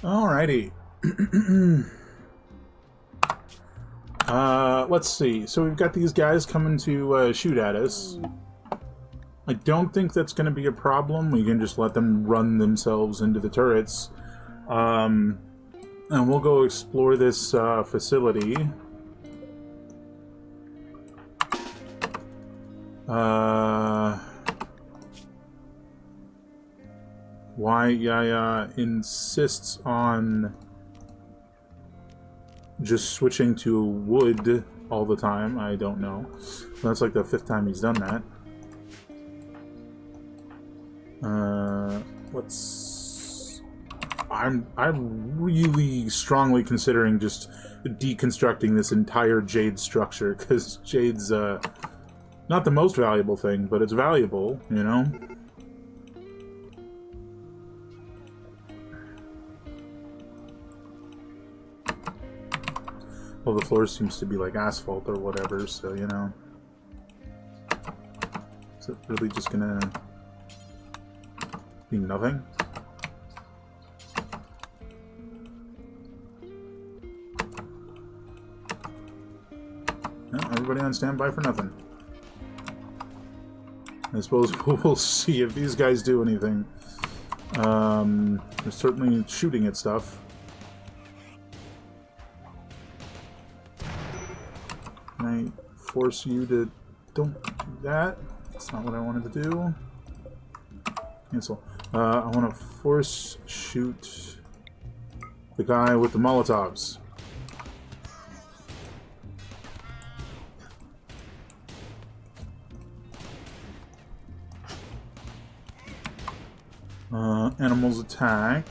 [SPEAKER 1] Alrighty. Let's see. So we've got these guys coming to shoot at us. I don't think that's going to be a problem. We can just let them run themselves into the turrets. And we'll go explore this facility. Why Yaya insists on just switching to wood all the time, I don't know. That's like the 5th time he's done that. I'm really strongly considering just deconstructing this entire jade structure, because jade's not the most valuable thing, but it's valuable, you know? Well, the floor seems to be like asphalt or whatever, so, you know. Is it really just gonna be nothing? No, everybody on standby for nothing. I suppose we'll see if these guys do anything. They're certainly shooting at stuff. Can I force you to... Don't do that. That's not what I wanted to do. Cancel. I want to force shoot the guy with the Molotovs. Animals attack.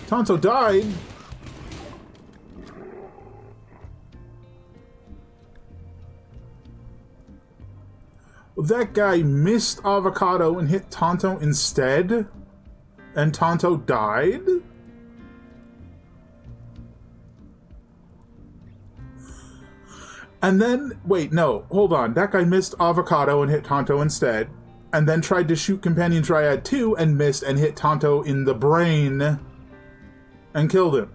[SPEAKER 1] Tonto died? That guy missed Avocado and hit Tonto instead? And Tonto died? And then, wait, no, hold on. That guy missed Avocado and hit Tonto instead, and then tried to shoot Companion Triad 2 and missed and hit Tonto in the brain and killed him.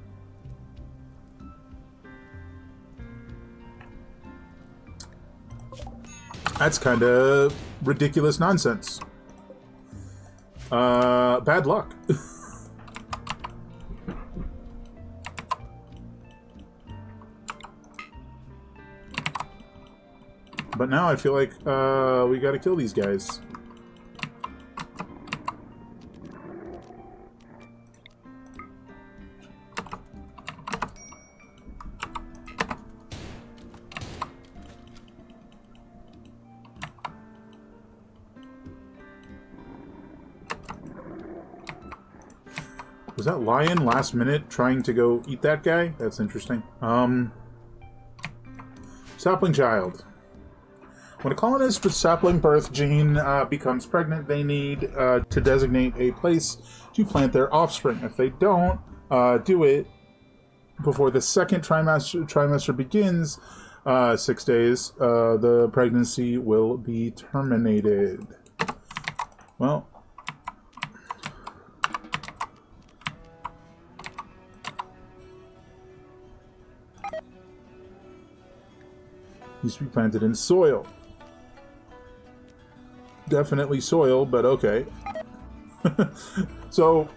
[SPEAKER 1] That's kind of ridiculous nonsense. Bad luck. But now I feel like we gotta kill these guys. Was that lion last minute trying to go eat that guy? That's interesting. Sapling child. When a colonist with sapling birth gene becomes pregnant, they need to designate a place to plant their offspring. If they don't do it before the second trimester begins, 6 days, the pregnancy will be terminated. Well, needs to be planted in soil. Definitely soil, but okay. So,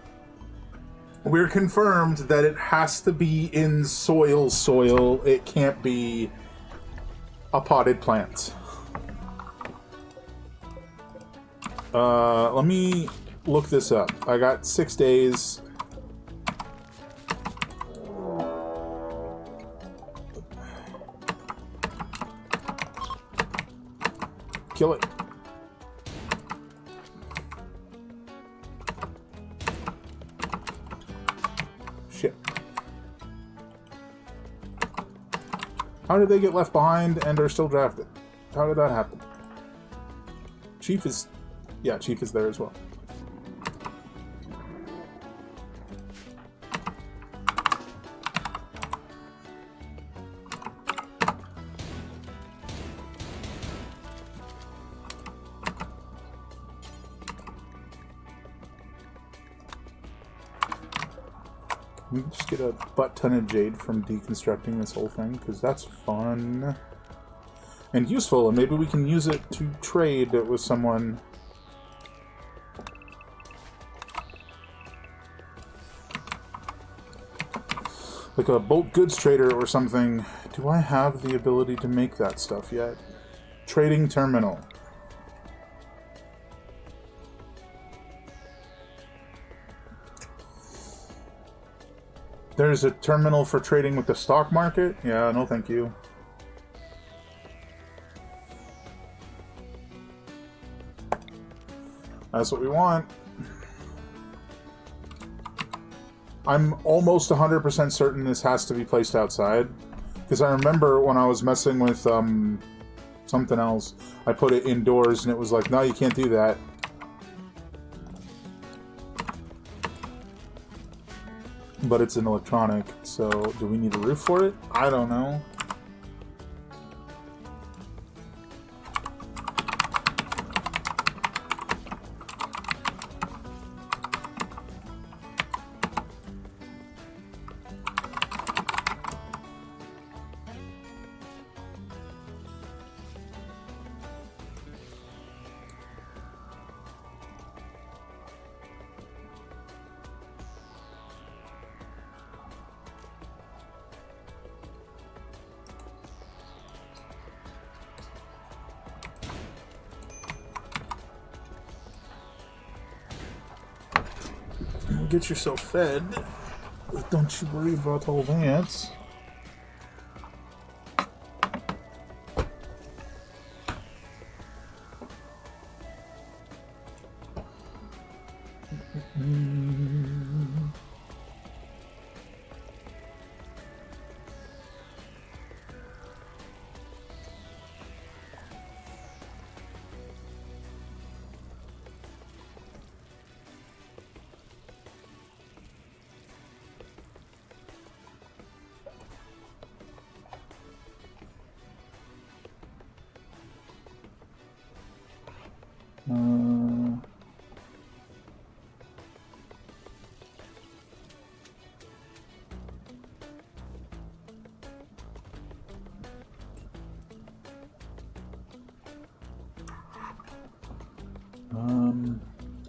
[SPEAKER 1] we're confirmed that it has to be in soil. It can't be a potted plant. Let me look this up. I got 6 days. Kill it. Shit. How did they get left behind and are still drafted? How did that happen? Chief is... Yeah, Chief is there as well. We can just get a butt ton of jade from deconstructing this whole thing, because that's fun. And useful, and maybe we can use it to trade with someone. Like a bulk goods trader or something. Do I have the ability to make that stuff yet? Trading terminal. There's a terminal for trading with the stock market? Yeah, no thank you. That's what we want. I'm almost 100% certain this has to be placed outside. Because I remember when I was messing with something else, I put it indoors and it was like, no, you can't do that. But it's an electronic, so do we need a roof for it? I don't know. Get yourself fed, but don't you worry about all that.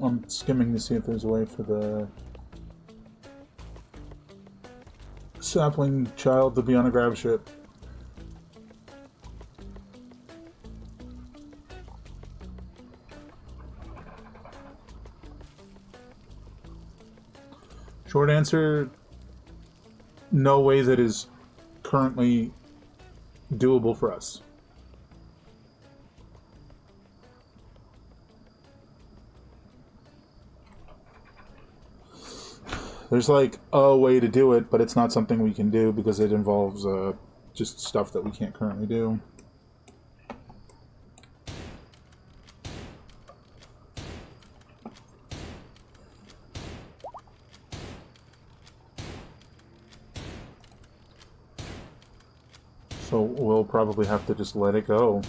[SPEAKER 1] I'm skimming to see if there's a way for the sapling child to be on a grab ship. Short answer, no way that is currently doable for us. There's like a way to do it, but it's not something we can do because it involves just stuff that we can't currently do. So we'll probably have to just let it go.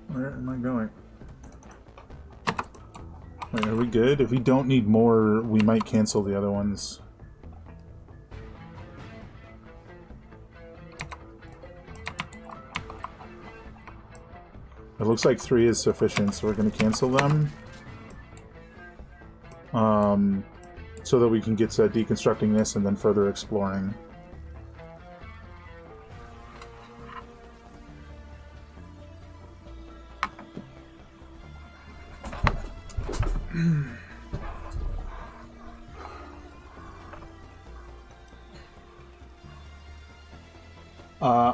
[SPEAKER 1] Where am I going? Wait, are we good? If we don't need more, we might cancel the other ones. It looks like 3 is sufficient, so we're going to cancel them. So that we can get to deconstructing this and then further exploring.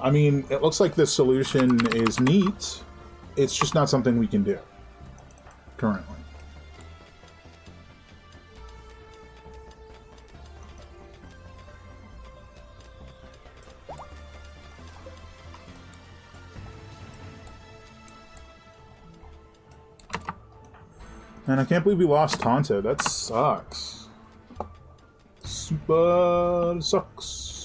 [SPEAKER 1] I mean, it looks like this solution is neat. It's just not something we can do currently. And I can't believe we lost Tonto. That sucks. Super sucks.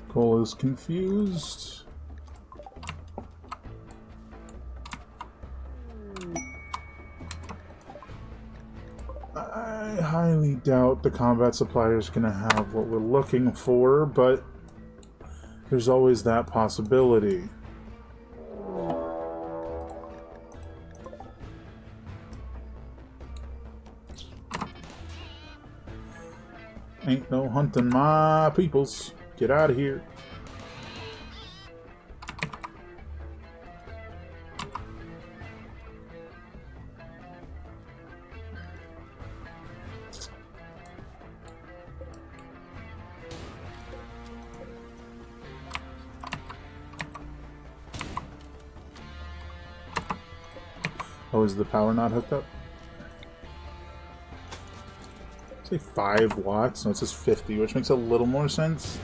[SPEAKER 1] Cole is confused. I highly doubt the combat supplier is going to have what we're looking for, but there's always that possibility. Ain't no hunting my peoples. Get out of here. Oh, is the power not hooked up? Say 5 watts. No, it says 50, which makes a little more sense.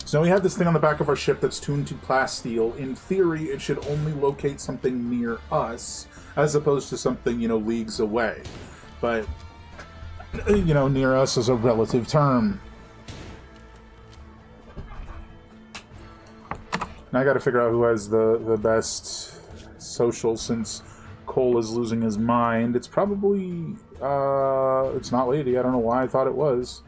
[SPEAKER 1] So we have this thing on the back of our ship that's tuned to Plasteel. In theory, it should only locate something near us, as opposed to something, you know, leagues away. But, you know, near us is a relative term. And I gotta figure out who has the best social, since Cole is losing his mind. It's probably, it's not Lady. I don't know why I thought it was.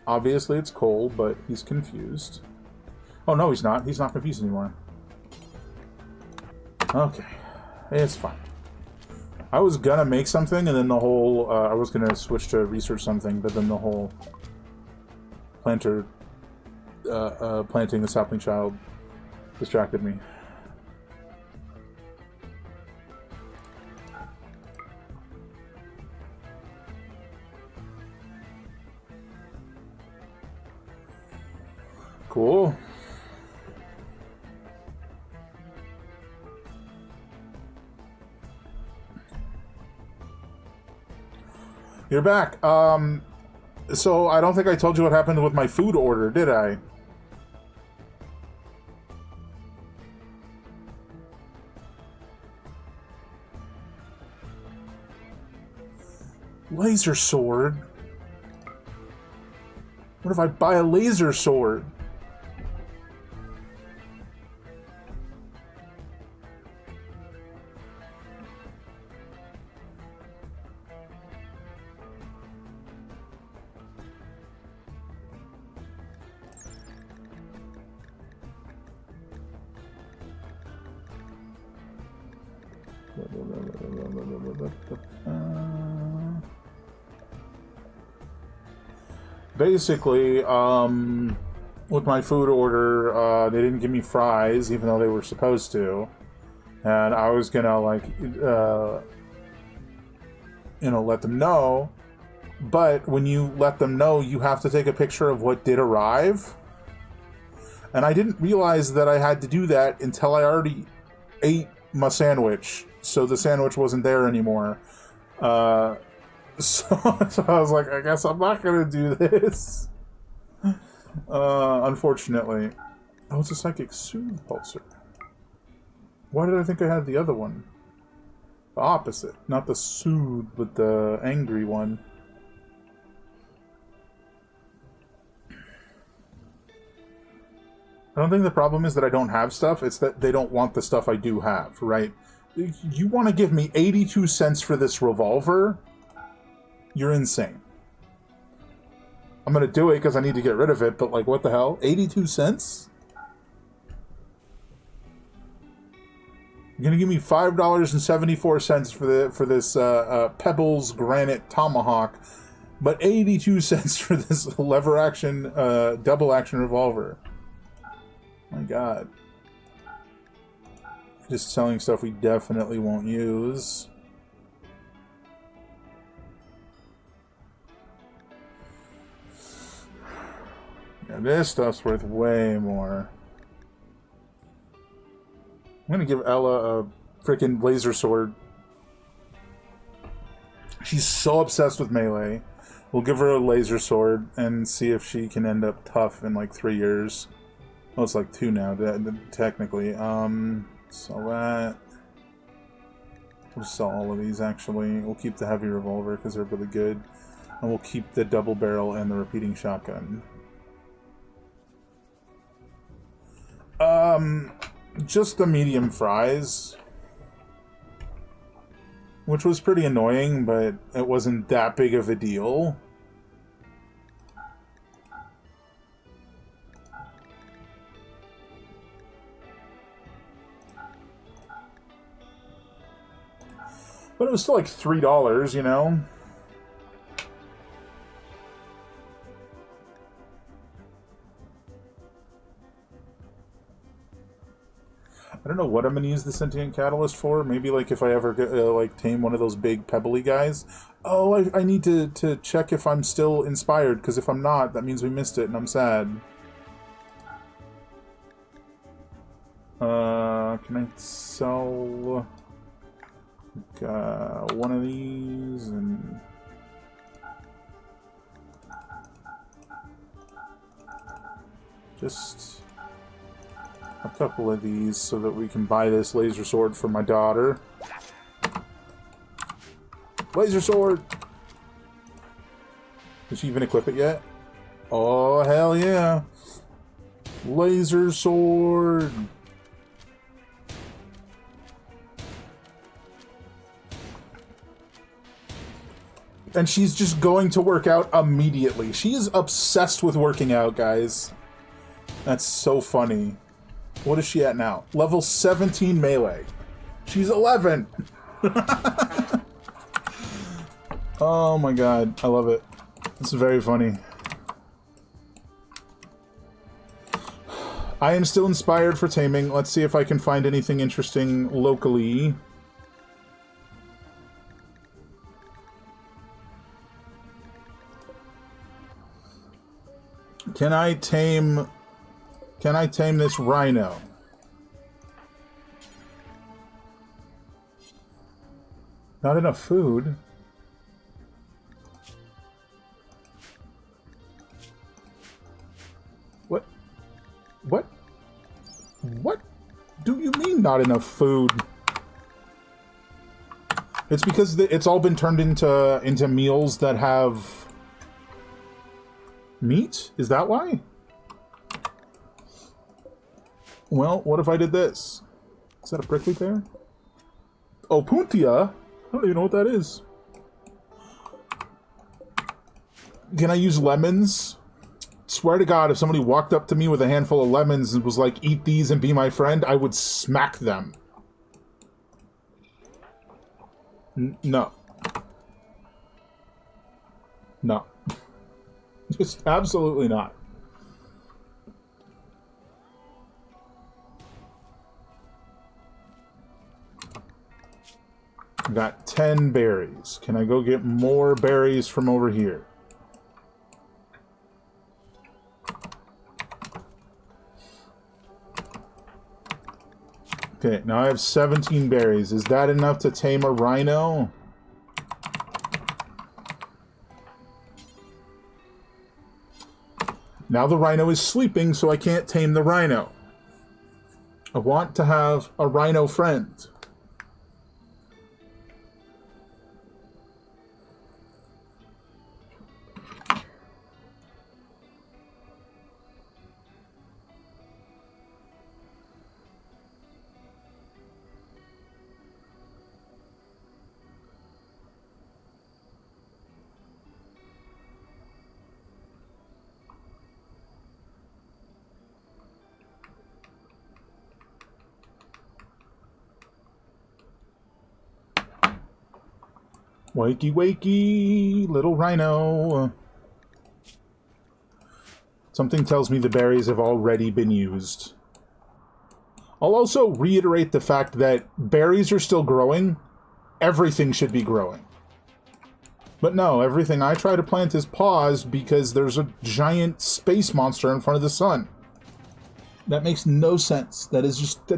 [SPEAKER 1] Obviously it's Cole, but he's confused. Oh, no, he's not. He's not confused anymore. Okay. It's fine. I was gonna make something, and then the whole, I was gonna switch to research something, but then the whole planting the sapling child distracted me. Cool. You're back. So I don't think I told you what happened with my food order, did I? Laser sword? What if I buy a laser sword? Basically, with my food order, they didn't give me fries, even though they were supposed to. And I was gonna, like, you know, let them know. But when you let them know, you have to take a picture of what did arrive. And I didn't realize that I had to do that until I already ate my sandwich. So the sandwich wasn't there anymore. So I was like, I guess I'm not gonna do this. Unfortunately. Oh, it's a psychic soothe pulsar. Why did I think I had the other one? The opposite. Not the soothe, but the angry one. I don't think the problem is that I don't have stuff, it's that they don't want the stuff I do have, right? You want to give me 82 cents for this revolver? You're insane. I'm gonna do it because I need to get rid of it, but like, what the hell? 82 cents? You're gonna give me $5.74 for this Pebbles Granite Tomahawk, But 82 cents for this lever action, double action revolver. My god. Just selling stuff we definitely won't use. Yeah, this stuff's worth way more. I'm gonna give Ella a freaking laser sword. She's so obsessed with melee. We'll give her a laser sword and see if she can end up tough in like 3 years. Well, it's like 2 now, technically. Sell that. We'll sell all of these, actually. We'll keep the heavy revolver because they're really good. And we'll keep the double barrel and the repeating shotgun. Just the medium fries. Which was pretty annoying, but it wasn't that big of a deal. But it was still like $3, you know? I don't know what I'm going to use the sentient catalyst for. Maybe like if I ever get, like tame one of those big pebbly guys. Oh, I need to check if I'm still inspired, because if I'm not, that means we missed it and I'm sad. Can I sell one of these and just a couple of these so that we can buy this laser sword for my daughter. Laser sword! Did she even equip it yet? Oh, hell yeah! Laser sword! And she's just going to work out immediately. She is obsessed with working out, guys. That's so funny. What is she at now? Level 17 melee. She's 11! Oh my god, I love it. It's very funny. I am still inspired for taming. Let's see if I can find anything interesting locally. Can I tame this rhino? Not enough food. What do you mean not enough food? It's because it's all been turned into meals that have meat? Is that why? Well, what if I did this? Is that a prickly pear? Oh, puntia? I don't even know what that is. Can I use lemons? Swear to God, if somebody walked up to me with a handful of lemons and was like, eat these and be my friend, I would smack them. No. No. Just absolutely not. I got 10 berries. Can I go get more berries from over here? Okay, now I have 17 berries. Is that enough to tame a rhino? Now the rhino is sleeping, so I can't tame the rhino. I want to have a rhino friend. Wakey, wakey, little rhino. Something tells me the berries have already been used. I'll also reiterate the fact that berries are still growing. Everything should be growing. But no, everything I try to plant is paused because there's a giant space monster in front of the sun. That makes no sense. That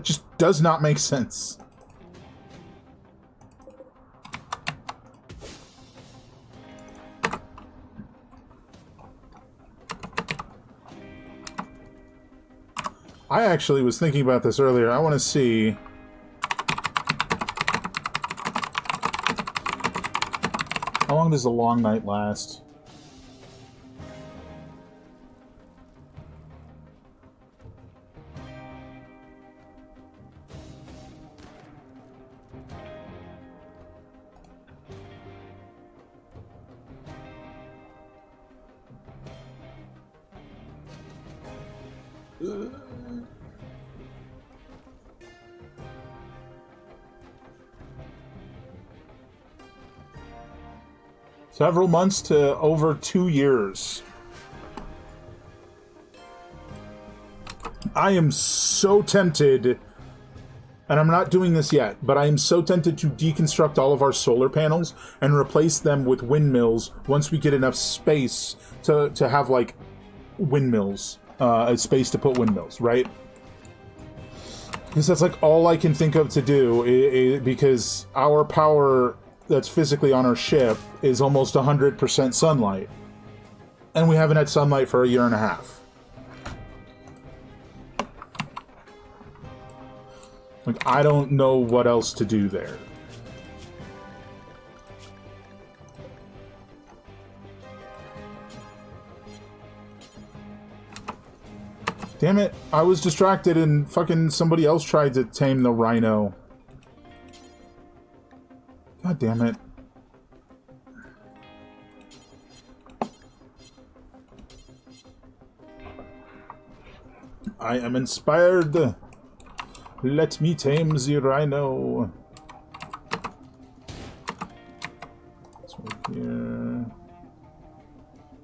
[SPEAKER 1] just does not make sense. I actually was thinking about this earlier. I want to see... How long does a long night last? Several months to over 2 years. I am so tempted, and I'm not doing this yet, but I am so tempted to deconstruct all of our solar panels and replace them with windmills once we get enough space to have, like, windmills. A space to put windmills, right? Because that's, like, all I can think of to do, because our power that's physically on our ship is almost 100% sunlight. And we haven't had sunlight for a year and a half. Like, I don't know what else to do there. Damn it, I was distracted and fucking somebody else tried to tame the rhino. God damn it. I am inspired. Let me tame the rhino. It's right here.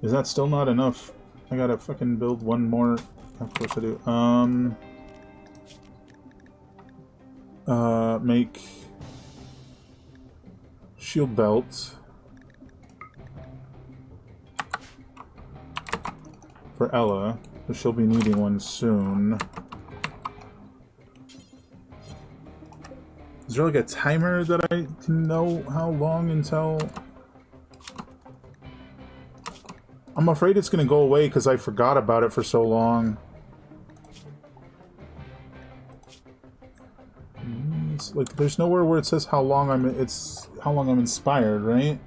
[SPEAKER 1] Is that still not enough? I gotta fucking build one more. Of course I do. Make shield belt for Ella, but she'll be needing one soon. Is there like a timer that I can know how long until... I'm afraid it's gonna go away because I forgot about it for so long. It's like there's nowhere where it says how long I'm inspired, right?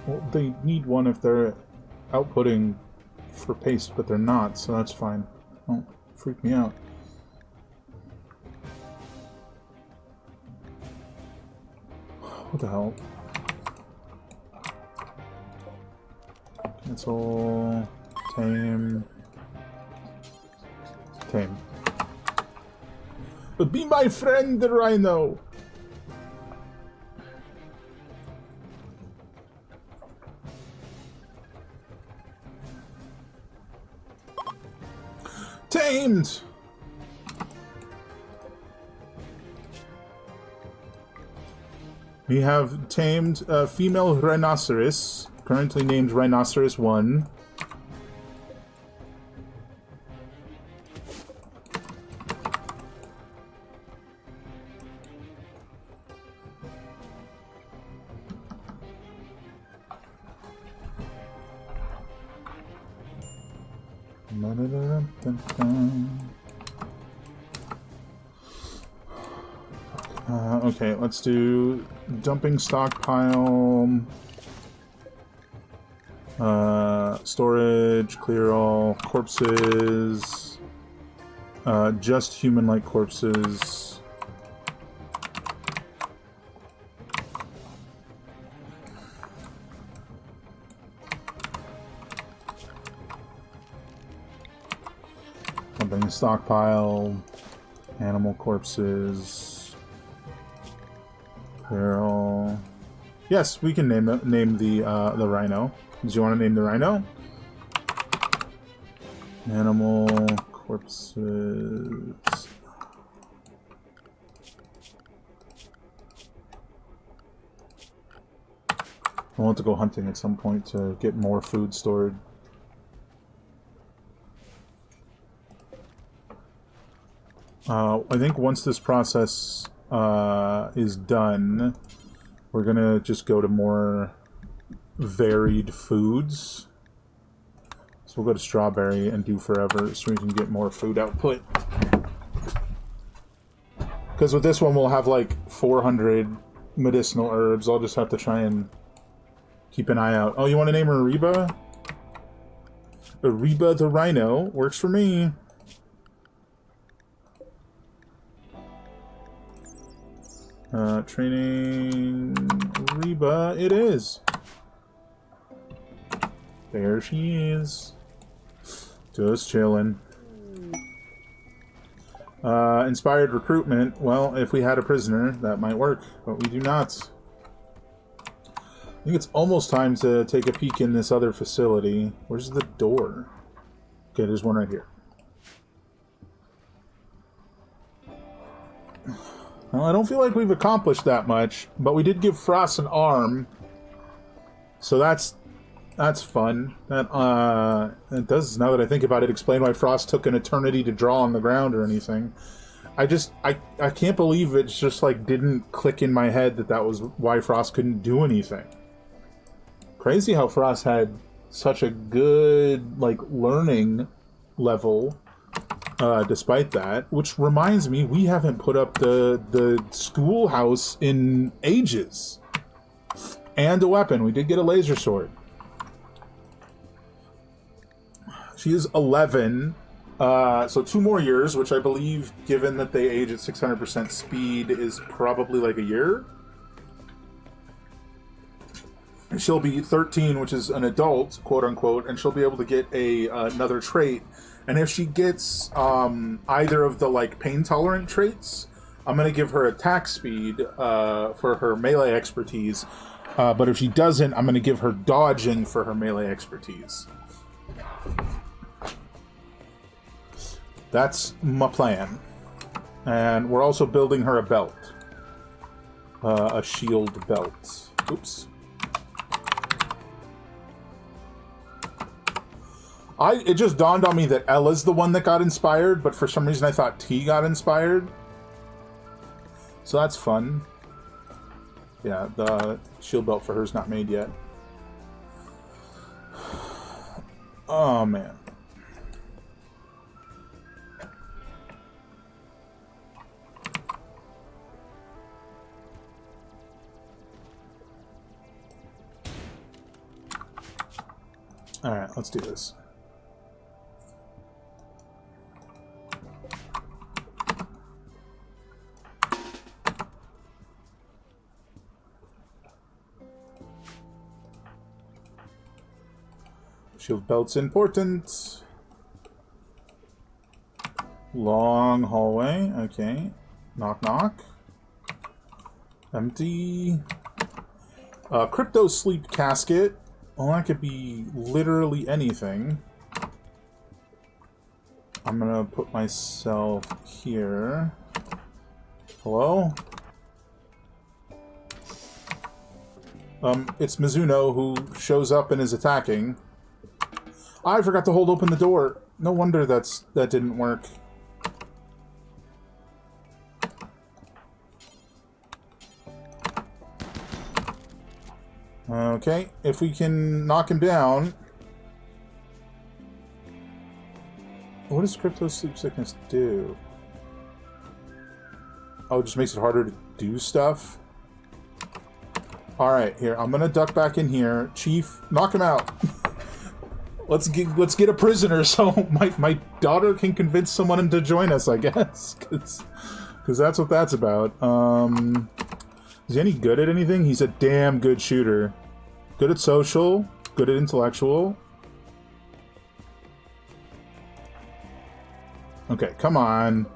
[SPEAKER 1] Well, they need one if they're outputting for paste, but they're not, so that's fine. Don't freak me out. What the hell? Cancel. Tame. Tame. But be my friend, the rhino! Tamed! We have tamed a female rhinoceros, currently named Rhinoceros 1. Okay, let's do dumping stockpile, storage, clear all corpses, just human-like corpses. Stockpile. Animal corpses. Barrel. Yes, we can name the rhino. Do you want to name the rhino? Animal corpses. I want to go hunting at some point to get more food stored. I think once this process is done, we're gonna just go to more varied foods. So we'll go to strawberry and do forever so we can get more food output. Because with this one we'll have like 400 medicinal herbs. I'll just have to try and keep an eye out. Oh, you want to name her Ariba? Ariba the Rhino. Works for me. Training Reba, it is. There she is. Just chilling. Inspired recruitment. Well, if we had a prisoner, that might work, but we do not. I think it's almost time to take a peek in this other facility. Where's the door? Okay, there's one right here. Well, I don't feel like we've accomplished that much, but we did give Frost an arm, so that's fun. It does, now that I think about it, explain why Frost took an eternity to draw on the ground or anything. I can't believe it just like didn't click in my head that was why Frost couldn't do anything. Crazy how Frost had such a good like learning level. Despite that, which reminds me, we haven't put up the schoolhouse in ages. And a weapon. We did get a laser sword. She is 11, so 2 more years, which I believe, given that they age at 600% speed, is probably like a year. And she'll be 13, which is an adult, quote-unquote, and she'll be able to get another trait. And if she gets either of the like pain-tolerant traits, I'm going to give her attack speed for her melee expertise. But if she doesn't, I'm going to give her dodging for her melee expertise. That's my plan. And we're also building her a belt. A shield belt. Oops. It just dawned on me that Ella's the one that got inspired, but for some reason I thought T got inspired. So that's fun. Yeah, the shield belt for her's not made yet. Oh, man. Alright, let's do this. Shield belt's important. Long hallway. Okay. Knock, knock. Empty. Crypto sleep casket. Well, that could be literally anything. I'm gonna put myself here. Hello? It's Mizuno who shows up and is attacking. I forgot to hold open the door. No wonder that didn't work. Okay, if we can knock him down. What does crypto sleep sickness do? Oh, it just makes it harder to do stuff? Alright, here, I'm gonna duck back in here. Chief, knock him out. Let's get a prisoner so my daughter can convince someone to join us, I guess. Because that's what that's about. Is he any good at anything? He's a damn good shooter. Good at social. Good at intellectual. Okay, come on.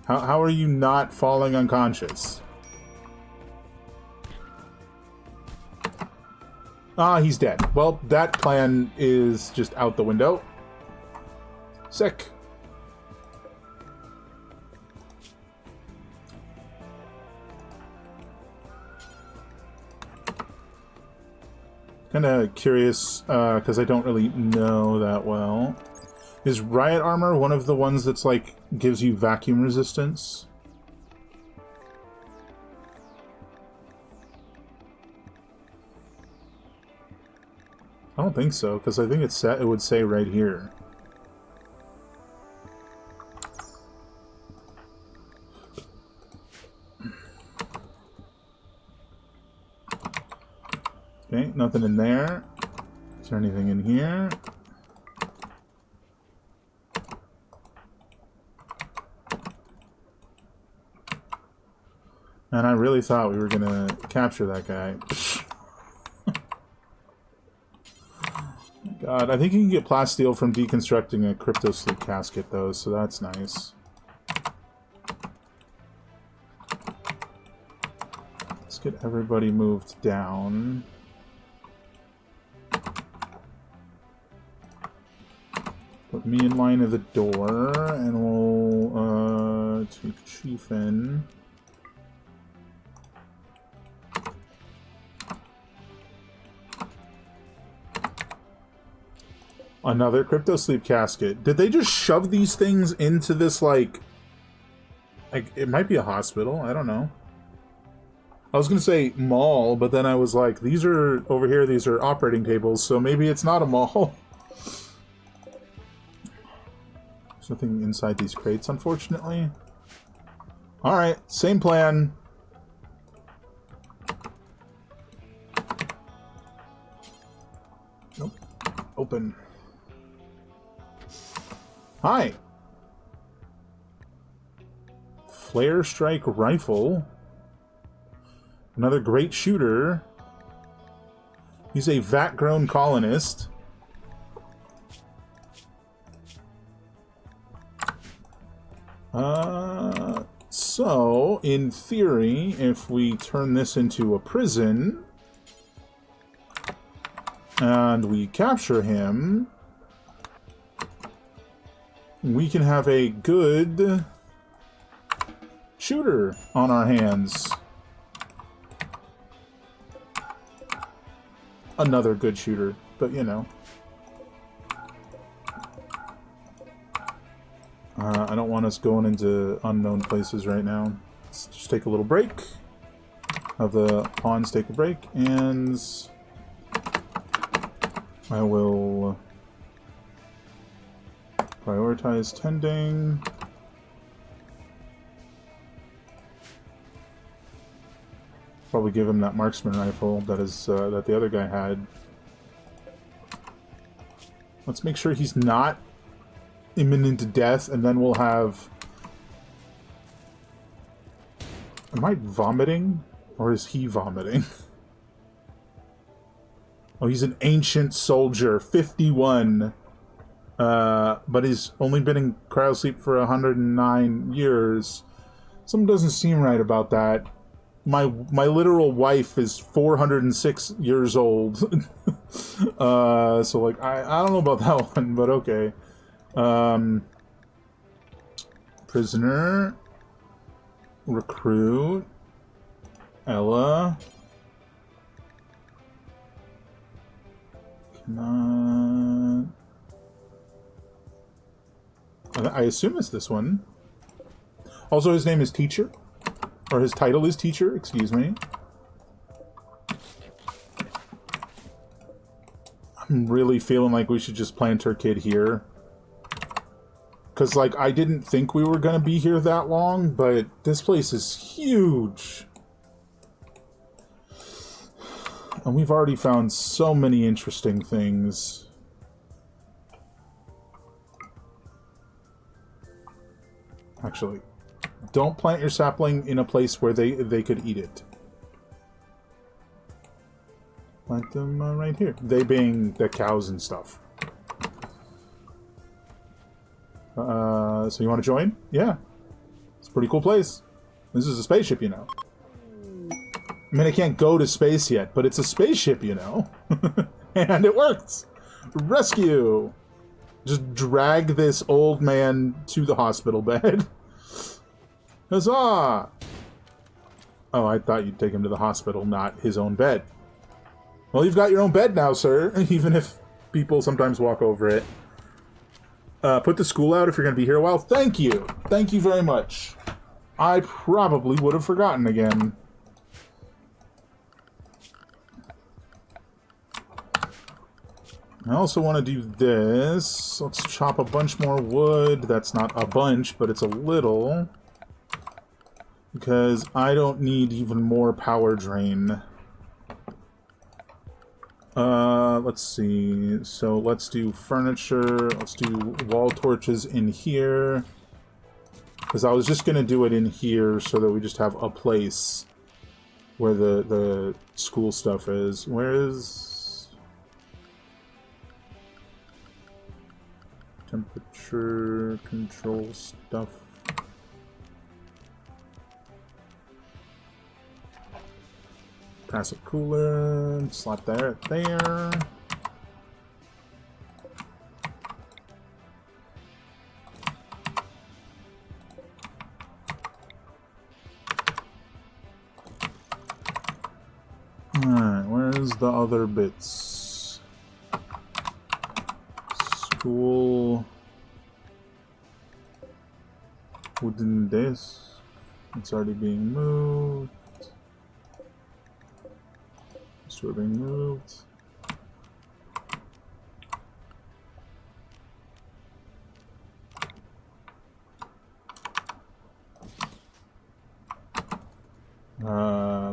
[SPEAKER 1] How are you not falling unconscious? Ah, he's dead. Well, that plan is just out the window. Sick. Kind of curious, because I don't really know that well. Is Riot Armor one of the ones that's, like, gives you vacuum resistance? I don't think so, because I think it's set, it would say right here. Okay, nothing in there. Is there anything in here? And I really thought we were gonna capture that guy. God, I think you can get Plasteel from deconstructing a Crypto Sleep casket, though, so that's nice. Let's get everybody moved down. Put me in line of the door, and we'll take Chief in. Another Crypto Sleep casket. Did they just shove these things into this, like it might be a hospital, I don't know. I was gonna say mall, but then I was like, these are, over here, these are operating tables, so maybe it's not a mall. There's nothing inside these crates, unfortunately. Alright, same plan. Nope. Open. Hi! Flare Strike Rifle. Another great shooter. He's a vat-grown colonist. So, in theory, if we turn this into a prison, and we capture him, we can have a good shooter on our hands. Another good shooter, but you know. I don't want us going into unknown places right now. Let's just take a little break. Have the pawns take a break, and I will prioritize tending. Probably give him that marksman rifle that is that the other guy had. Let's make sure he's not imminent to death, and then we'll have... Am I vomiting? Or is he vomiting? Oh, he's an ancient soldier, 51. But he's only been in cryosleep for 109 years. Something doesn't seem right about that. My literal wife is 406 years old. So, like, I don't know about that one, but okay. Prisoner. Recruit. Ella. Cannot... I assume it's this one. Also, his name is Teacher. Or his title is Teacher, excuse me. I'm really feeling like we should just plant our kid here. Because, like, I didn't think we were going to be here that long, but this place is huge. And we've already found so many interesting things. Actually, don't plant your sapling in a place where they could eat it. Plant them right here. They being the cows and stuff. So you want to join? Yeah. It's a pretty cool place. This is a spaceship, you know. I mean, I can't go to space yet, but it's a spaceship, you know. And it works! Rescue! Just drag this old man to the hospital bed. Huzzah! Oh, I thought you'd take him to the hospital, not his own bed. Well, you've got your own bed now, sir, even if people sometimes walk over it. Put the school out if you're going to be here a while. Thank you! Thank you very much. I probably would have forgotten again. I also want to do this. Let's chop a bunch more wood. That's not a bunch, but it's a little. Because I don't need even more power drain. Let's see. So let's do furniture. Let's do wall torches in here. Because I was just going to do it in here so that we just have a place where the school stuff is. Where is... temperature control stuff. Passive cooler. Slap that there. Alright, where's the other bits? School. Wooden desk. It's already being moved. It's already being moved.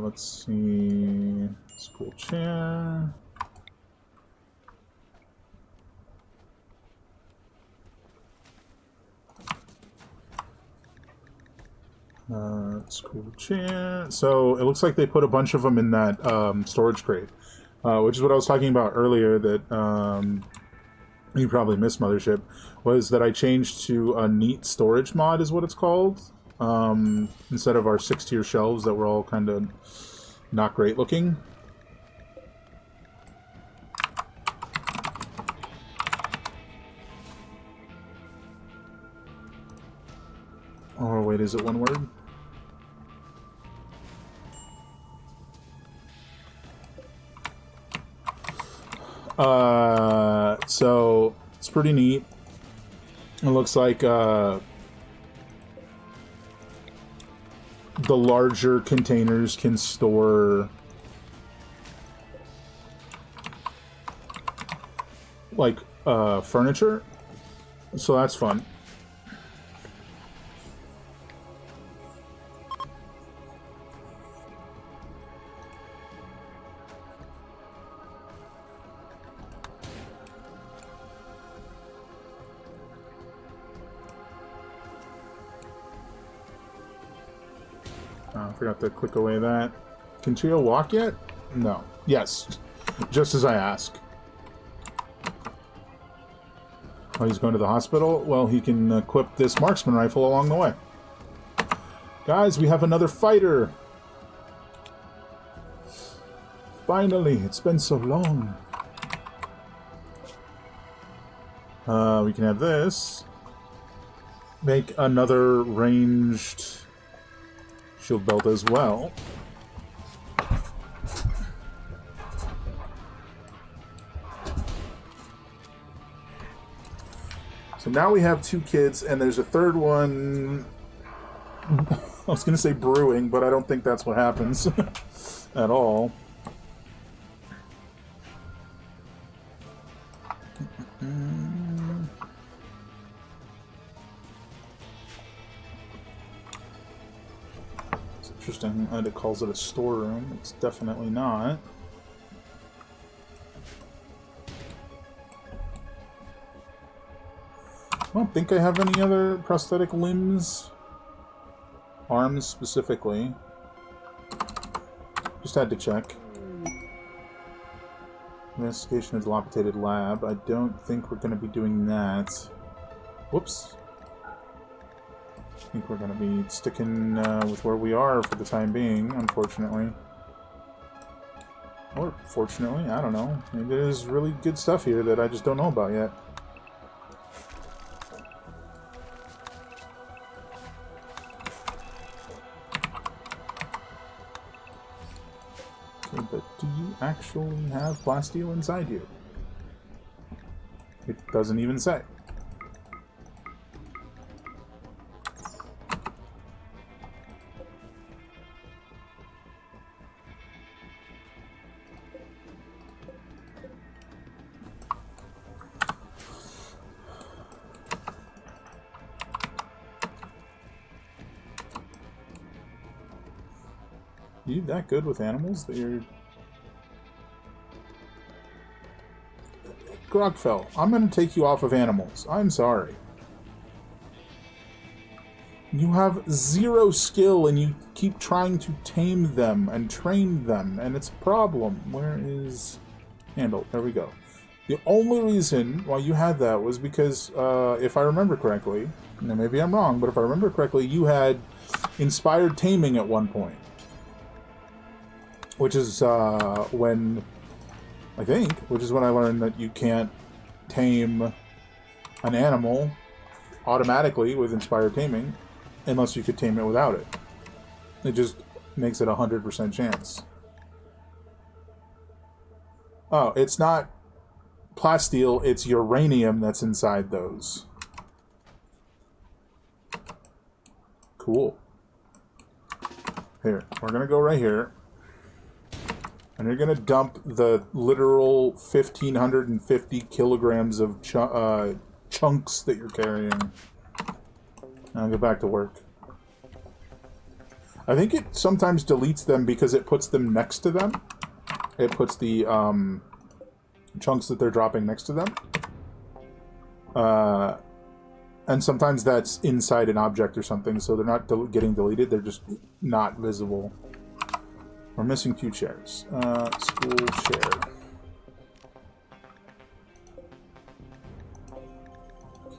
[SPEAKER 1] Let's see. School chair. School chair. So it looks like they put a bunch of them in that storage crate, which is what I was talking about earlier. That you probably missed, Mothership, was that I changed to a neat storage mod, is what it's called, instead of our 6-tier shelves that were all kind of not great looking. Or wait, is it one word? So it's pretty neat. It looks like the larger containers can store like furniture, so that's fun. I forgot to click away that. Can Trio walk yet? No. Yes. Just as I ask. Oh, he's going to the hospital? Well, he can equip this marksman rifle along the way. Guys, we have another fighter! Finally! It's been so long. We can have this. Make another ranged shield belt as well. So now we have 2 kids, and there's a third one. I was going to say brewing, but I don't think that's what happens at all. It's interesting that it calls it a storeroom. It's definitely not. I don't think I have any other prosthetic limbs. Arms specifically. Just had to check. Investigation of dilapidated lab. I don't think we're going to be doing that. Whoops. think we're going to be sticking with where we are for the time being, unfortunately. Or fortunately, I don't know. Maybe there's really good stuff here that I just don't know about yet. Okay, but do you actually have plasteel inside you? It doesn't even say. You that good with animals that you're... Grogfell, I'm going to take you off of animals. I'm sorry. You have 0 skill and you keep trying to tame them and train them, and it's a problem. Where is... Handle. There we go. The only reason why you had that was because, if I remember correctly, now maybe I'm wrong, but if I remember correctly, you had inspired taming at one point. Which is when, I think, which is when I learned that you can't tame an animal automatically with inspired taming unless you could tame it without it. It just makes it 100% chance. Oh, it's not plasteel, it's uranium that's inside those. Cool. Here, we're gonna go right here. And you're going to dump the literal 1,550 kilograms of chunks that you're carrying. I'll go back to work. I think it sometimes deletes them because it puts them next to them. It puts the chunks that they're dropping next to them. And sometimes that's inside an object or something, so they're not getting deleted, they're just not visible. We're missing 2 chairs. School chair.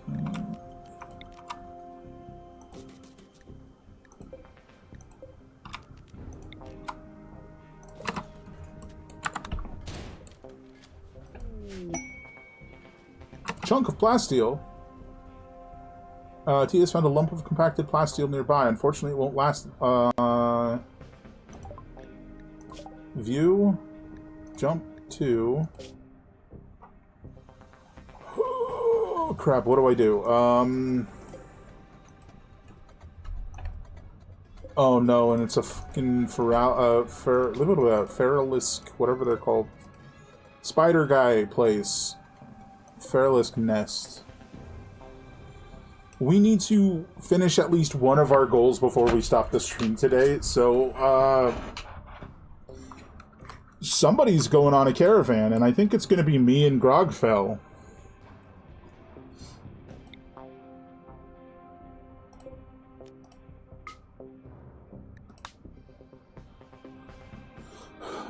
[SPEAKER 1] Okay. Chunk of plasteel. Tia's found a lump of compacted plasteel nearby. Unfortunately, it won't last. View, jump to... Oh, crap, what do I do? Oh no, and it's a fucking Feralisk, whatever they're called. Spider guy place. Feralisk nest. We need to finish at least one of our goals before we stop the stream today, so, somebody's going on a caravan, and I think it's going to be me and Grogfell.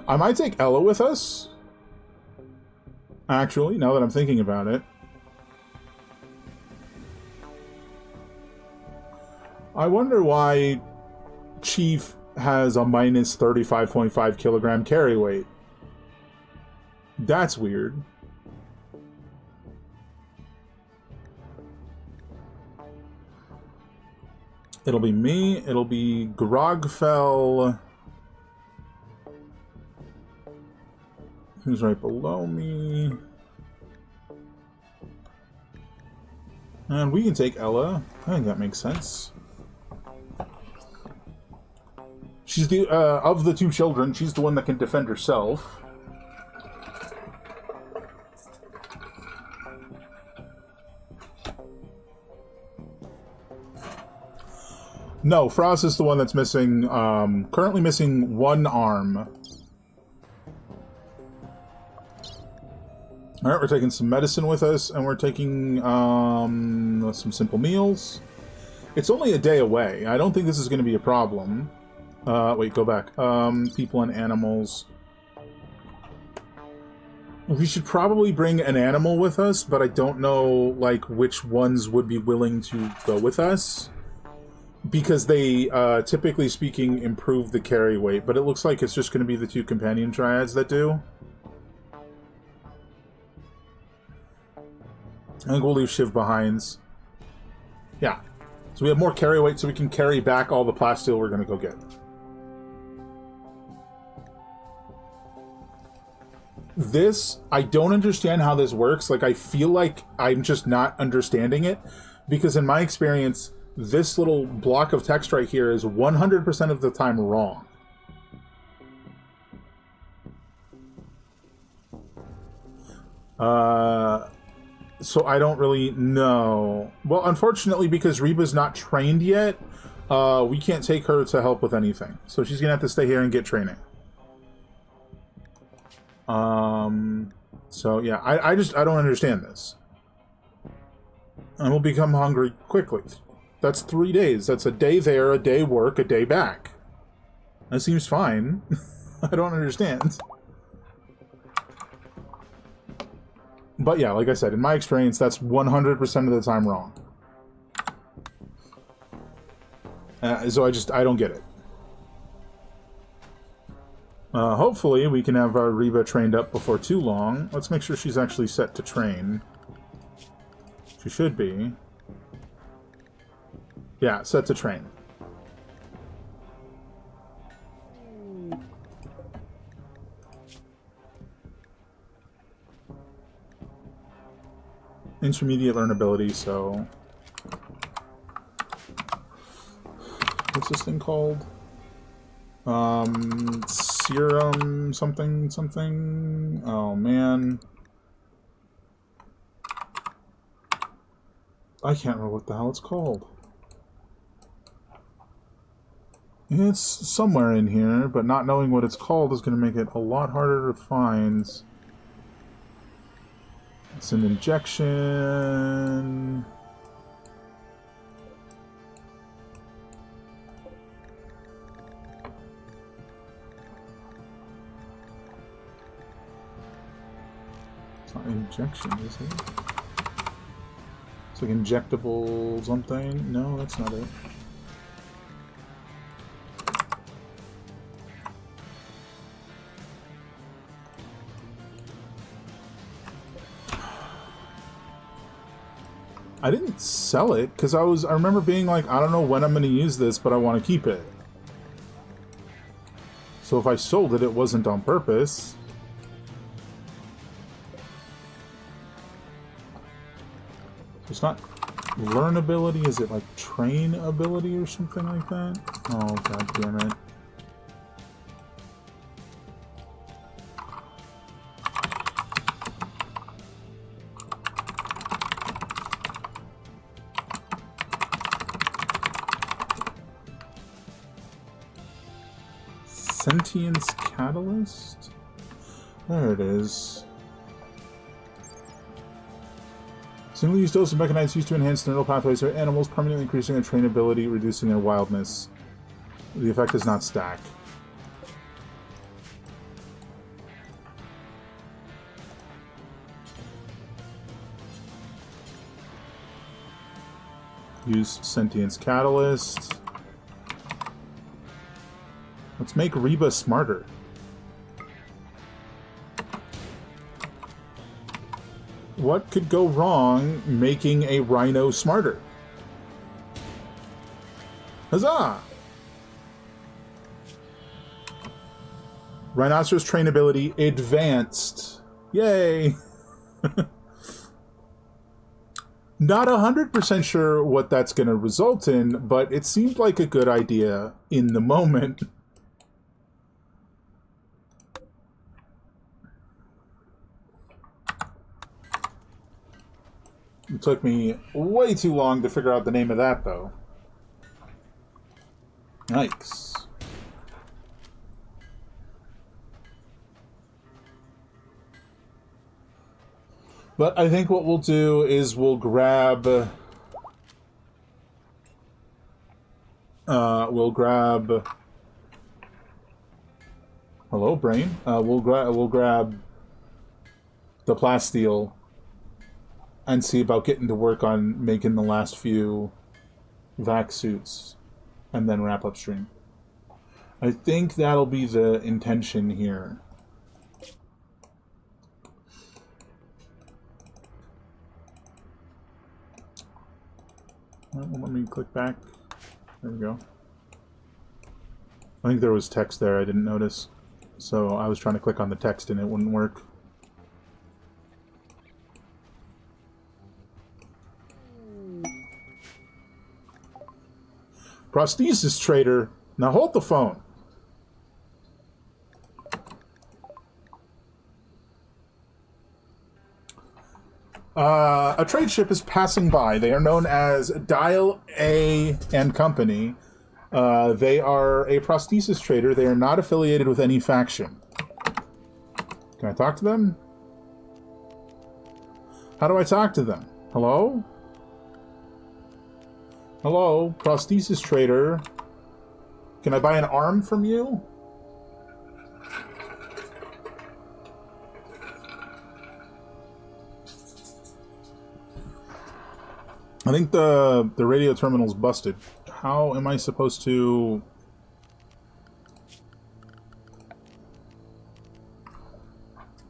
[SPEAKER 1] I might take Ella with us. Actually, now that I'm thinking about it. I wonder why Chief has a minus 35.5 kilogram carry weight. That's weird. It'll be me, it'll be Grogfell. Who's right below me? And we can take Ella. I think that makes sense. She's the, of the 2 children, she's the one that can defend herself. No, Frost is the one that's missing, currently missing 1 arm. Alright, we're taking some medicine with us, and we're taking, some simple meals. It's only a day away. I don't think this is going to be a problem. Wait, go back. People and animals. We should probably bring an animal with us, but I don't know, like, which ones would be willing to go with us. because they, typically speaking, improve the carry weight, but it looks like it's just going to be the 2 companion triads that do. I think we'll leave Shiv behind. Yeah. So we have more carry weight so we can carry back all the plasteel we're going to go get. This, I don't understand how this works. Like, I feel like I'm just not understanding it. Because in my experience, this little block of text right here is 100% of the time wrong. So I don't really know. Well, unfortunately, because Reba's not trained yet, we can't take her to help with anything. So she's gonna have to stay here and get training. So yeah, I don't understand this. And we'll become hungry quickly. That's 3 days. That's a day there, a day work, a day back. That seems fine. I don't understand. But yeah, like I said, in my experience, that's 100% of the time wrong. So I don't get it. Hopefully, we can have our Reba trained up before too long. Let's make sure she's actually set to train. She should be. Yeah, set to train. Intermediate learnability, so... What's this thing called? Serum something something. Oh, man. I can't remember what the hell it's called. It's somewhere in here, but not knowing what it's called is going to make it a lot harder to find. It's an injection. It's not injection, is it? It's like injectable something. No, that's not it. I didn't sell it because I remember being like, I don't know when I'm going to use this, but I want to keep it. So if I sold it, it wasn't on purpose. It's not learn ability, is it like train ability or something like that? Oh, god damn it. Sentience Catalyst? There it is. Single-use dose of mechanized used to enhance neural pathways of animals, permanently increasing their trainability, reducing their wildness. The effect does not stack. Use Sentience Catalyst. Let's make Reba smarter. What could go wrong making a rhino smarter? Huzzah! Rhinoceros trainability advanced. Yay! Not 100% sure what that's going to result in, but it seemed like a good idea in the moment. It took me way too long to figure out the name of that, though. Yikes. But I think what we'll do is we'll grab... Hello, brain. We'll grab the plasteel and see about getting to work on making the last few vac suits. and then wrap upstream. I think that'll be the intention here. Well, let me click back. There we go. I think there was text there I didn't notice. So I was trying to click on the text and it wouldn't work. Prosthesis trader. Now hold the phone. A trade ship is passing by. They are known as Dial A and Company. They are a prosthesis trader. They are not affiliated with any faction. Can I talk to them? How do I talk to them? Hello? Hello, prosthesis trader. Can I buy an arm from you? I think the radio terminal's busted. How am I supposed to...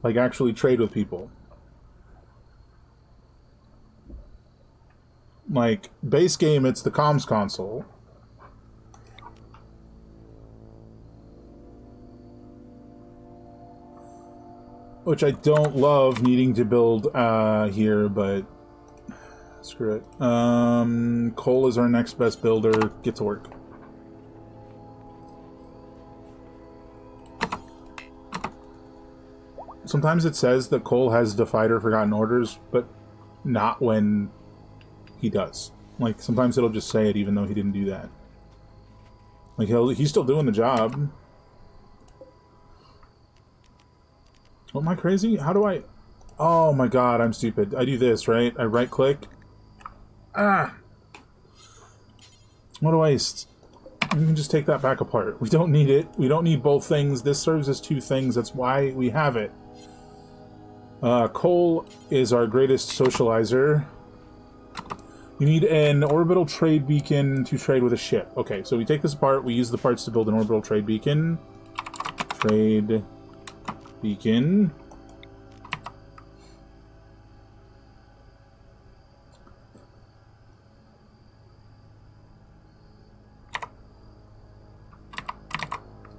[SPEAKER 1] like, actually trade with people? Like, base game, it's the comms console. Which I don't love needing to build here, but... screw it. Cole is our next best builder. Get to work. Sometimes it says that Cole has defied or forgotten orders, but not when he does. Like, sometimes it'll just say it even though he didn't do that. Like, he's still doing the job. Oh, am I crazy? How do I... oh my god, I'm stupid. I do this, right? I right-click. Ah! What a waste. We can just take that back apart. We don't need it. We don't need both things. This serves as two things. That's why we have it. Cole is our greatest socializer. You need an orbital trade beacon to trade with a ship. Okay, so we take this apart. We use the parts to build an orbital trade beacon. Trade beacon.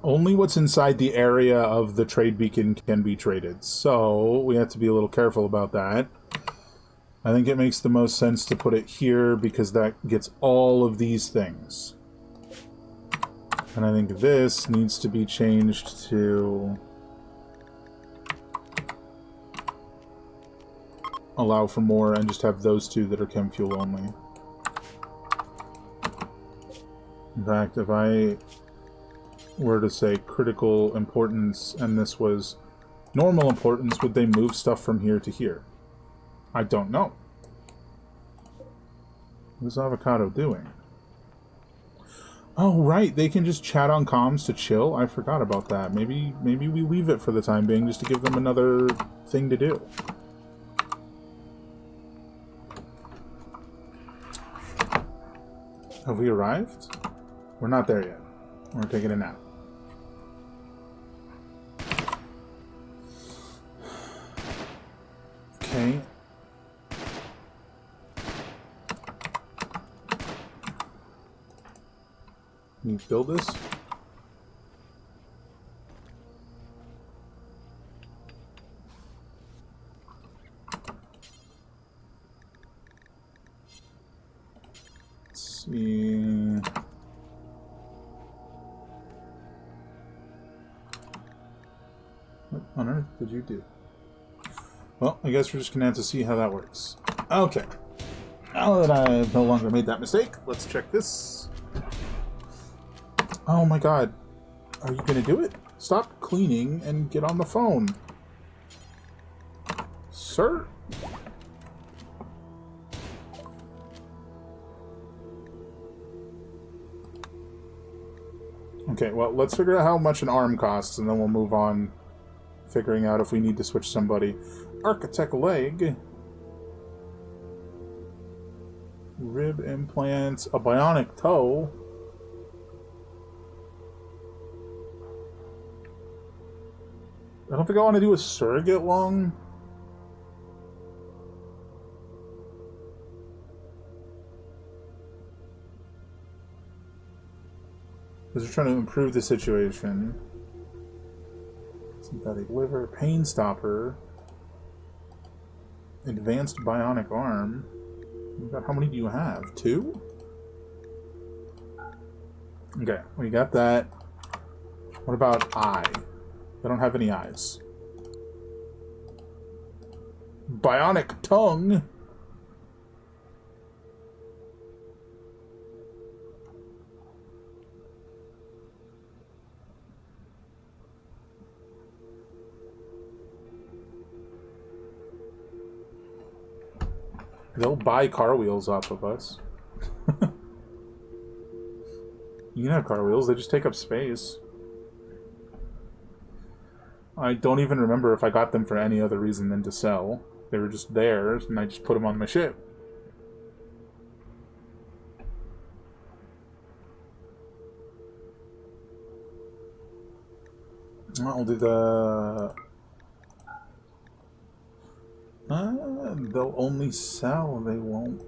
[SPEAKER 1] Only what's inside the area of the trade beacon can be traded. So we have to be a little careful about that. I think it makes the most sense to put it here because that gets all of these things. And I think this needs to be changed to allow for more and just have those two that are chem fuel only. In fact, if I were to say critical importance and this was normal importance, would they move stuff from here to here? I don't know. What's Avocado doing? Oh, right, they can just chat on comms to chill? I forgot about that. Maybe we leave it for the time being just to give them another thing to do. Have we arrived? We're not there yet. We're taking a nap. Okay. Can you build this? Let's see. What on earth did you do? Well, I guess we're just gonna have to see how that works. Okay. Now that I've no longer made that mistake, let's check this. Oh my god. Are you gonna do it? Stop cleaning and get on the phone. Sir? Okay, well, let's figure out how much an arm costs, and then we'll move on figuring out if we need to switch somebody. Architect leg. Rib implants. A bionic toe. I don't think I want to do a surrogate lung. Because we're trying to improve the situation. Synthetic liver, pain stopper, advanced bionic arm. How many do you have? 2? Okay, we got that. What about eye? I don't have any eyes. Bionic tongue. They'll buy car wheels off of us. You can have car wheels, they just take up space. I don't even remember if I got them for any other reason than to sell. They were just there, and I just put them on my ship. I'll do the... they'll only sell, they won't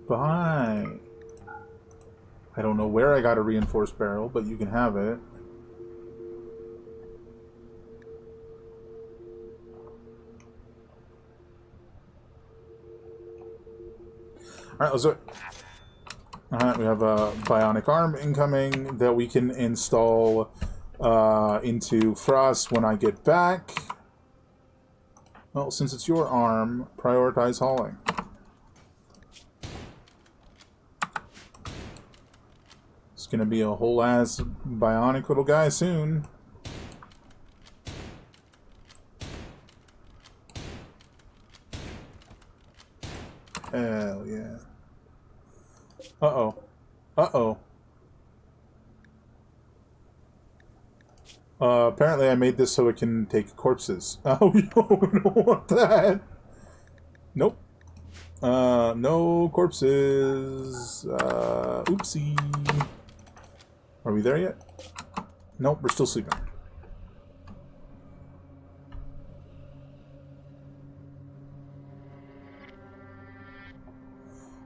[SPEAKER 1] buy. I don't know where I got a reinforced barrel, but you can have it. Alright, let's do it. Alright, we have a bionic arm incoming that we can install into Frost when I get back. Well, since it's your arm, prioritize hauling. It's gonna be a whole ass bionic little guy soon. Hell yeah. Uh-oh. Uh-oh. Apparently I made this so it can take corpses. Oh, we don't want that. Nope. No corpses. Oopsie. Are we there yet? Nope, we're still sleeping.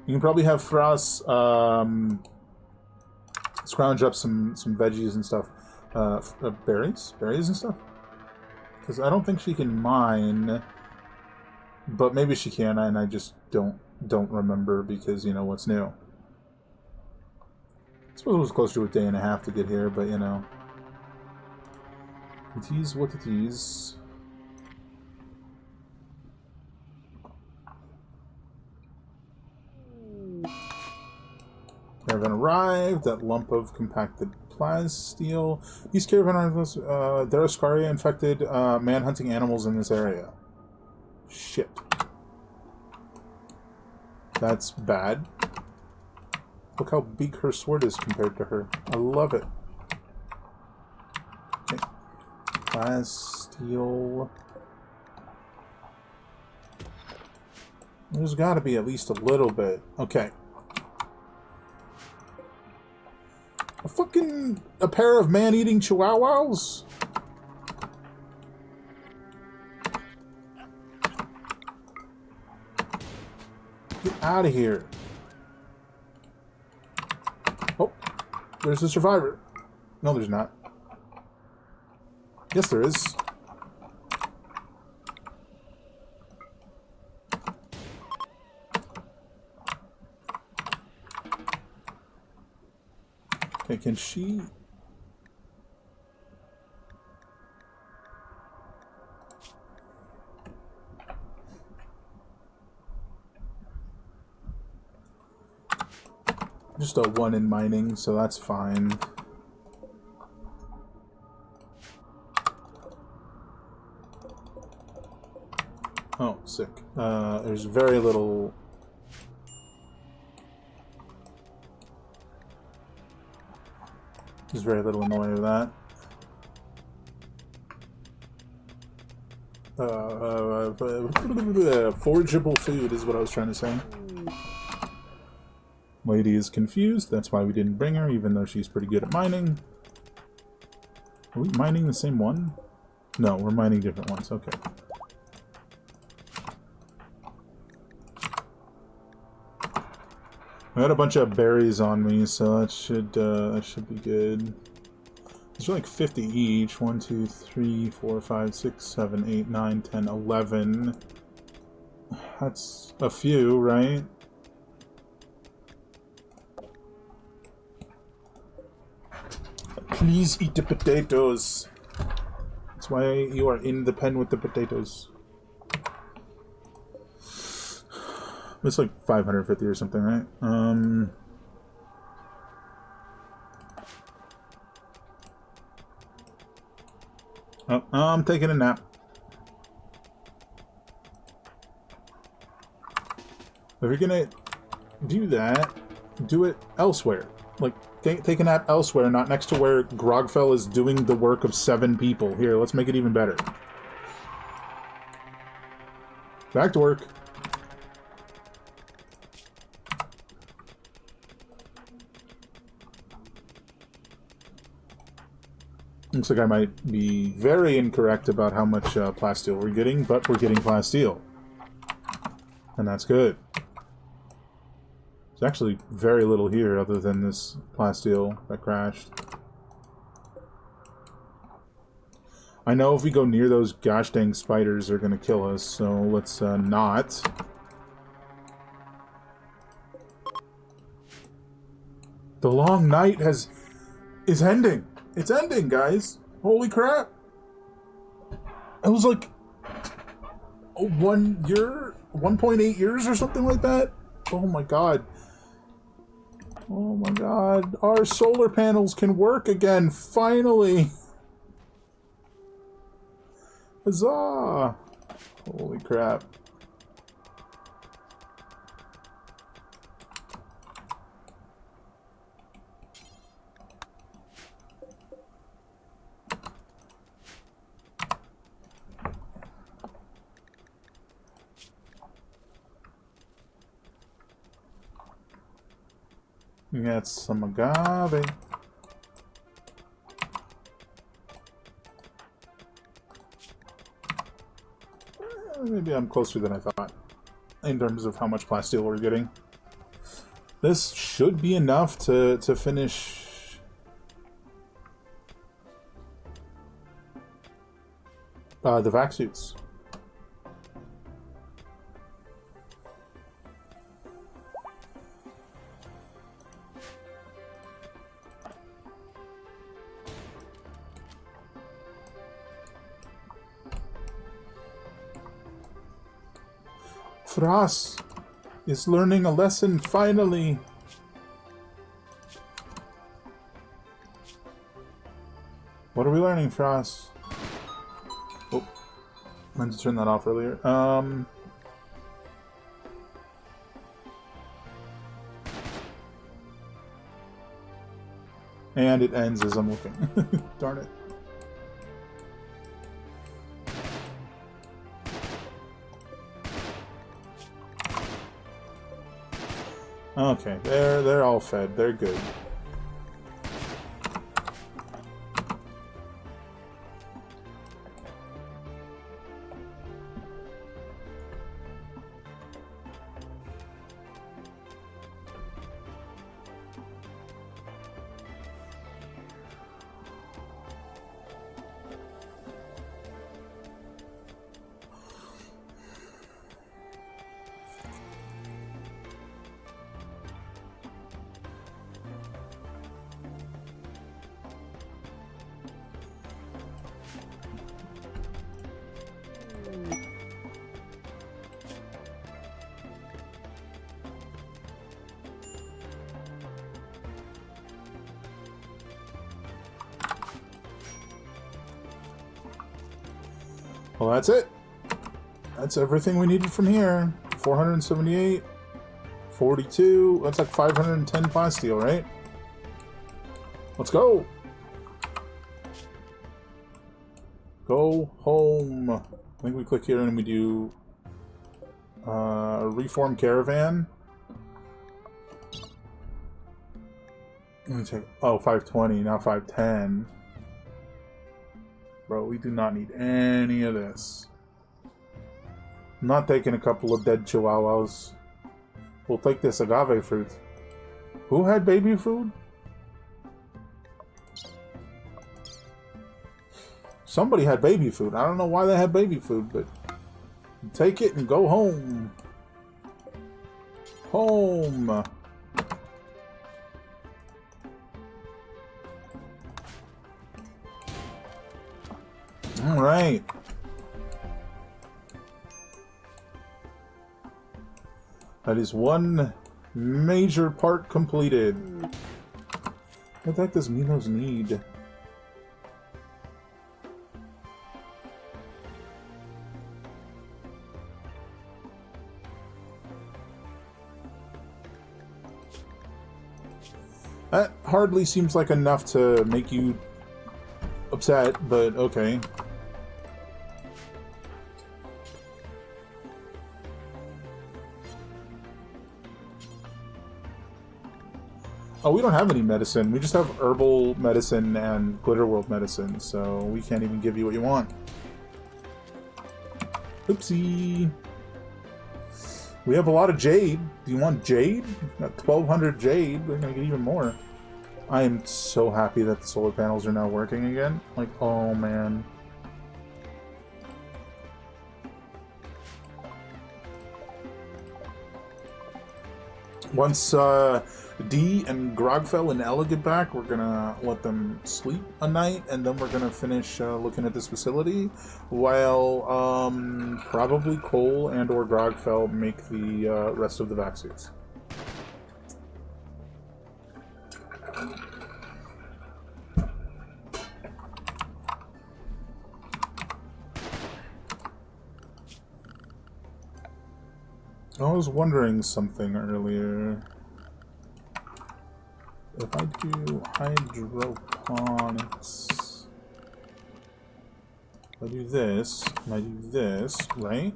[SPEAKER 1] You can probably have Frost scrounge up some veggies and stuff. Berries and stuff. Because I don't think she can mine, but maybe she can, and I just don't remember because you know what's new. I suppose it was close to a day and a half to get here, but you know, it is what it is. Caravan arrived. That lump of compacted Plasteel. These caravan arrivals, there are Scaria infected man-hunting animals in this area. Shit. That's bad. Look how big her sword is compared to her. I love it. Okay. Plasteel. There's gotta be at least a little bit. Okay. A pair of man-eating chihuahuas? Get out of here. Oh, there's a survivor. No, there's not. Yes, there is. Okay, can she... Just a 1 in mining, so that's fine. Oh, sick. There's very little... There's very little in the way of that. Forageable food is what I was trying to say. Lady is confused. That's why we didn't bring her, even though she's pretty good at mining. Are we mining the same one? No, we're mining different ones. Okay. I got a bunch of berries on me, so that should be good. These are like 50 each. 1, 2, 3, 4, 5, 6, 7, 8, 9, 10, 11. That's a few, right? Please eat the potatoes. That's why you are in the pen with the potatoes. It's like 550 or something, right? Oh, I'm taking a nap. If you're gonna do that, do it elsewhere. Like, take a nap elsewhere, not next to where Grogfell is doing the work of 7 people. Here, let's make it even better. Back to work. Looks like I might be very incorrect about how much plasteel we're getting, but we're getting plasteel. And that's good. There's actually very little here other than this plasteel that crashed. I know if we go near those gosh dang spiders, they're gonna kill us, so let's not. The long night is ending. It's ending, guys. Holy crap. It was like 1 year, 1.8 years or something like that. Oh my god. Oh my god. Our solar panels can work again, finally. Huzzah. Holy crap. We got some agave. Maybe I'm closer than I thought in terms of how much plasteel we're getting. This should be enough to finish the vac suits. Frost is learning a lesson, finally. What are we learning, Frost? Oh, I meant to turn that off earlier. And it ends as I'm looking. Darn it. Okay, they're all fed. They're good. Well, that's it. That's everything we needed from here. 478, 42. That's like 510 plasteel, right? Let's go. Go home. I think we click here and we do reform caravan. Let me check. Oh, 520, now 510. Bro, we do not need any of this. I'm not taking a couple of dead chihuahuas. We'll take this agave fruit. Who had baby food? Somebody had baby food. I don't know why they had baby food, but take it and go home. Home. All right. That is one major part completed. What the heck does Milos need? That hardly seems like enough to make you upset, but okay. Oh, we don't have any medicine. We just have herbal medicine and Glitterworld medicine, so we can't even give you what you want. Oopsie. We have a lot of jade. Do you want jade? Got 1,200 jade. We're gonna get even more. I am so happy that the solar panels are now working again. Like, oh man. Once D and Grogfell and Ella get back, we're gonna let them sleep a night, and then we're gonna finish looking at this facility, while probably Cole and or Grogfell make the rest of the vac suits. I was wondering something earlier. If I do hydroponics, if I do this, and I do this, right?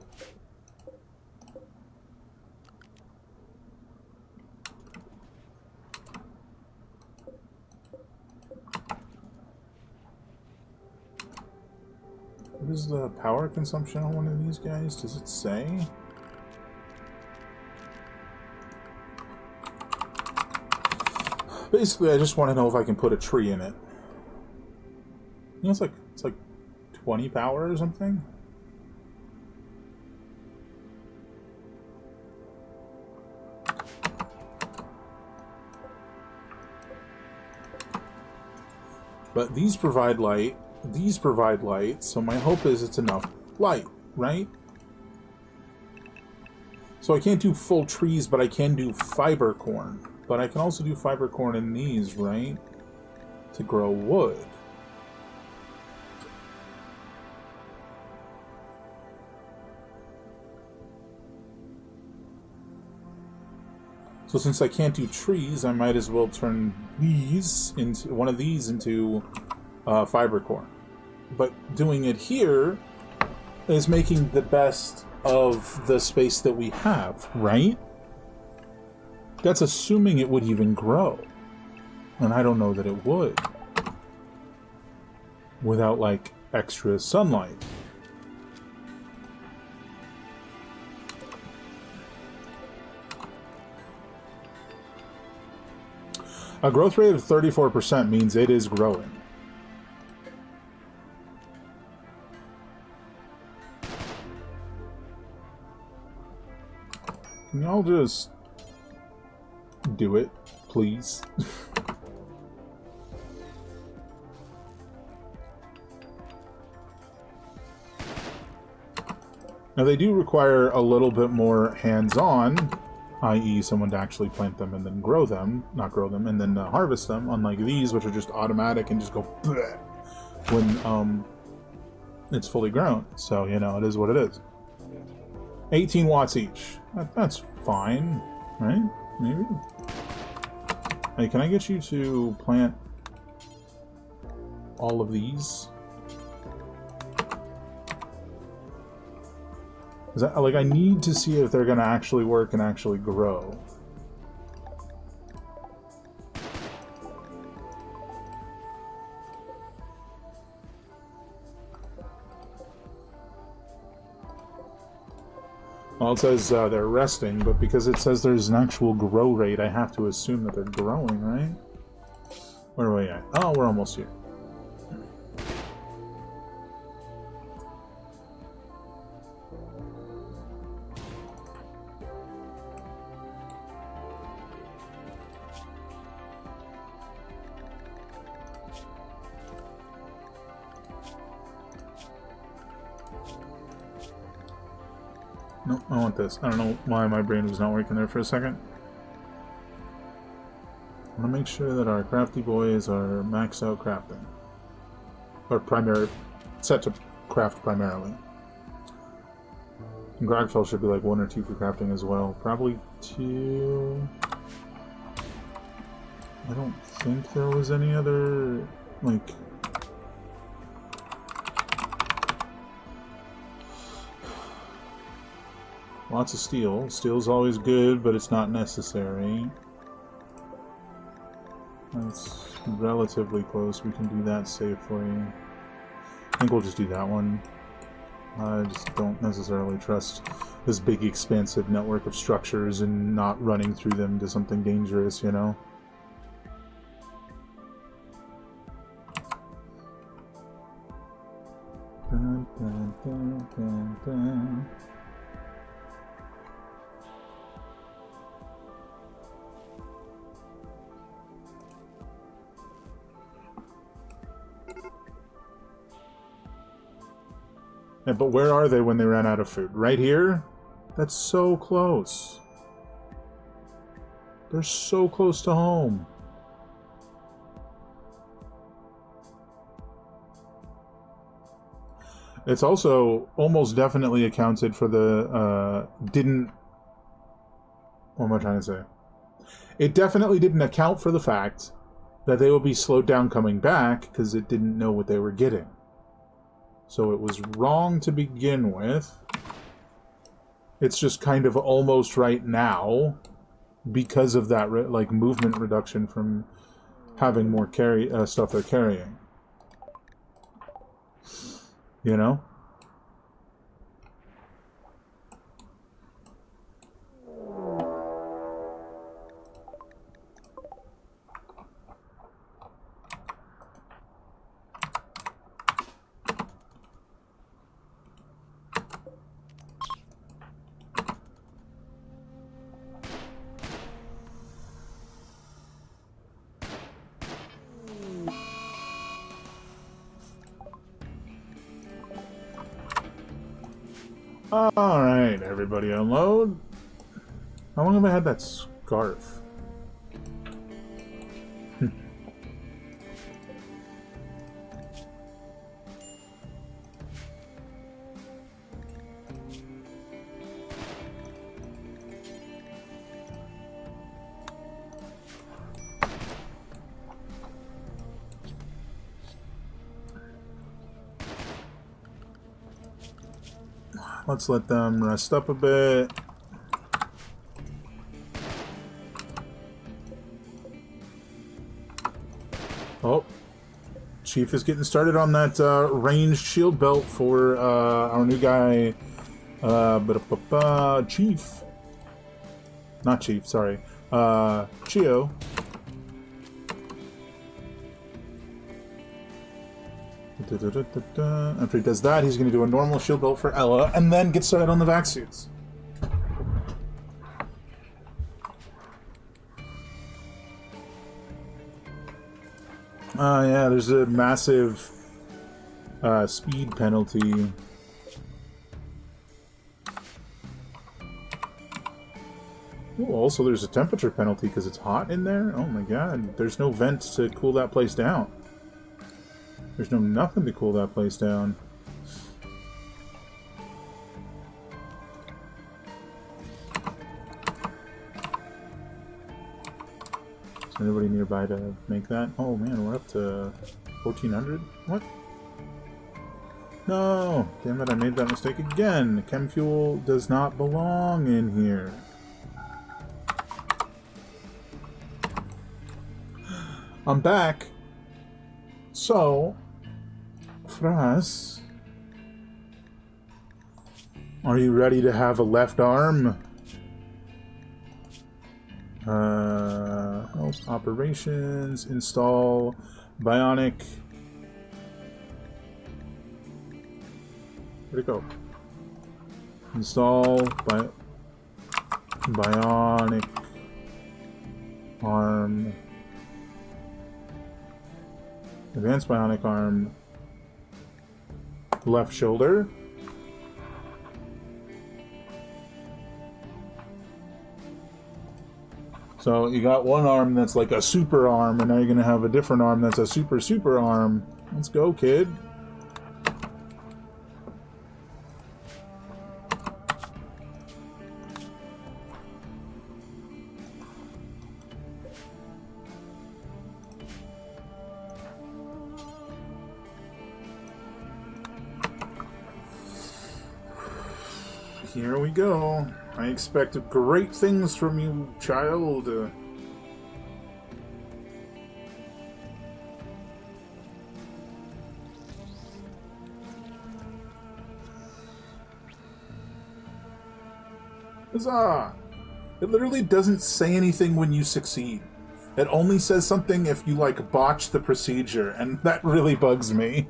[SPEAKER 1] What is the power consumption on one of these guys? Does it say? Basically, I just want to know if I can put a tree in it. You know, it's like 20 power or something. But these provide light. These provide light. So my hope is it's enough light, right? So I can't do full trees, but I can do fiber corn. But I can also do fiber corn in these, right? To grow wood. So since I can't do trees, I might as well turn these into one of these into fiber corn. But doing it here is making the best of the space that we have, right? That's assuming it would even grow. And I don't know that it would. Without, like, extra sunlight. A growth rate of 34% means it is growing. Can y'all just do it, please? Now they do require a little bit more hands-on, i.e. someone to actually plant them and then grow them, not grow them, and then harvest them, unlike these, which are just automatic and just go bleh when it's fully grown. So, you know, it is what it is. 18 watts each. That's fine, right? Maybe? Hey, can I get you to plant all of these? Is that, like, I need to see if they're going to actually work and actually grow. Well, it says they're resting, but because it says there's an actual grow rate, I have to assume that they're growing, right? Where are we at? Oh, we're almost here. No, I want this. I don't know why my brain was not working there for a second. I want to make sure that our crafty boys are maxed out crafting. Or set to craft primarily. And Grogfell should be like 1 or 2 for crafting as well. Probably 2. I don't think there was any other, like... Lots of steel. Steel's always good, but it's not necessary. That's relatively close. We can do that safely. I think we'll just do that one. I just don't necessarily trust this big, expansive network of structures and not running through them to something dangerous, you know? Dun, dun, dun, dun, dun. Yeah, but where are they when they ran out of food? Right here? That's so close. They're so close to home. It's also almost definitely accounted for the, what am I trying to say? It definitely didn't account for the fact that they will be slowed down coming back because it didn't know what they were getting. So it was wrong to begin with. It's just kind of almost right now because of that like movement reduction from having more stuff they're carrying. You know? Alright, everybody unload. How long have I had that scarf? Let's let them rest up a bit. Oh, Chief is getting started on that ranged shield belt for our new guy, Chief. Not Chief, sorry. Chio. After he does that, he's going to do a normal shield belt for Ella, and then get started on the vac suits. Yeah, there's a massive speed penalty. Ooh, also, there's a temperature penalty because it's hot in there. Oh my god, there's no vent to cool that place down. There's nothing to cool that place down. Is there anybody nearby to make that? Oh man, we're up to 1400? What? No! Damn it, I made that mistake again! Chem fuel does not belong in here. I'm back! So... for us, Are you ready to have a left arm? Operations, install bionic. Where'd it go? Install bionic arm. Advanced bionic arm. Left shoulder. So you got one arm that's like a super arm, and now you're going to have a different arm that's a super arm. Let's go, kid. Here we go. I expect great things from you, child. Huzzah! It literally doesn't say anything when you succeed. It only says something if you, like, botch the procedure, and that really bugs me.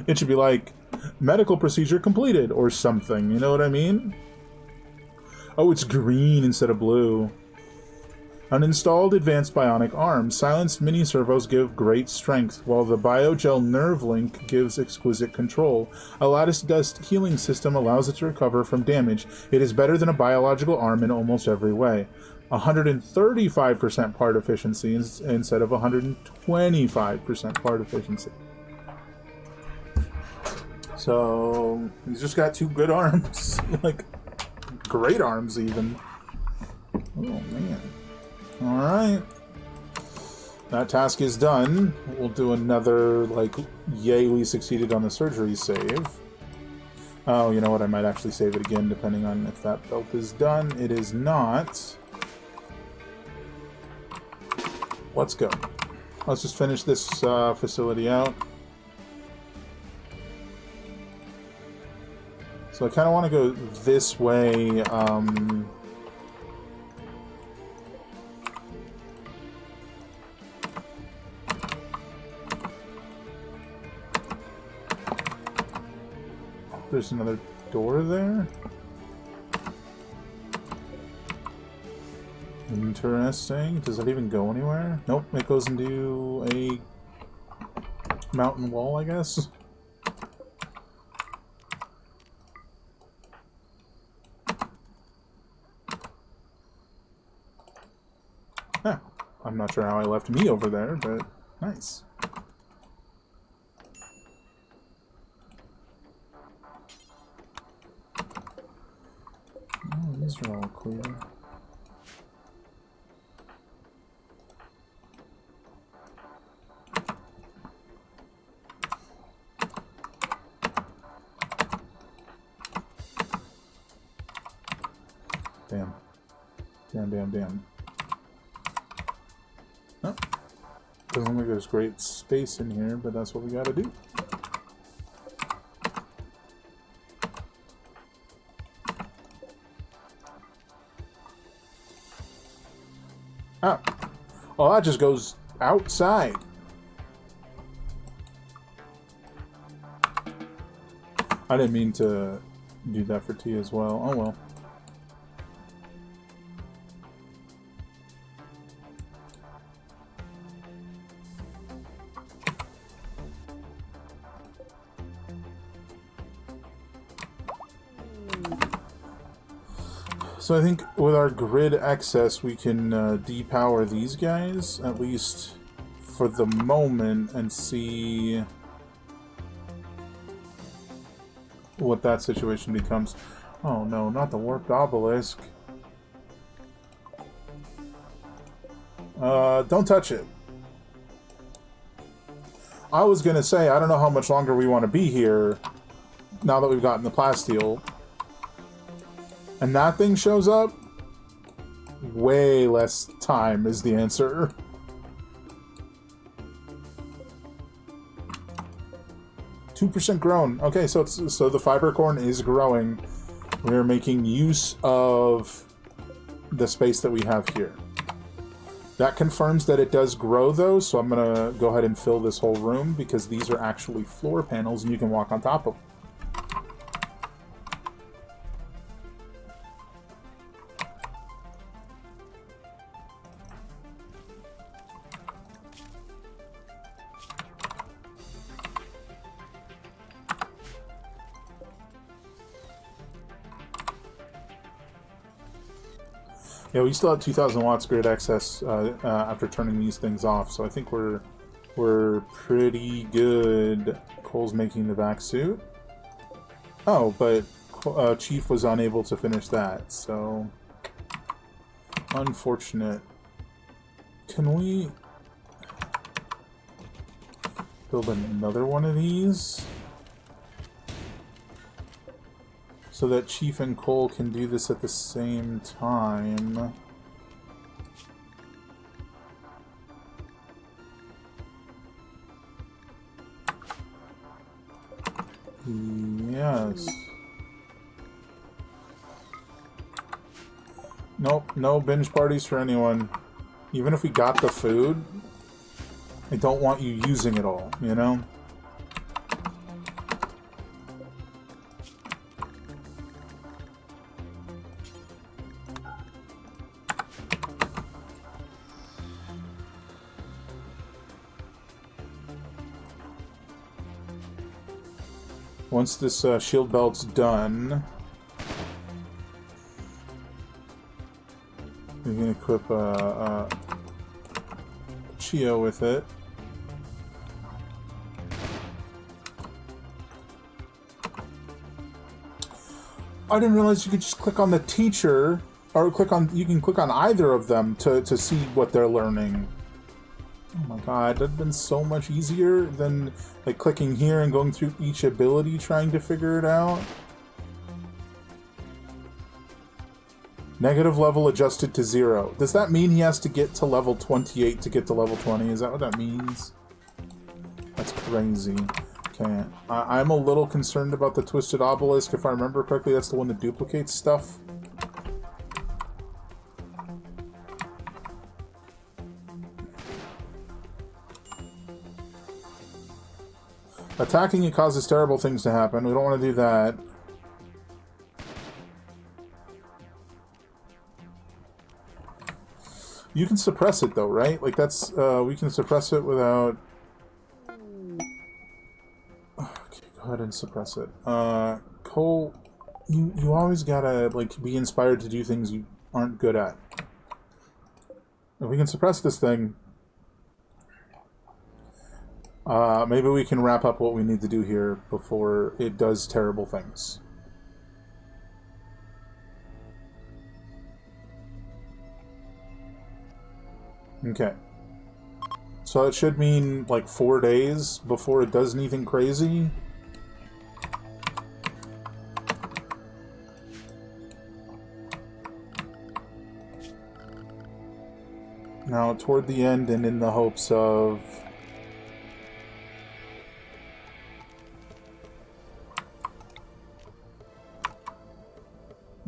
[SPEAKER 1] It should be like, medical procedure completed, or something, you know what I mean? Oh, it's green instead of blue. Uninstalled advanced bionic arm. Silenced mini servos give great strength, while the biogel nerve link gives exquisite control. A lattice dust healing system allows it to recover from damage. It is better than a biological arm in almost every way. 135% part efficiency instead of 125% part efficiency. So, he's just got two good arms. Like, great arms, even. Oh, man. Alright. That task is done. We'll do another, like, yay, we succeeded on the surgery save. Oh, you know what? I might actually save it again, depending on if that belt is done. It is not. Let's go. Let's just finish this facility out. So I kind of want to go this way. There's another door there. Interesting. Does that even go anywhere? Nope, it goes into a mountain wall, I guess. Huh. I'm not sure how I left me over there, but nice. Oh, these are all clear. Damn. Damn. Oh. Doesn't look like there's great space in here, but that's what we gotta do. Oh. Well, that just goes outside. I didn't mean to do that for T as well. Oh well. So I think with our grid excess, we can depower these guys, at least for the moment, and see what that situation becomes. Oh no, not the warped obelisk. Don't touch it. I was gonna say, I don't know how much longer we want to be here, now that we've gotten the Plasteel. And that thing shows up, way less time is the answer. %2% grown. Okay, so the fiber corn is growing. We're making use of the space that we have here. That confirms that it does grow, though, so I'm going to go ahead and fill this whole room, because these are actually floor panels, and you can walk on top of them. Yeah, we still have 2,000 watts grid access after turning these things off, so I think we're pretty good. Cole's making the vac suit. Oh, but Chief was unable to finish that, so unfortunate. Can we build another one of these so that Chief and Cole can do this at the same time? Yes. Nope, no binge parties for anyone. Even if we got the food, I don't want you using it all, you know? Once this shield belt's done, we can equip Chio with it. I didn't realize you could just click on the teacher, or you can click on either of them to see what they're learning. Oh my god, that'd been so much easier than like clicking here and going through each ability trying to figure it out. Negative level adjusted to 0. Does that mean he has to get to level 28 to get to level 20? Is that what that means? That's crazy. Okay, I'm a little concerned about the Twisted Obelisk. If I remember correctly, that's the one that duplicates stuff. Attacking it causes terrible things to happen. We don't want to do that. You can suppress it though, right? Like that's, we can suppress it without... Okay, go ahead and suppress it. Cole, you always gotta, like, be inspired to do things you aren't good at. If we can suppress this thing, maybe we can wrap up what we need to do here before it does terrible things. Okay. So it should mean like 4 days before it does anything crazy. Now, toward the end and in the hopes of...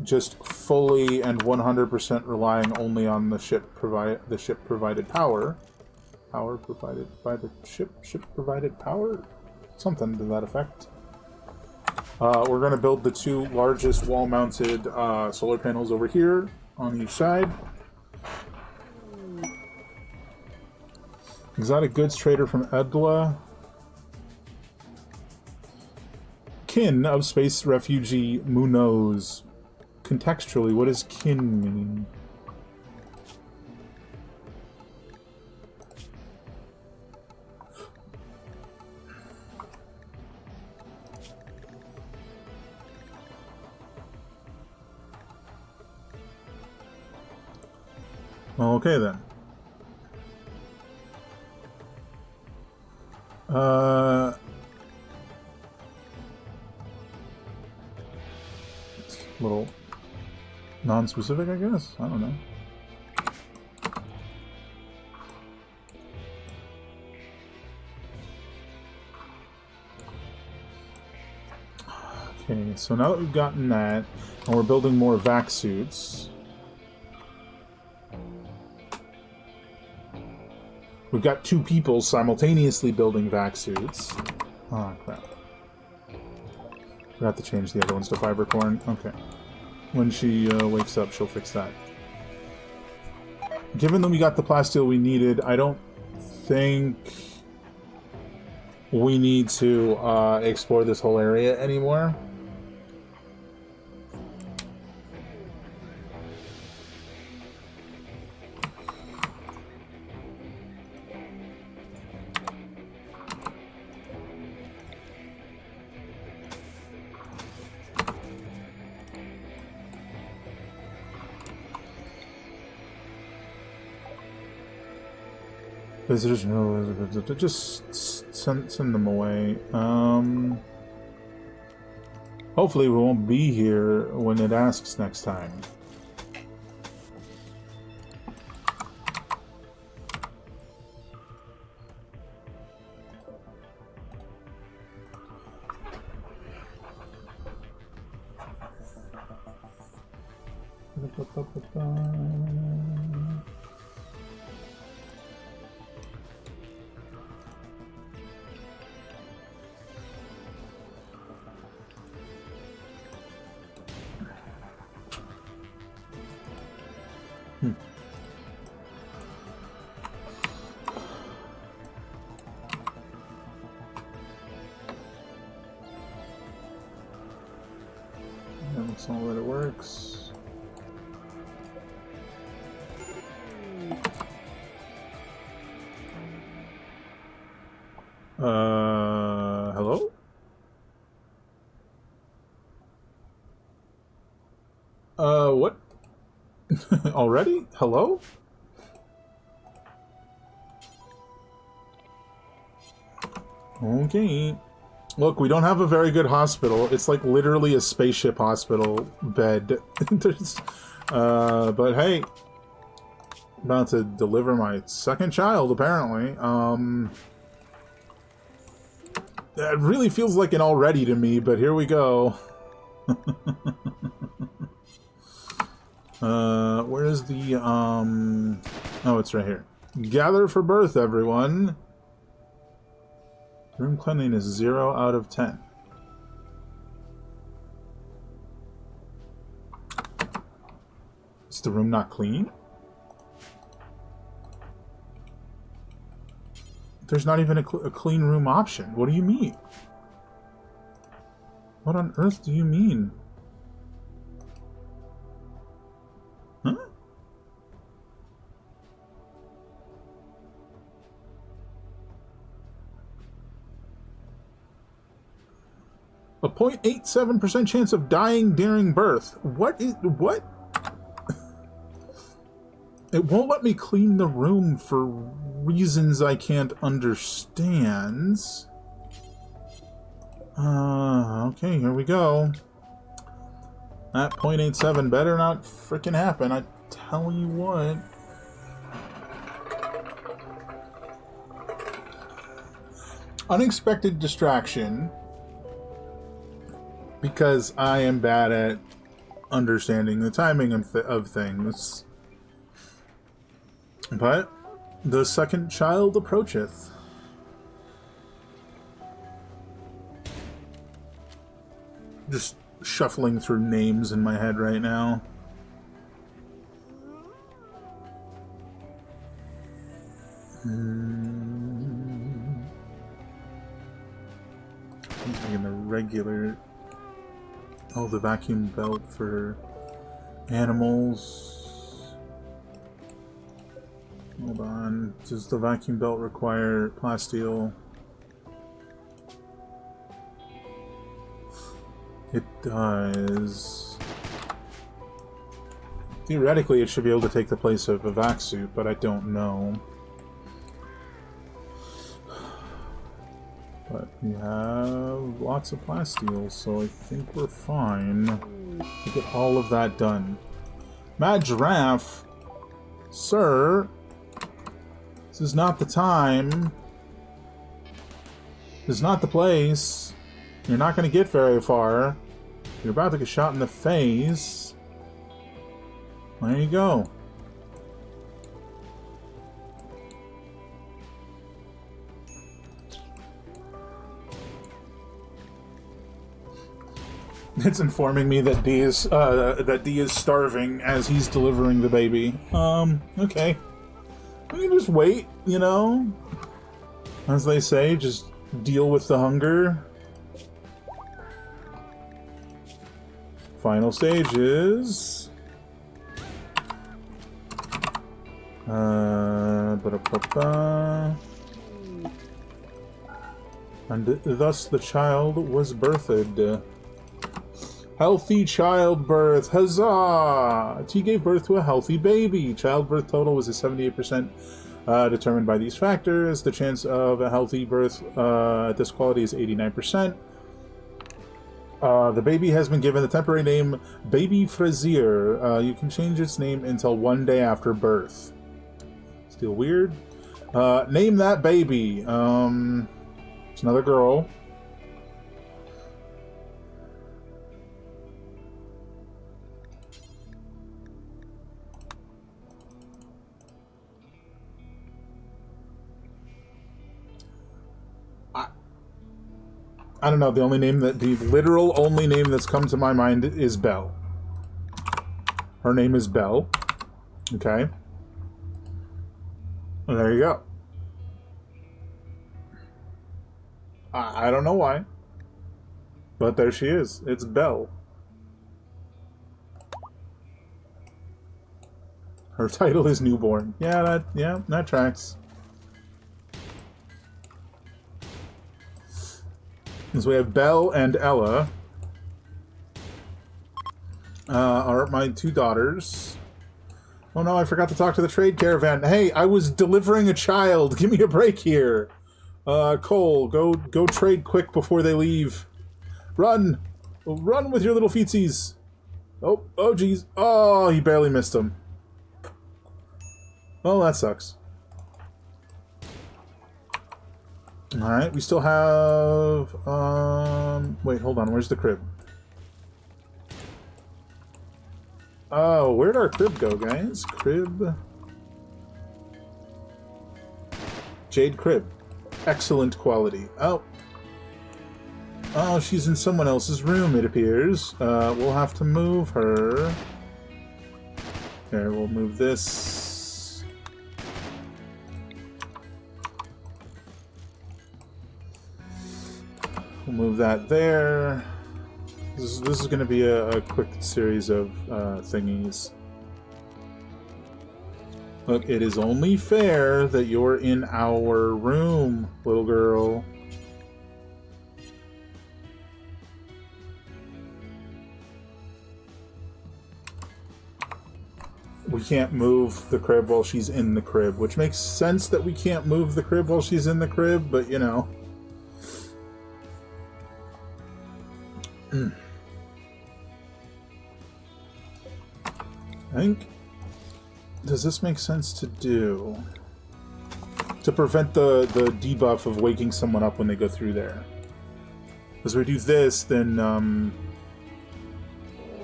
[SPEAKER 1] just fully and 100% relying only on the ship provided power. Power provided by the ship provided power? Something to that effect. We're going to build the 2 largest wall-mounted solar panels over here on each side. Exotic goods trader from Edla. Kin of space refugee Munoz. Contextually, what does kin mean? Okay then. Little non-specific, I guess? I don't know. Okay, so now that we've gotten that, and we're building more vac suits, we've got 2 people simultaneously building vac suits. Oh, crap. Forgot to change the other ones to fibercorn. Okay. When she wakes up, she'll fix that. Given that we got the plasteel we needed, I don't think we need to explore this whole area anymore. Visitors, no, just send them away. Hopefully we won't be here when it asks next time. That's all that it works. Hello? What? Already? Hello? Okay. Look, we don't have a very good hospital. It's like literally a spaceship hospital bed. But hey, about to deliver my second child, apparently. It really feels like an already to me, but here we go. Where is the, oh, it's right here. Gather for birth, everyone. Room cleanliness 0 out of 10. Is the room not clean? There's not even a clean room option. What do you mean? What on earth do you mean? Huh? A 0.87% chance of dying during birth. What? It won't let me clean the room for reasons I can't understand. Okay, here we go. That 0.87 better not frickin' happen, I tell you what. Unexpected distraction. Because I am bad at understanding the timing of things. But the second child approacheth. Just shuffling through names in my head right now. Taking the regular... Oh, the vacuum belt for animals. Hold on. Does the vacuum belt require plasteel? It does. Theoretically, it should be able to take the place of a vac suit, but I don't know. But we have lots of plasteel, so I think we're fine to get all of that done. Mad Giraffe, sir, this is not the time. This is not the place. You're not going to get very far. You're about to get shot in the face. There you go. It's informing me that D is starving as he's delivering the baby. Okay. We can just wait, you know? As they say, just deal with the hunger. Final stages. Ba-da-ba-ba. And thus the child was birthed. Healthy childbirth, huzzah! T gave birth to a healthy baby. Childbirth total was a 78%, determined by these factors. The chance of a healthy birth at this quality is 89%. The baby has been given the temporary name Baby Frazier. You can change its name until 1 day after birth. Still weird. Name that baby. It's another girl. I don't know, the literal only name that's come to my mind is Belle. Her name is Belle. Okay. And there you go. I don't know why. But there she is. It's Belle. Her title is Newborn. Yeah, that tracks. So we have Belle and Ella are my two daughters. Oh no, I forgot to talk to the trade caravan. Hey, I was delivering a child. Give me a break here. Cole, go trade quick before they leave. Run! Run with your little feetsies. Oh geez. Oh, he barely missed him. Well, that sucks. Alright, we still have, wait, hold on, where's the crib? Oh, where'd our crib go, guys? Crib. Jade crib. Excellent quality. Oh. Oh, she's in someone else's room, it appears. We'll have to move her. Here, we'll move this. We'll move that there. This is going to be a quick series of thingies. Look, it is only fair that you're in our room, little girl. We can't move the crib while she's in the crib, which makes sense that we can't move the crib while she's in the crib, but you know. I think... Does this make sense to do? To prevent the debuff of waking someone up when they go through there. Because we do this, then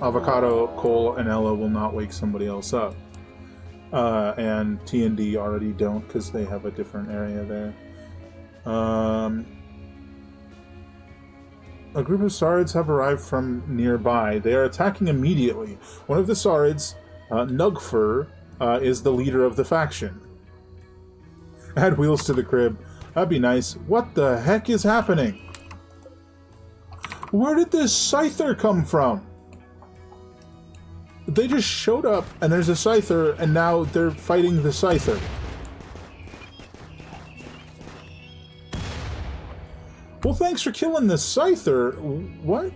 [SPEAKER 1] Avocado, Cole, and Ella will not wake somebody else up. And T and D already don't because they have a different area there. A group of Sards have arrived from nearby. They are attacking immediately. One of the Sards, Nugfur, is the leader of the faction. Add wheels to the crib. That'd be nice. What the heck is happening? Where did this Scyther come from? They just showed up, and there's a Scyther, and now they're fighting the Scyther. Well, thanks for killing the Scyther. What?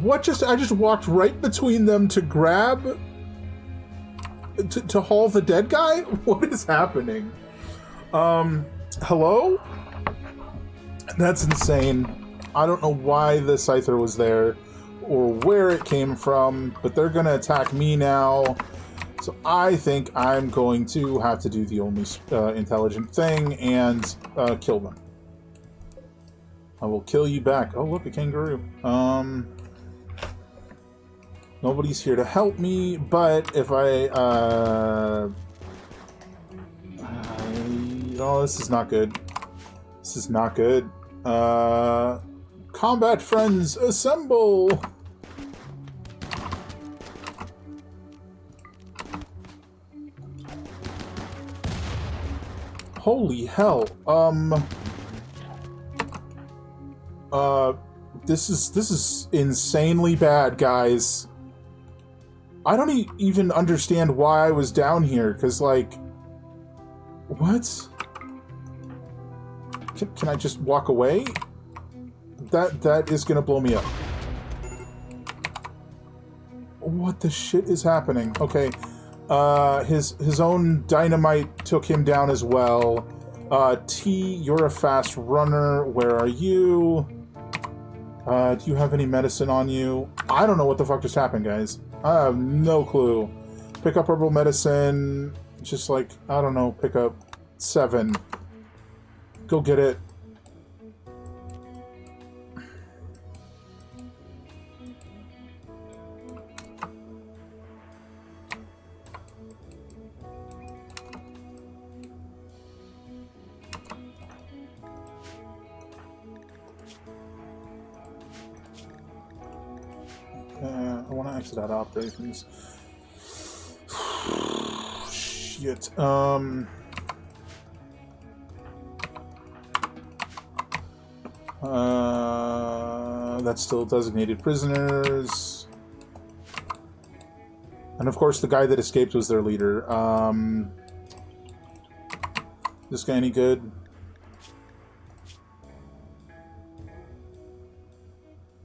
[SPEAKER 1] What just... I just walked right between them to grab... To haul the dead guy? What is happening? Hello? That's insane. I don't know why the Scyther was there, or where it came from, but they're gonna attack me now. So I think I'm going to have to do the only intelligent thing and kill them. I will kill you back. Oh, look, a kangaroo. Nobody's here to help me, but if oh, this is not good. This is not good. Combat friends, assemble! Holy hell. This is insanely bad, guys. I don't even understand why I was down here, because, like... What? Can I just walk away? That is gonna blow me up. What the shit is happening? Okay. His own dynamite took him down as well. T, you're a fast runner. Where are you? Do you have any medicine on you? I don't know what the fuck just happened, guys. I have no clue. Pick up herbal medicine. Just like, I don't know, pick up 7. Go get it. I want to exit out operations. Shit. That's still designated prisoners. And of course the guy that escaped was their leader. This guy any good?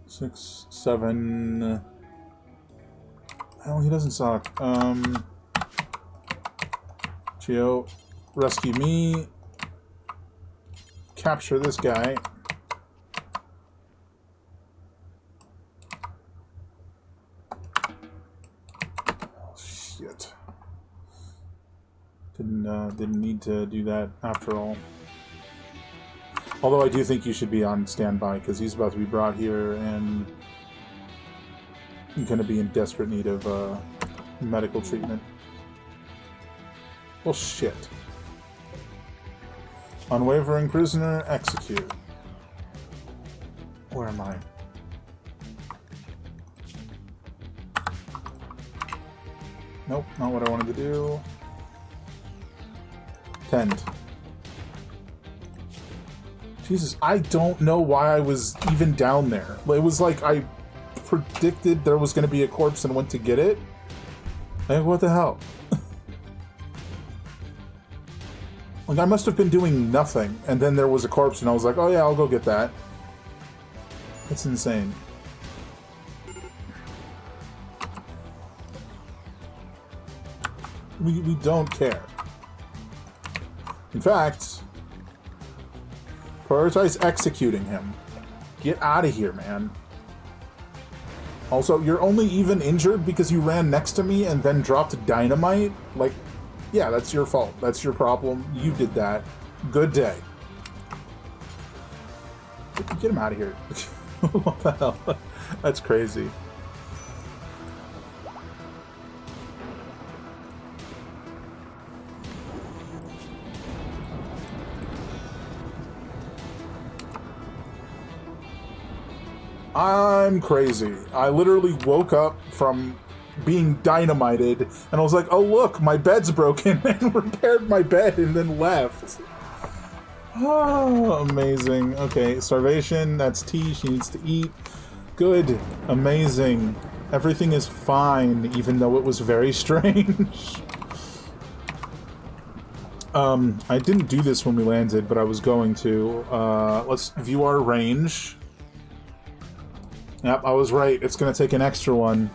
[SPEAKER 1] Six, 7... Well, he doesn't suck. Geo, rescue me. Capture this guy. Oh, shit. Didn't need to do that after all. Although I do think you should be on standby, because he's about to be brought here, and I'm going to be in desperate need of medical treatment. Well, shit. Unwavering prisoner, execute. Where am I? Nope, not what I wanted to do. Tend. Jesus, I don't know why I was even down there. It was like I predicted there was going to be a corpse and went to get it. Like, what the hell? Like, I must have been doing nothing, and then there was a corpse, and I was like, oh yeah, I'll go get that. It's insane. We don't care. In fact, prioritize executing him. Get out of here, man. Also, you're only even injured because you ran next to me and then dropped dynamite? Like, yeah, that's your fault. That's your problem. You did that. Good day. Get him out of here. What the hell? That's crazy. I'm crazy. I literally woke up from being dynamited, and I was like, oh look, my bed's broken, and repaired my bed and then left. Oh, amazing. Okay, starvation, that's T, she needs to eat. Good, amazing. Everything is fine, even though it was very strange. I didn't do this when we landed, but I was going to. Let's view our range. Yep, I was right. It's going to take an extra one.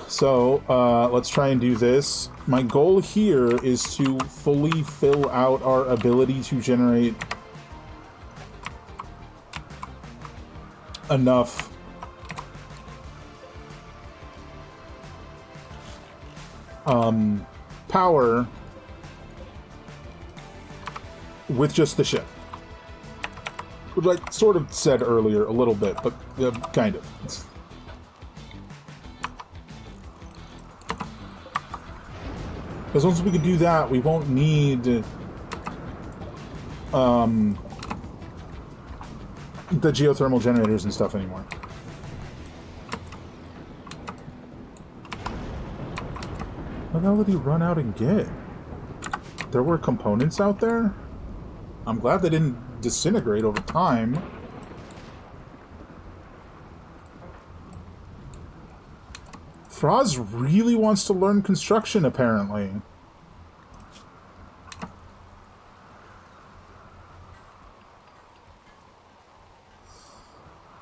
[SPEAKER 1] So, let's try and do this. My goal here is to fully fill out our ability to generate enough power with just the ship. Which I sort of said earlier a little bit, but kind of. Because once we can do that, we won't need the geothermal generators and stuff anymore. What the hell did he run out and get? There were components out there? I'm glad they didn't disintegrate over time. Froz really wants to learn construction, apparently.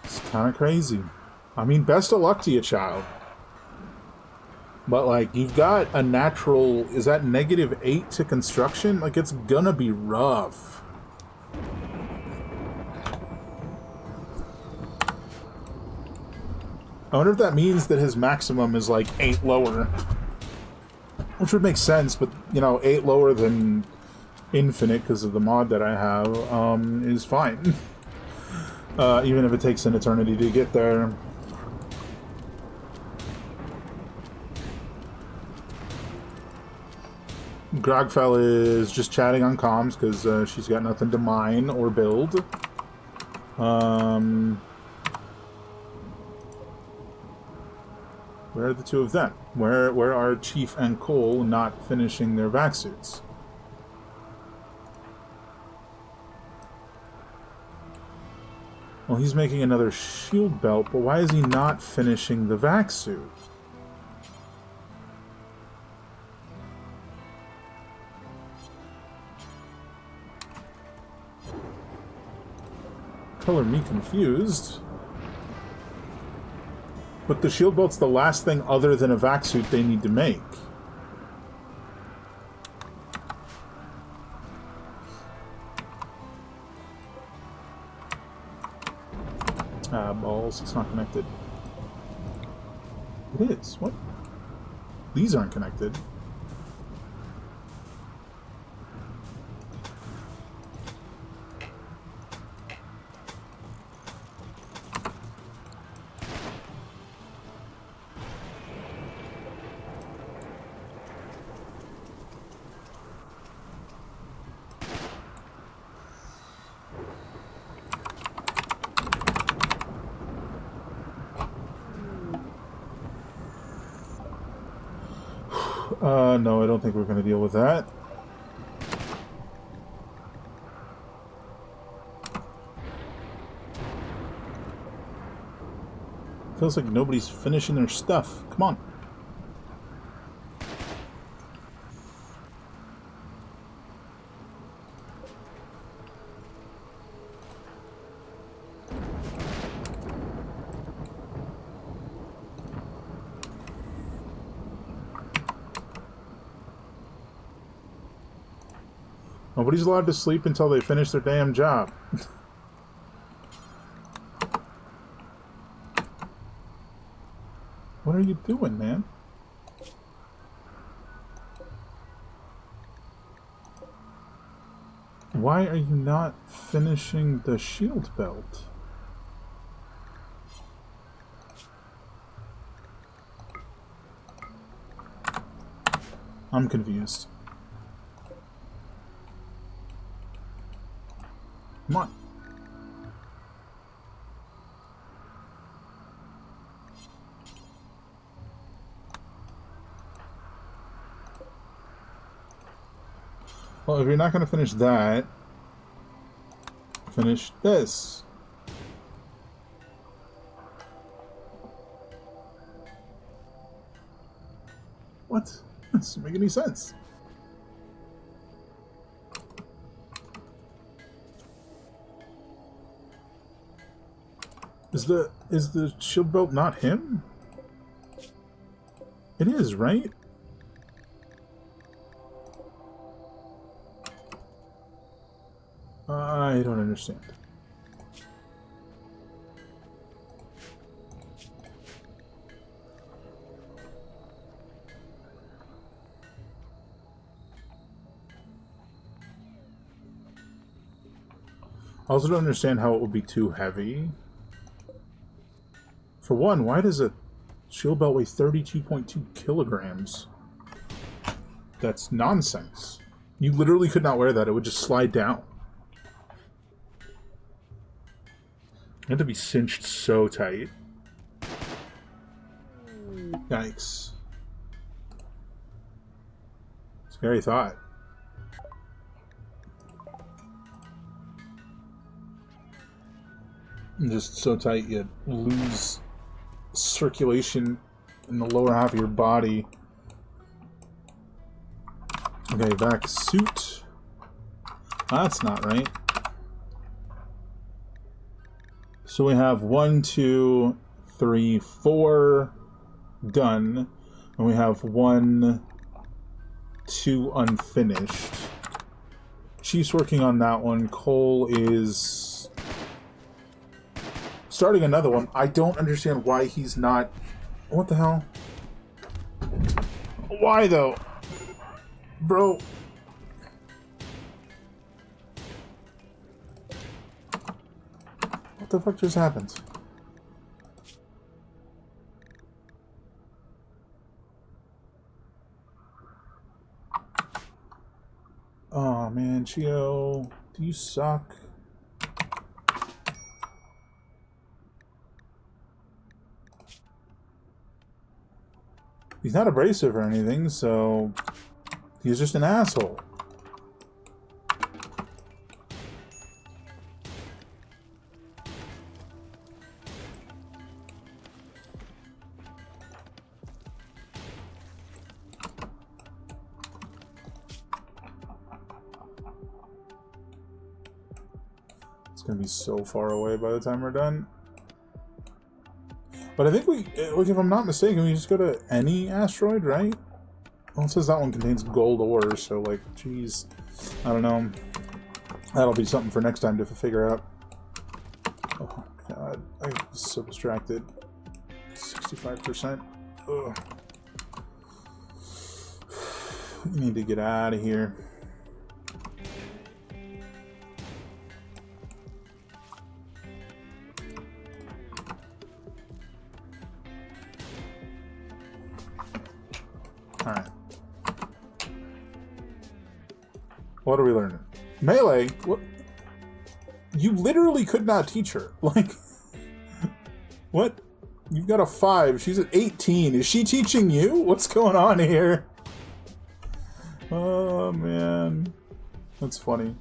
[SPEAKER 1] It's kind of crazy. I mean, best of luck to you, child. But, like, you've got a natural... Is that -8 to construction? Like, it's gonna be rough. I wonder if that means that his maximum is, like, 8 lower. Which would make sense, but, you know, 8 lower than infinite, because of the mod that I have, is fine. Even if it takes an eternity to get there. Grogfell is just chatting on comms because she's got nothing to mine or build. Where are the two of them? Where are Chief and Cole not finishing their vac suits? Well, he's making another shield belt, but why is he not finishing the vac suit? Color me confused. But the shield belt's the last thing other than a vac suit they need to make. Balls, it's not connected. It is. What? These aren't connected. No, I don't think we're going to deal with that. Feels like nobody's finishing their stuff. Come on. Nobody's allowed to sleep until they finish their damn job. What are you doing, man? Why are you not finishing the shield belt? I'm confused. Come on. Well, if you're not going to finish that, finish this. What? That doesn't make any sense. Is the shield belt not him? It is, right? I don't understand. I also don't understand how it would be too heavy. For one, why does a shield belt weigh 32.2 kilograms? That's nonsense. You literally could not wear that. It would just slide down. It had to be cinched so tight. Yikes. Scary thought. Just so tight you lose circulation in the lower half of your body. Okay, vac suit. That's not right. So we have 1, 2, 3, 4 done. And we have 1, 2 unfinished. Chief's working on that one. Cole is starting another one. I don't understand why he's not... What the hell? Why, though? Bro. What the fuck just happened? Oh man, Chio, do you suck? He's not abrasive or anything, so he's just an asshole. It's gonna be so far away by the time we're done. But I think we, like, if I'm not mistaken, we just go to any asteroid, right? Well, it says that one contains gold ore, so, like, geez, I don't know. That'll be something for next time to figure out. Oh, God, I'm so distracted. 65%. Ugh. We need to get out of here. Alright. What are we learning? Melee? What? You literally could not teach her. Like, what? You've got a 5. She's at 18. Is she teaching you? What's going on here? Oh, man. That's funny.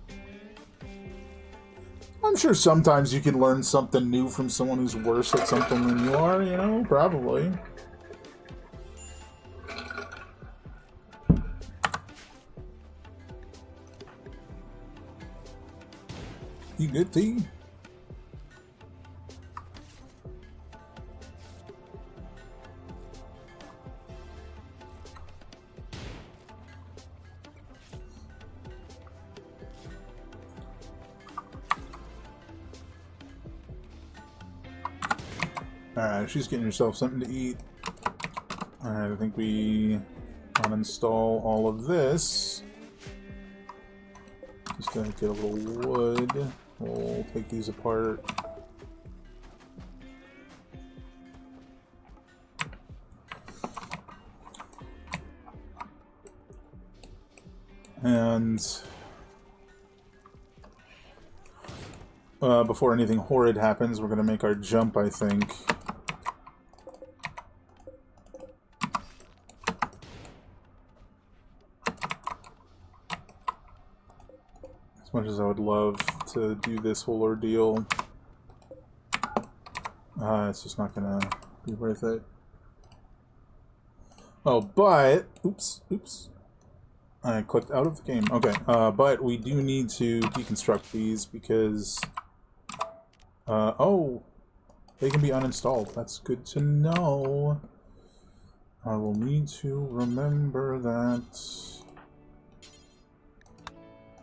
[SPEAKER 1] I'm sure sometimes you can learn something new from someone who's worse at something than you are, you know? Probably. You good, T? Alright, she's getting herself something to eat. Alright, I think we uninstall all of this. Just gonna get a little wood. We'll take these apart. And before anything horrid happens, we're gonna make our jump, I think. As much as I would love to do this whole ordeal, it's just not gonna be worth it. Oh, but oops, I clicked out of the game. Okay, but we do need to deconstruct these because oh, they can be uninstalled. That's good to know. I will need to remember that.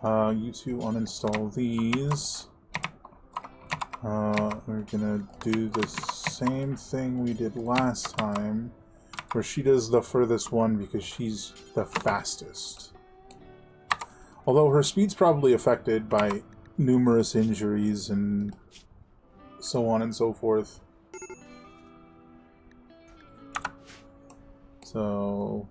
[SPEAKER 1] You two uninstall these. We're gonna do the same thing we did last time, where she does the furthest one because she's the fastest. Although her speed's probably affected by numerous injuries and so on and so forth. So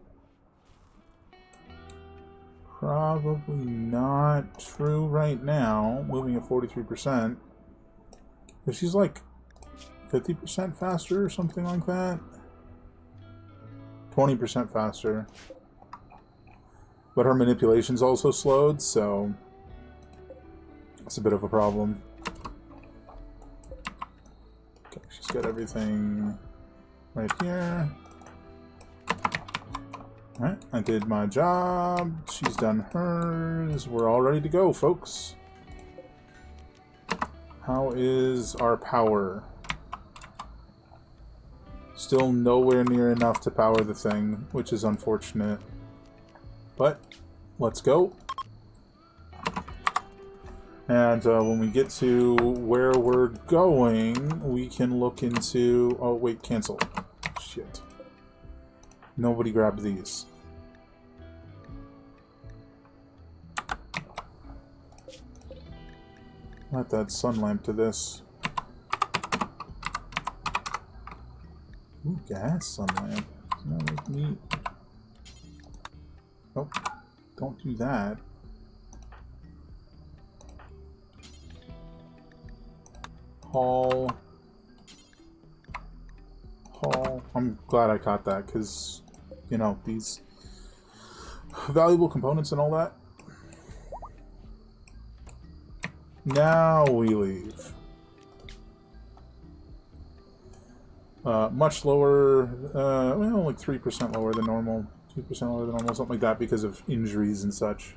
[SPEAKER 1] probably not true right now, moving at 43%. But she's like 50% faster or something like that. 20% faster. But her manipulation's also slowed, so it's a bit of a problem. Okay, she's got everything right here. Alright, I did my job. She's done hers. We're all ready to go, folks. How is our power? Still nowhere near enough to power the thing, which is unfortunate. But, let's go. And when we get to where we're going, we can look into... Oh, wait, cancel. Shit. Nobody grabbed these. Let that sun lamp to this. Ooh, gas sun lamp. Isn't that like neat? Oh, don't do that. Haul. I'm glad I caught that, because, you know, these valuable components and all that. Now we leave. Much lower, well, like 3% lower than normal, 2% lower than normal, something like that, because of injuries and such.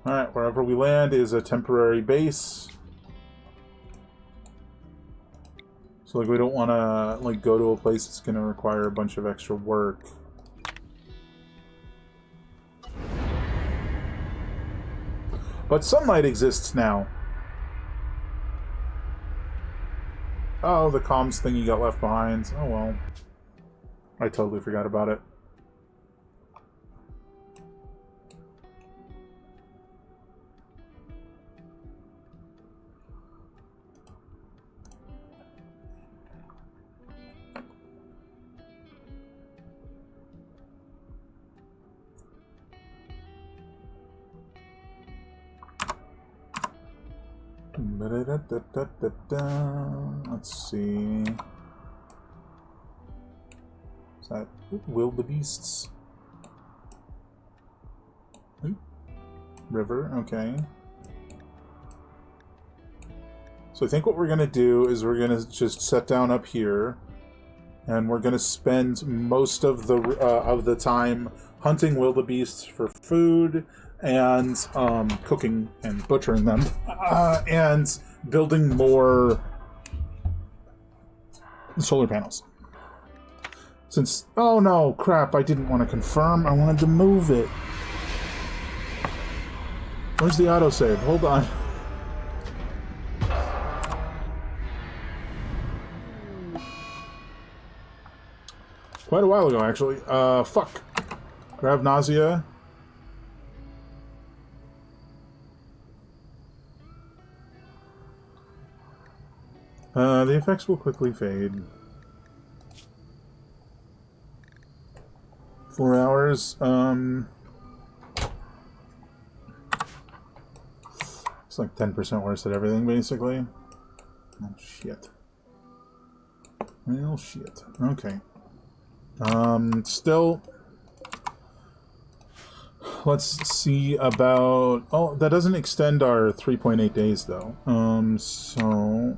[SPEAKER 1] Alright, wherever we land is a temporary base. So, like, we don't want to, like, go to a place that's going to require a bunch of extra work. But sunlight exists now. Oh, the comms thing you got left behind. Oh, well. I totally forgot about it. Let's see. Is that wildebeests? River, okay. So I think what we're gonna do is we're gonna just set down up here, and we're gonna spend most of the time hunting wildebeests for food and cooking and butchering them, and building more solar panels. Since, oh no, crap, I didn't want to confirm, I wanted to move it. Where's the autosave? Hold on. Quite a while ago, actually. Fuck. Do I have nausea? The effects will quickly fade. 4 hours, it's like 10% worse at everything, basically. Oh, shit. Well, shit. Okay. Still... Let's see about... Oh, that doesn't extend our 3.8 days, though. So...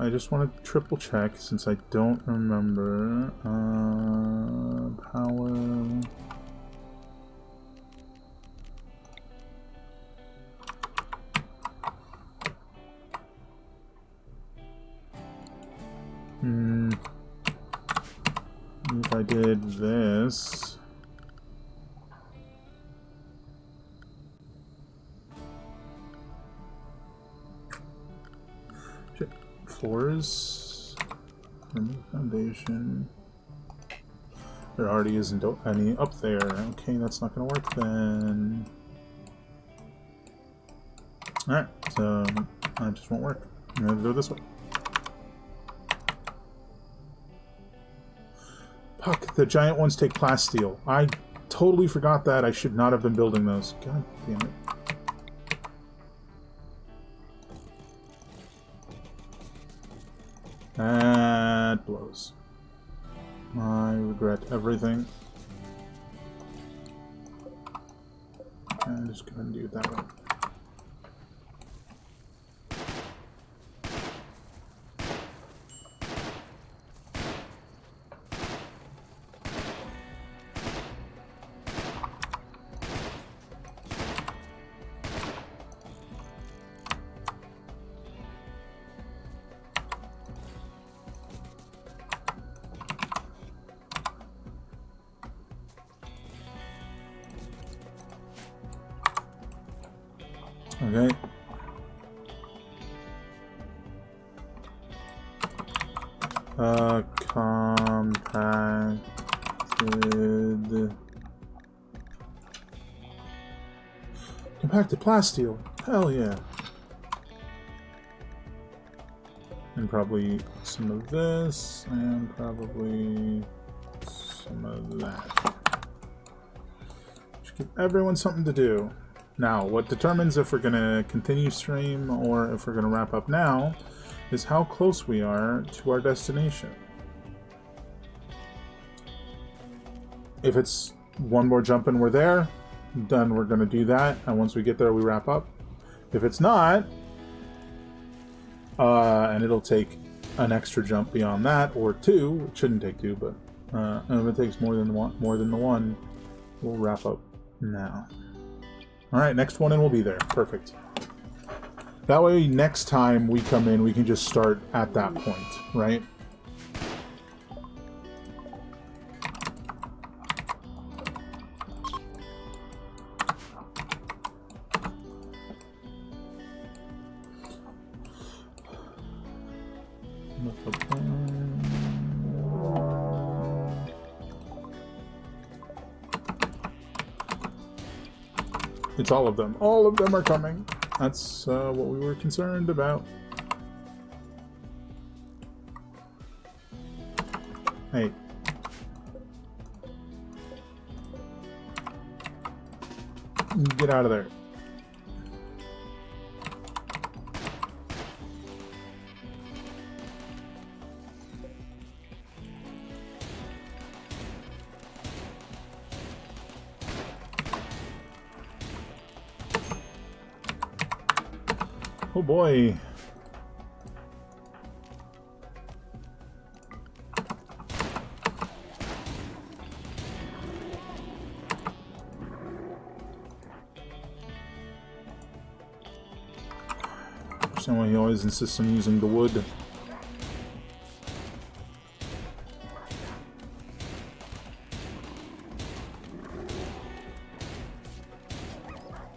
[SPEAKER 1] I just want to triple check since I don't remember. Power. If I did this. floors. Remove foundation. There already isn't any up there. Okay, that's not going to work then. Alright, so that just won't work. I'm going to go this way. Puck, the giant ones take plasteel. I totally forgot that. I should not have been building those. God damn it. That blows. I regret everything. I'm just going to do it that way. Okay. Compacted plasteel. Hell yeah. And probably some of this, and probably some of that. Should give everyone something to do. Now, what determines if we're going to continue stream or if we're going to wrap up now is how close we are to our destination. If it's one more jump and we're there, then we're going to do that, and once we get there we wrap up. If it's not, and it'll take an extra jump beyond that, or two, it shouldn't take two, but if it takes more than the one, we'll wrap up now. Alright, next one and we'll be there. Perfect. That way, next time we come in, we can just start at that point, right? It's all of them. All of them are coming. That's what we were concerned about. Hey. Get out of there. Oh boy. I understand why he always insists on using the wood.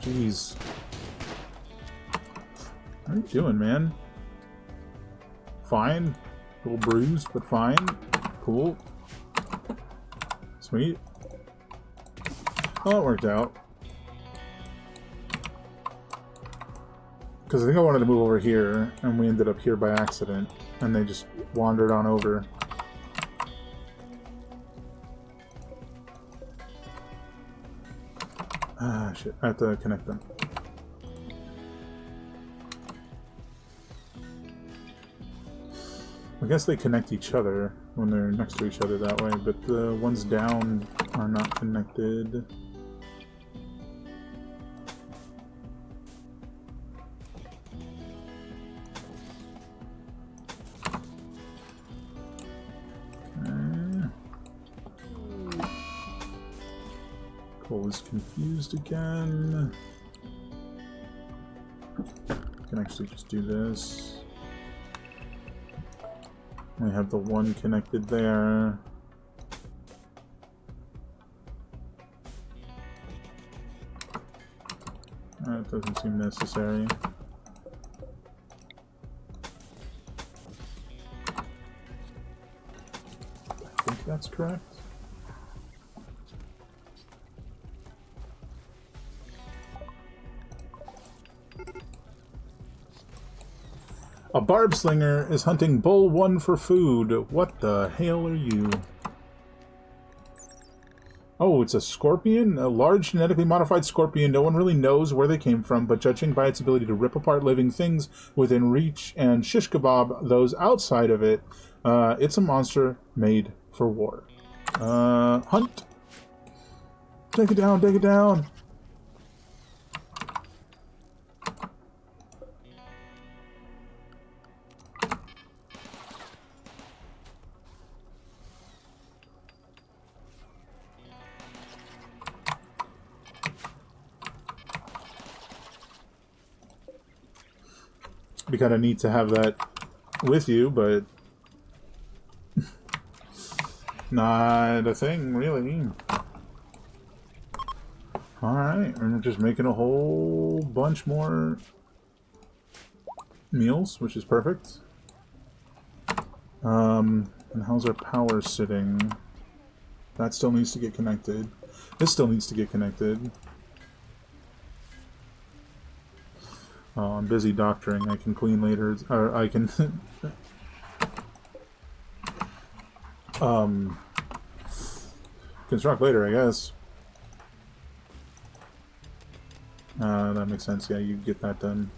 [SPEAKER 1] Jeez. What are you doing, man? Fine. A little bruised, but fine. Cool. Sweet. Well, it worked out. Because I think I wanted to move over here, and we ended up here by accident, and they just wandered on over. Ah, shit. I have to connect them. I guess they connect each other when they're next to each other that way, but the ones down are not connected. Okay. Cole is confused again. I can actually just do this. We have the one connected there. That doesn't seem necessary. that's correct. A barb slinger is hunting Bull 1 for food. What the hell are you? Oh, it's a scorpion? A large genetically modified scorpion. No one really knows where they came from, but judging by its ability to rip apart living things within reach and shish kebab those outside of it, it's a monster made for war. Hunt! Take it down, take it down! Be kind of neat to have that with you, but not a thing, really. Alright, and we're just making a whole bunch more meals, which is perfect. And how's our power sitting? That still needs to get connected. This still needs to get connected. Oh, I'm busy doctoring. I can clean later. Or I can... construct later, I guess. That makes sense. Yeah, you get that done.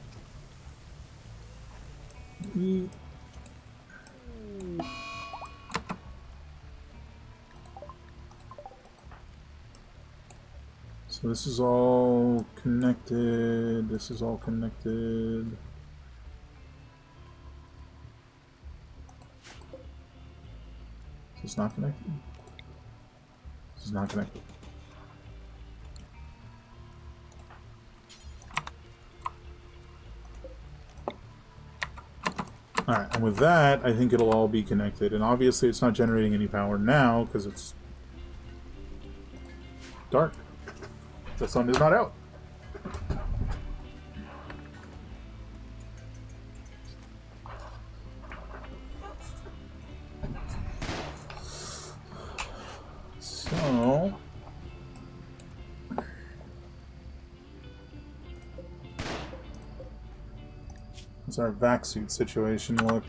[SPEAKER 1] So this is all connected. This is all connected. Is this not connected? This is not connected. Alright, and with that, I think it'll all be connected. And obviously it's not generating any power now, because it's dark. The sun is not out. So... how's our vac suit situation look?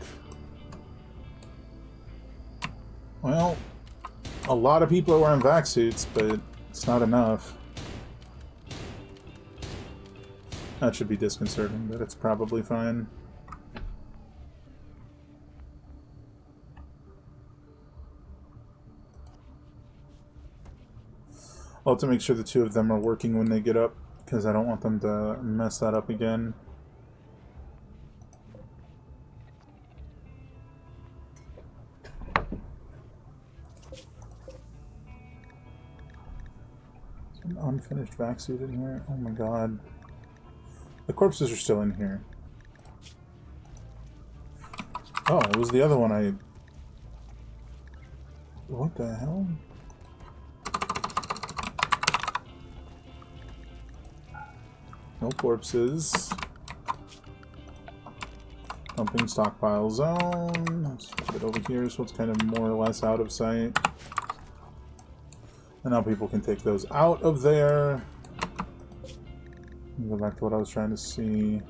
[SPEAKER 1] Well, a lot of people are wearing vac suits, but it's not enough. That should be disconcerting, but it's probably fine. I'll have to make sure the two of them are working when they get up, because I don't want them to mess that up again. Is there an unfinished vac suit in here? Oh my god. The corpses are still in here. Oh, it was the other one I... What the hell? No corpses. Dumping stockpile zone. Let's put it over here so it's kind of more or less out of sight. And now people can take those out of there. Go back to what I was trying to see.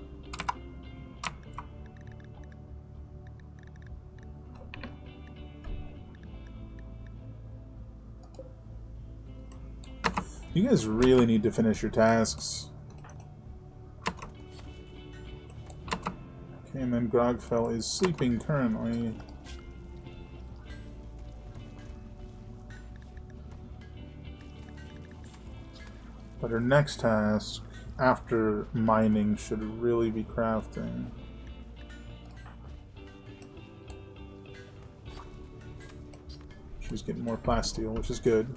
[SPEAKER 1] You guys really need to finish your tasks. Okay, and then Grogfell is sleeping currently. But her next task after mining should really be crafting. She's getting more plasteel, which is good.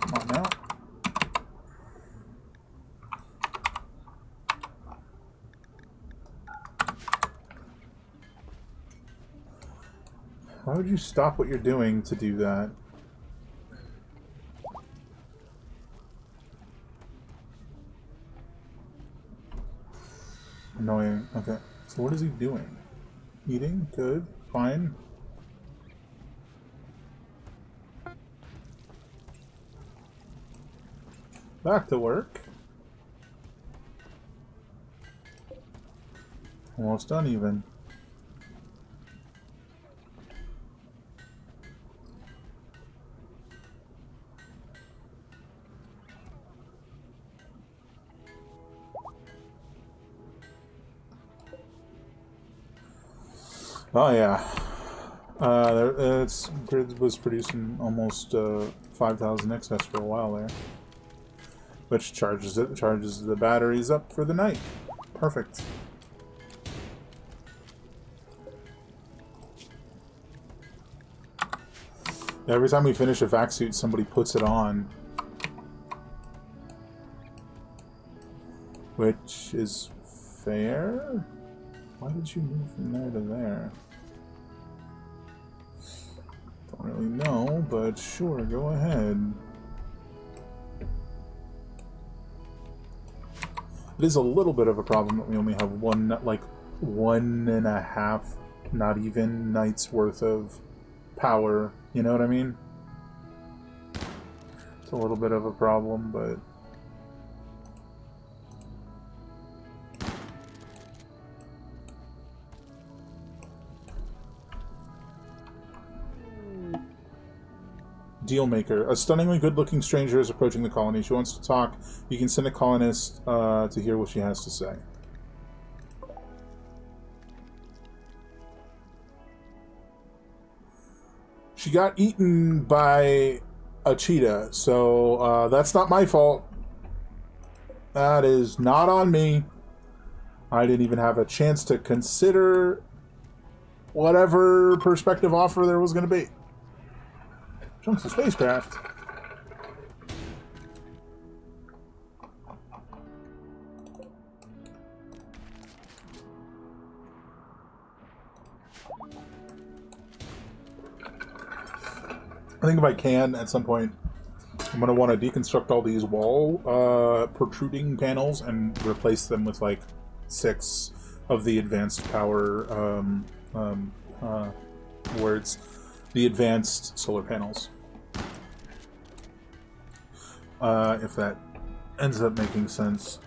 [SPEAKER 1] Come on now. Why would you stop what you're doing to do that? Annoying. Okay. So what is he doing? Eating? Good. Fine. Back to work. Almost done even. Oh yeah. Grid was producing almost 5,000 excess for a while there. Which charges the batteries up for the night. Perfect. Every time we finish a vac suit, somebody puts it on. Which is fair? Why did you move from there to there? Don't really know, but sure, go ahead. It is a little bit of a problem that we only have like 1.5, not even, nights worth of power. You know what I mean? It's a little bit of a problem, but... Dealmaker. A stunningly good-looking stranger is approaching the colony. She wants to talk. You can send a colonist to hear what she has to say. She got eaten by a cheetah, so that's not my fault. That is not on me. I didn't even have a chance to consider whatever perspective offer there was going to be. Chunks of spacecraft. I think if I can, at some point, I'm going to want to deconstruct all these wall protruding panels and replace them with, like, 6 of the advanced power words. The advanced solar panels. If that ends up making sense.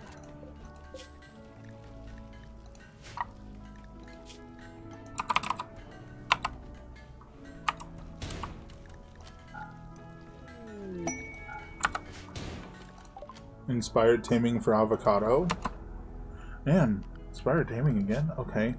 [SPEAKER 1] Inspired taming for avocado. Man, inspired taming again? Okay.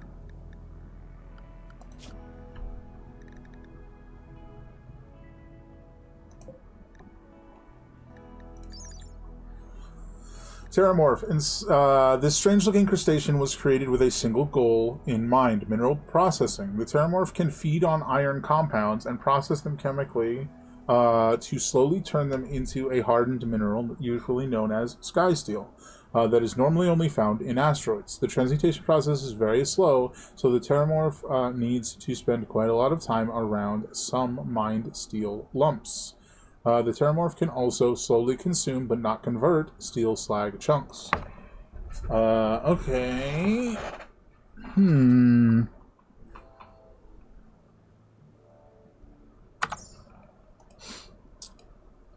[SPEAKER 1] Terramorph. This strange-looking crustacean was created with a single goal in mind, mineral processing. The Terramorph can feed on iron compounds and process them chemically to slowly turn them into a hardened mineral, usually known as sky steel, that is normally only found in asteroids. The transmutation process is very slow, so the Terramorph needs to spend quite a lot of time around some mined steel lumps. The Terramorph can also slowly consume, but not convert, steel slag chunks. Okay.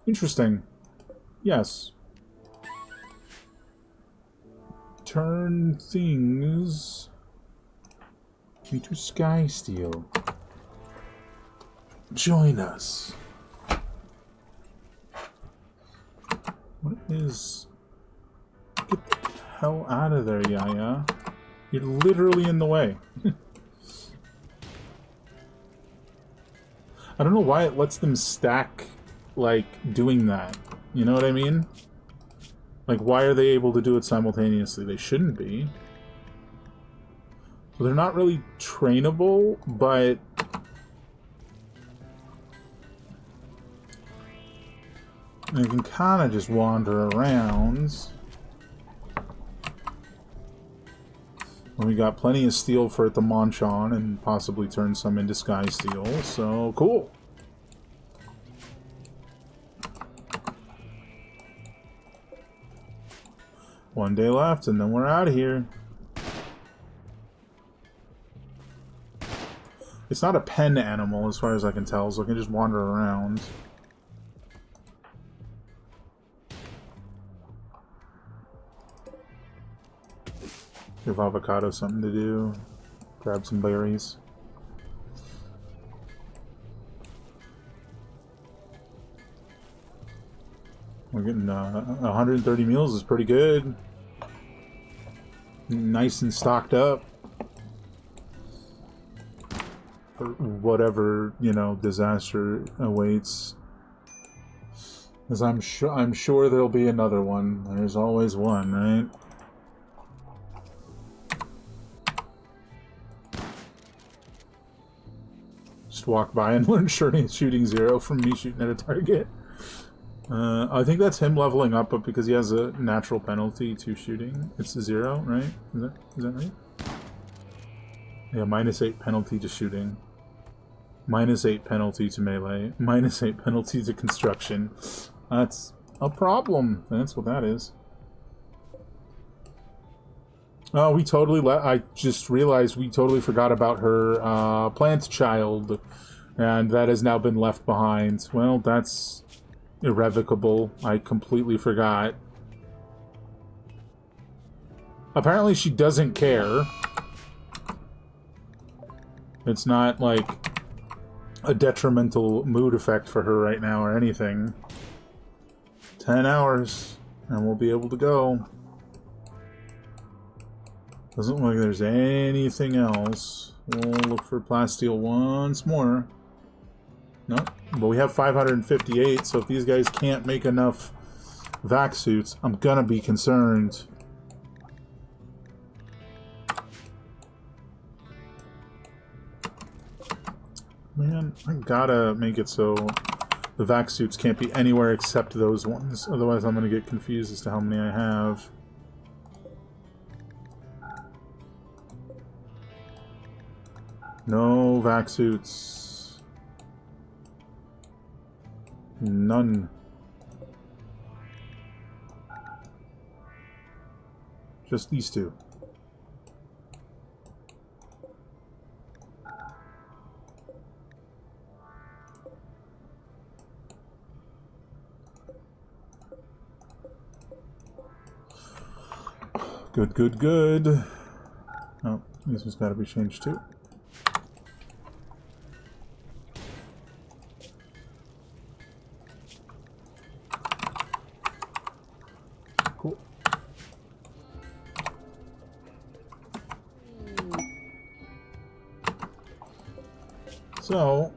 [SPEAKER 1] Interesting. Yes. Turn things into sky steel. Join us. What is... Get the hell out of there, Yaya. You're literally in the way. I don't know why it lets them stack, like, doing that. You know what I mean? Like, why are they able to do it simultaneously? They shouldn't be. So they're not really trainable, but... they can kind of just wander around. And we got plenty of steel for it to munch on and possibly turn some into sky steel, so cool. One day left and then we're out of here. It's not a pen animal, as far as I can tell, so I can just wander around. Give avocado something to do. Grab some berries. We're getting 130 meals is pretty good. Nice and stocked up. For whatever, you know, disaster awaits. As I'm sure there'll be another one. There's always one, right? Just walk by and learn shooting 0 from me shooting at a target. I think that's him leveling up, but because he has a natural penalty to shooting, it's a 0, right? Is that right? Yeah, -8 penalty to shooting. -8 penalty to melee. -8 penalty to construction. That's a problem. That's what that is. Oh, we totally I just realized we totally forgot about her plant child, and that has now been left behind. Well, that's irrevocable. I completely forgot. Apparently she doesn't care. It's not like a detrimental mood effect for her right now or anything. 10 hours and we'll be able to go. Doesn't look like there's anything else. We'll look for Plasteel once more. Nope. But we have 558, so if these guys can't make enough vac suits, I'm gonna be concerned. Man, I gotta make it so the vac suits can't be anywhere except those ones. Otherwise I'm gonna get confused as to how many I have. No vac suits. None. Just these two. Good, good, good. Oh, this has got to be changed too. Cool. So,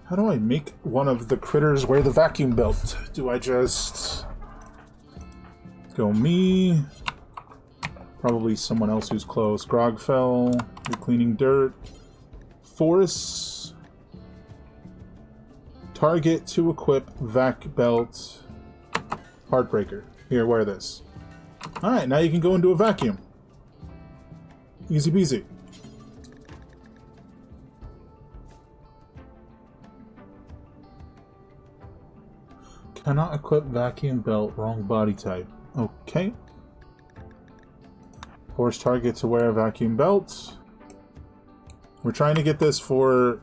[SPEAKER 1] how do I make one of the critters wear the vacuum belt? Do I just go me? Probably someone else who's close. Grogfell, you're cleaning dirt. Force. Target to equip vac belt. Heartbreaker. Here, wear this. Alright, now you can go into a vacuum. Easy peasy. Cannot equip vacuum belt, wrong body type. Okay. Force target to wear a vacuum belt. We're trying to get this for...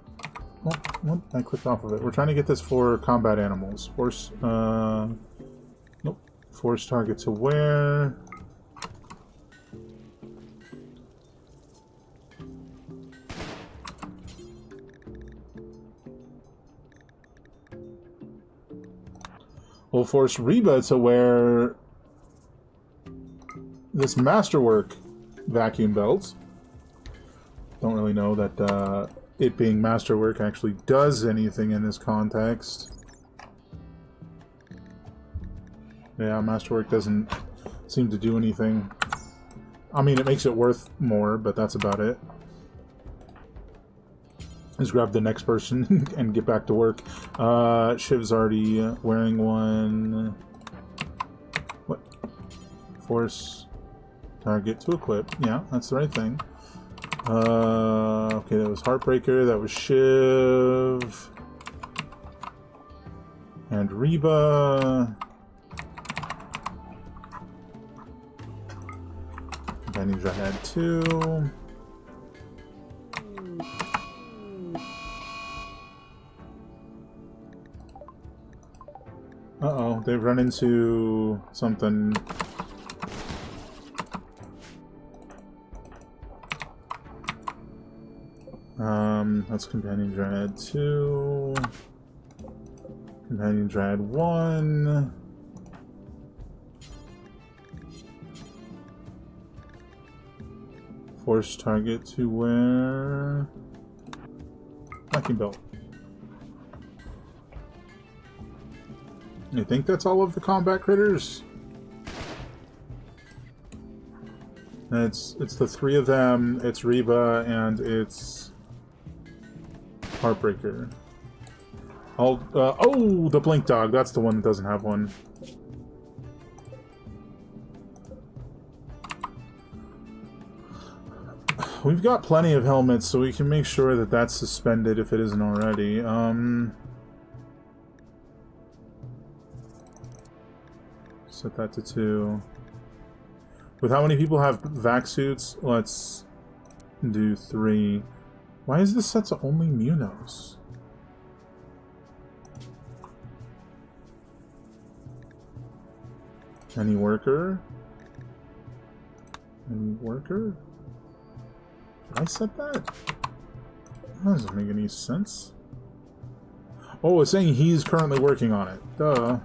[SPEAKER 1] Oh, what? I clicked off of it. We're trying to get this for combat animals. Force... Nope. Force target to wear... We'll force Reba to wear this Masterwork vacuum belt. Don't really know that it being Masterwork actually does anything in this context. Yeah, Masterwork doesn't seem to do anything. I mean, it makes it worth more, but that's about it. Just grab the next person and get back to work. Shiv's already wearing one. What? Force target to equip. Yeah, that's the right thing. Okay, that was Heartbreaker. That was Shiv. And Reba. Companion Dread 2. Uh-oh, they've run into something. That's Companion Dread 2. Companion Dread 1. Force target to wear Locking belt. I think that's all of the combat critters. It's the three of them, it's Reba, and it's Heartbreaker. Oh, the Blink Dog, that's the one that doesn't have one. We've got plenty of helmets, so we can make sure that that's suspended if it isn't already. Set that to 2. With how many people have vac suits, let's do 3. Why is this set to only Munos? Any worker? Any worker? Did I set that? That doesn't make any sense. Oh, it's saying he's currently working on it. Duh.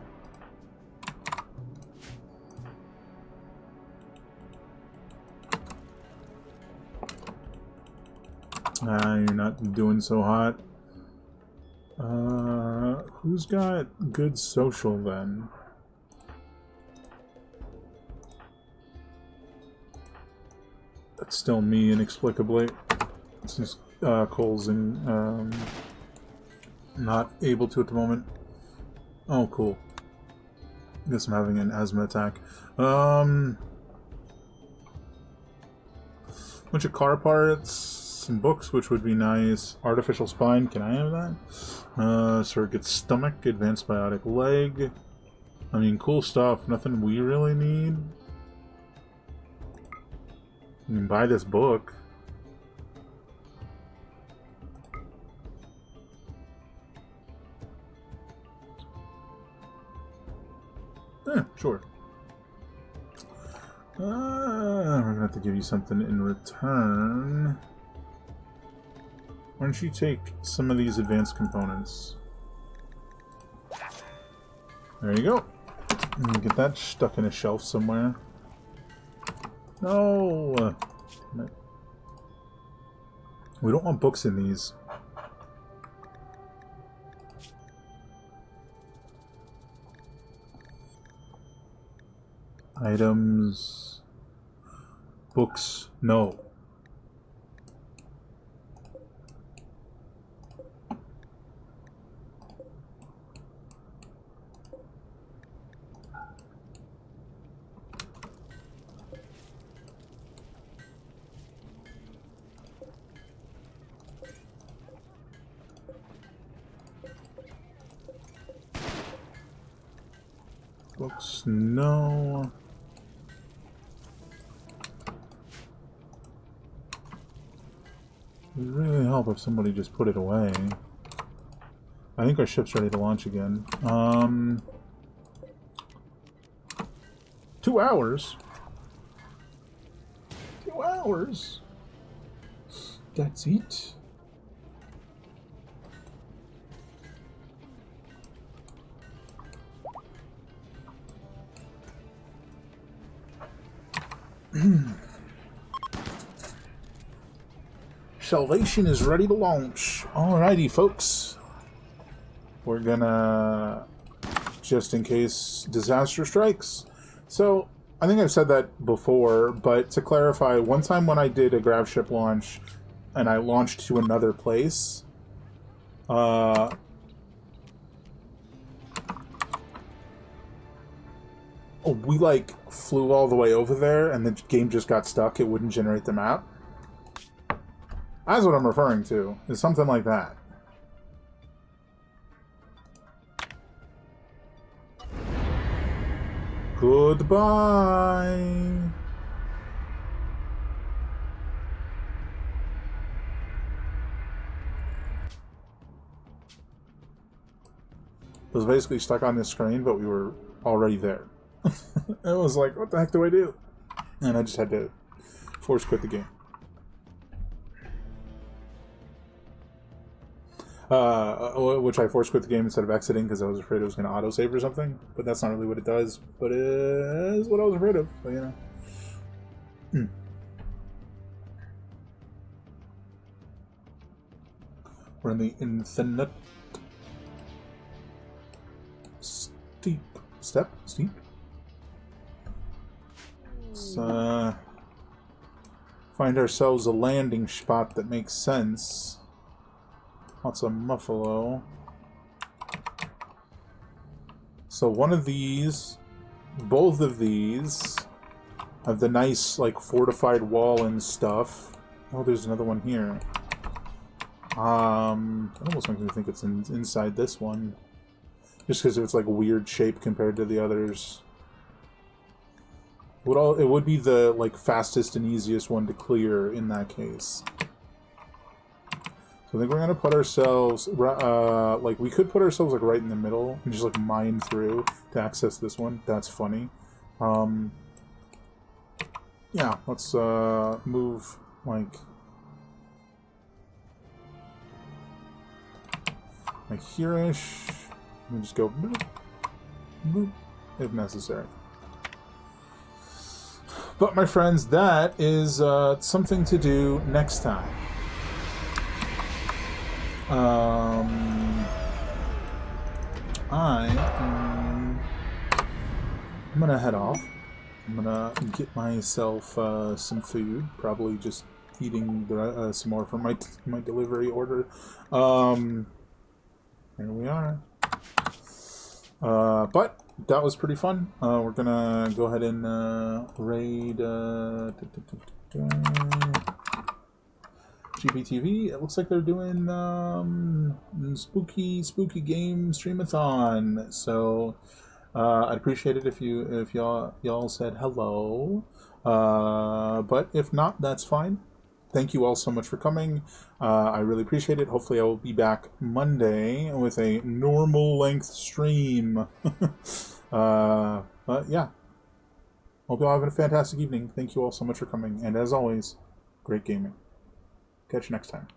[SPEAKER 1] You're not doing so hot. Who's got good social then? That's still me, inexplicably. Since Cole's in, not able to at the moment. Oh, cool. I guess I'm having an asthma attack. Bunch of car parts, some books, which would be nice. Artificial spine, can I have that? Surrogate stomach, advanced biotic leg. I mean, cool stuff. Nothing we really need. You can buy this book. Sure. We're gonna have to give you something in return. Why don't you take some of these advanced components? There you go. And get that stuck in a shelf somewhere. No! We don't want books in these. Items. Books. No. Books. No. It would really help if somebody just put it away. I think our ship's ready to launch again. 2 hours? 2 hours? That's it? Salvation is ready to launch. Alrighty, folks. We're gonna... just in case disaster strikes. So, I think I've said that before, but to clarify, one time when I did a grav ship launch, and I launched to another place, we, like, flew all the way over there, and the game just got stuck. It wouldn't generate the map. That's what I'm referring to, is something like that. Goodbye. was basically stuck on this screen, but we were already there. It was like, what the heck do I do? And I just had to force quit the game. Which I force quit the game instead of exiting because I was afraid it was going to autosave or something. But that's not really what it does. But it is what I was afraid of. So, you know. We're in the infinite steep. Let's find ourselves a landing spot that makes sense. Lots of muffalo. So one of these, both of these, have the nice, like, fortified wall and stuff. Oh, there's another one here. It almost makes me think it's inside this one. Just because it's, like, a weird shape compared to the others. It would be the, like, fastest and easiest one to clear in that case. So I think we're gonna put ourselves, like, we could put ourselves, like, right in the middle and just, like, mine through to access this one. That's funny. Yeah, let's, move, like here-ish. And just go boop, boop, if necessary. But, my friends, that is, something to do next time. I'm gonna head off. I'm gonna get myself some food. Probably just eating some more from my delivery order. Here we are. But that was pretty fun. We're gonna go ahead and raid GPTV. It looks like they're doing spooky game streamathon. So I'd appreciate it if y'all said hello. But if not, that's fine. Thank you all so much for coming. I really appreciate it. Hopefully I will be back Monday with a normal length stream. But yeah. Hope you all have a fantastic evening. Thank you all so much for coming. And as always, great gaming. Catch you next time.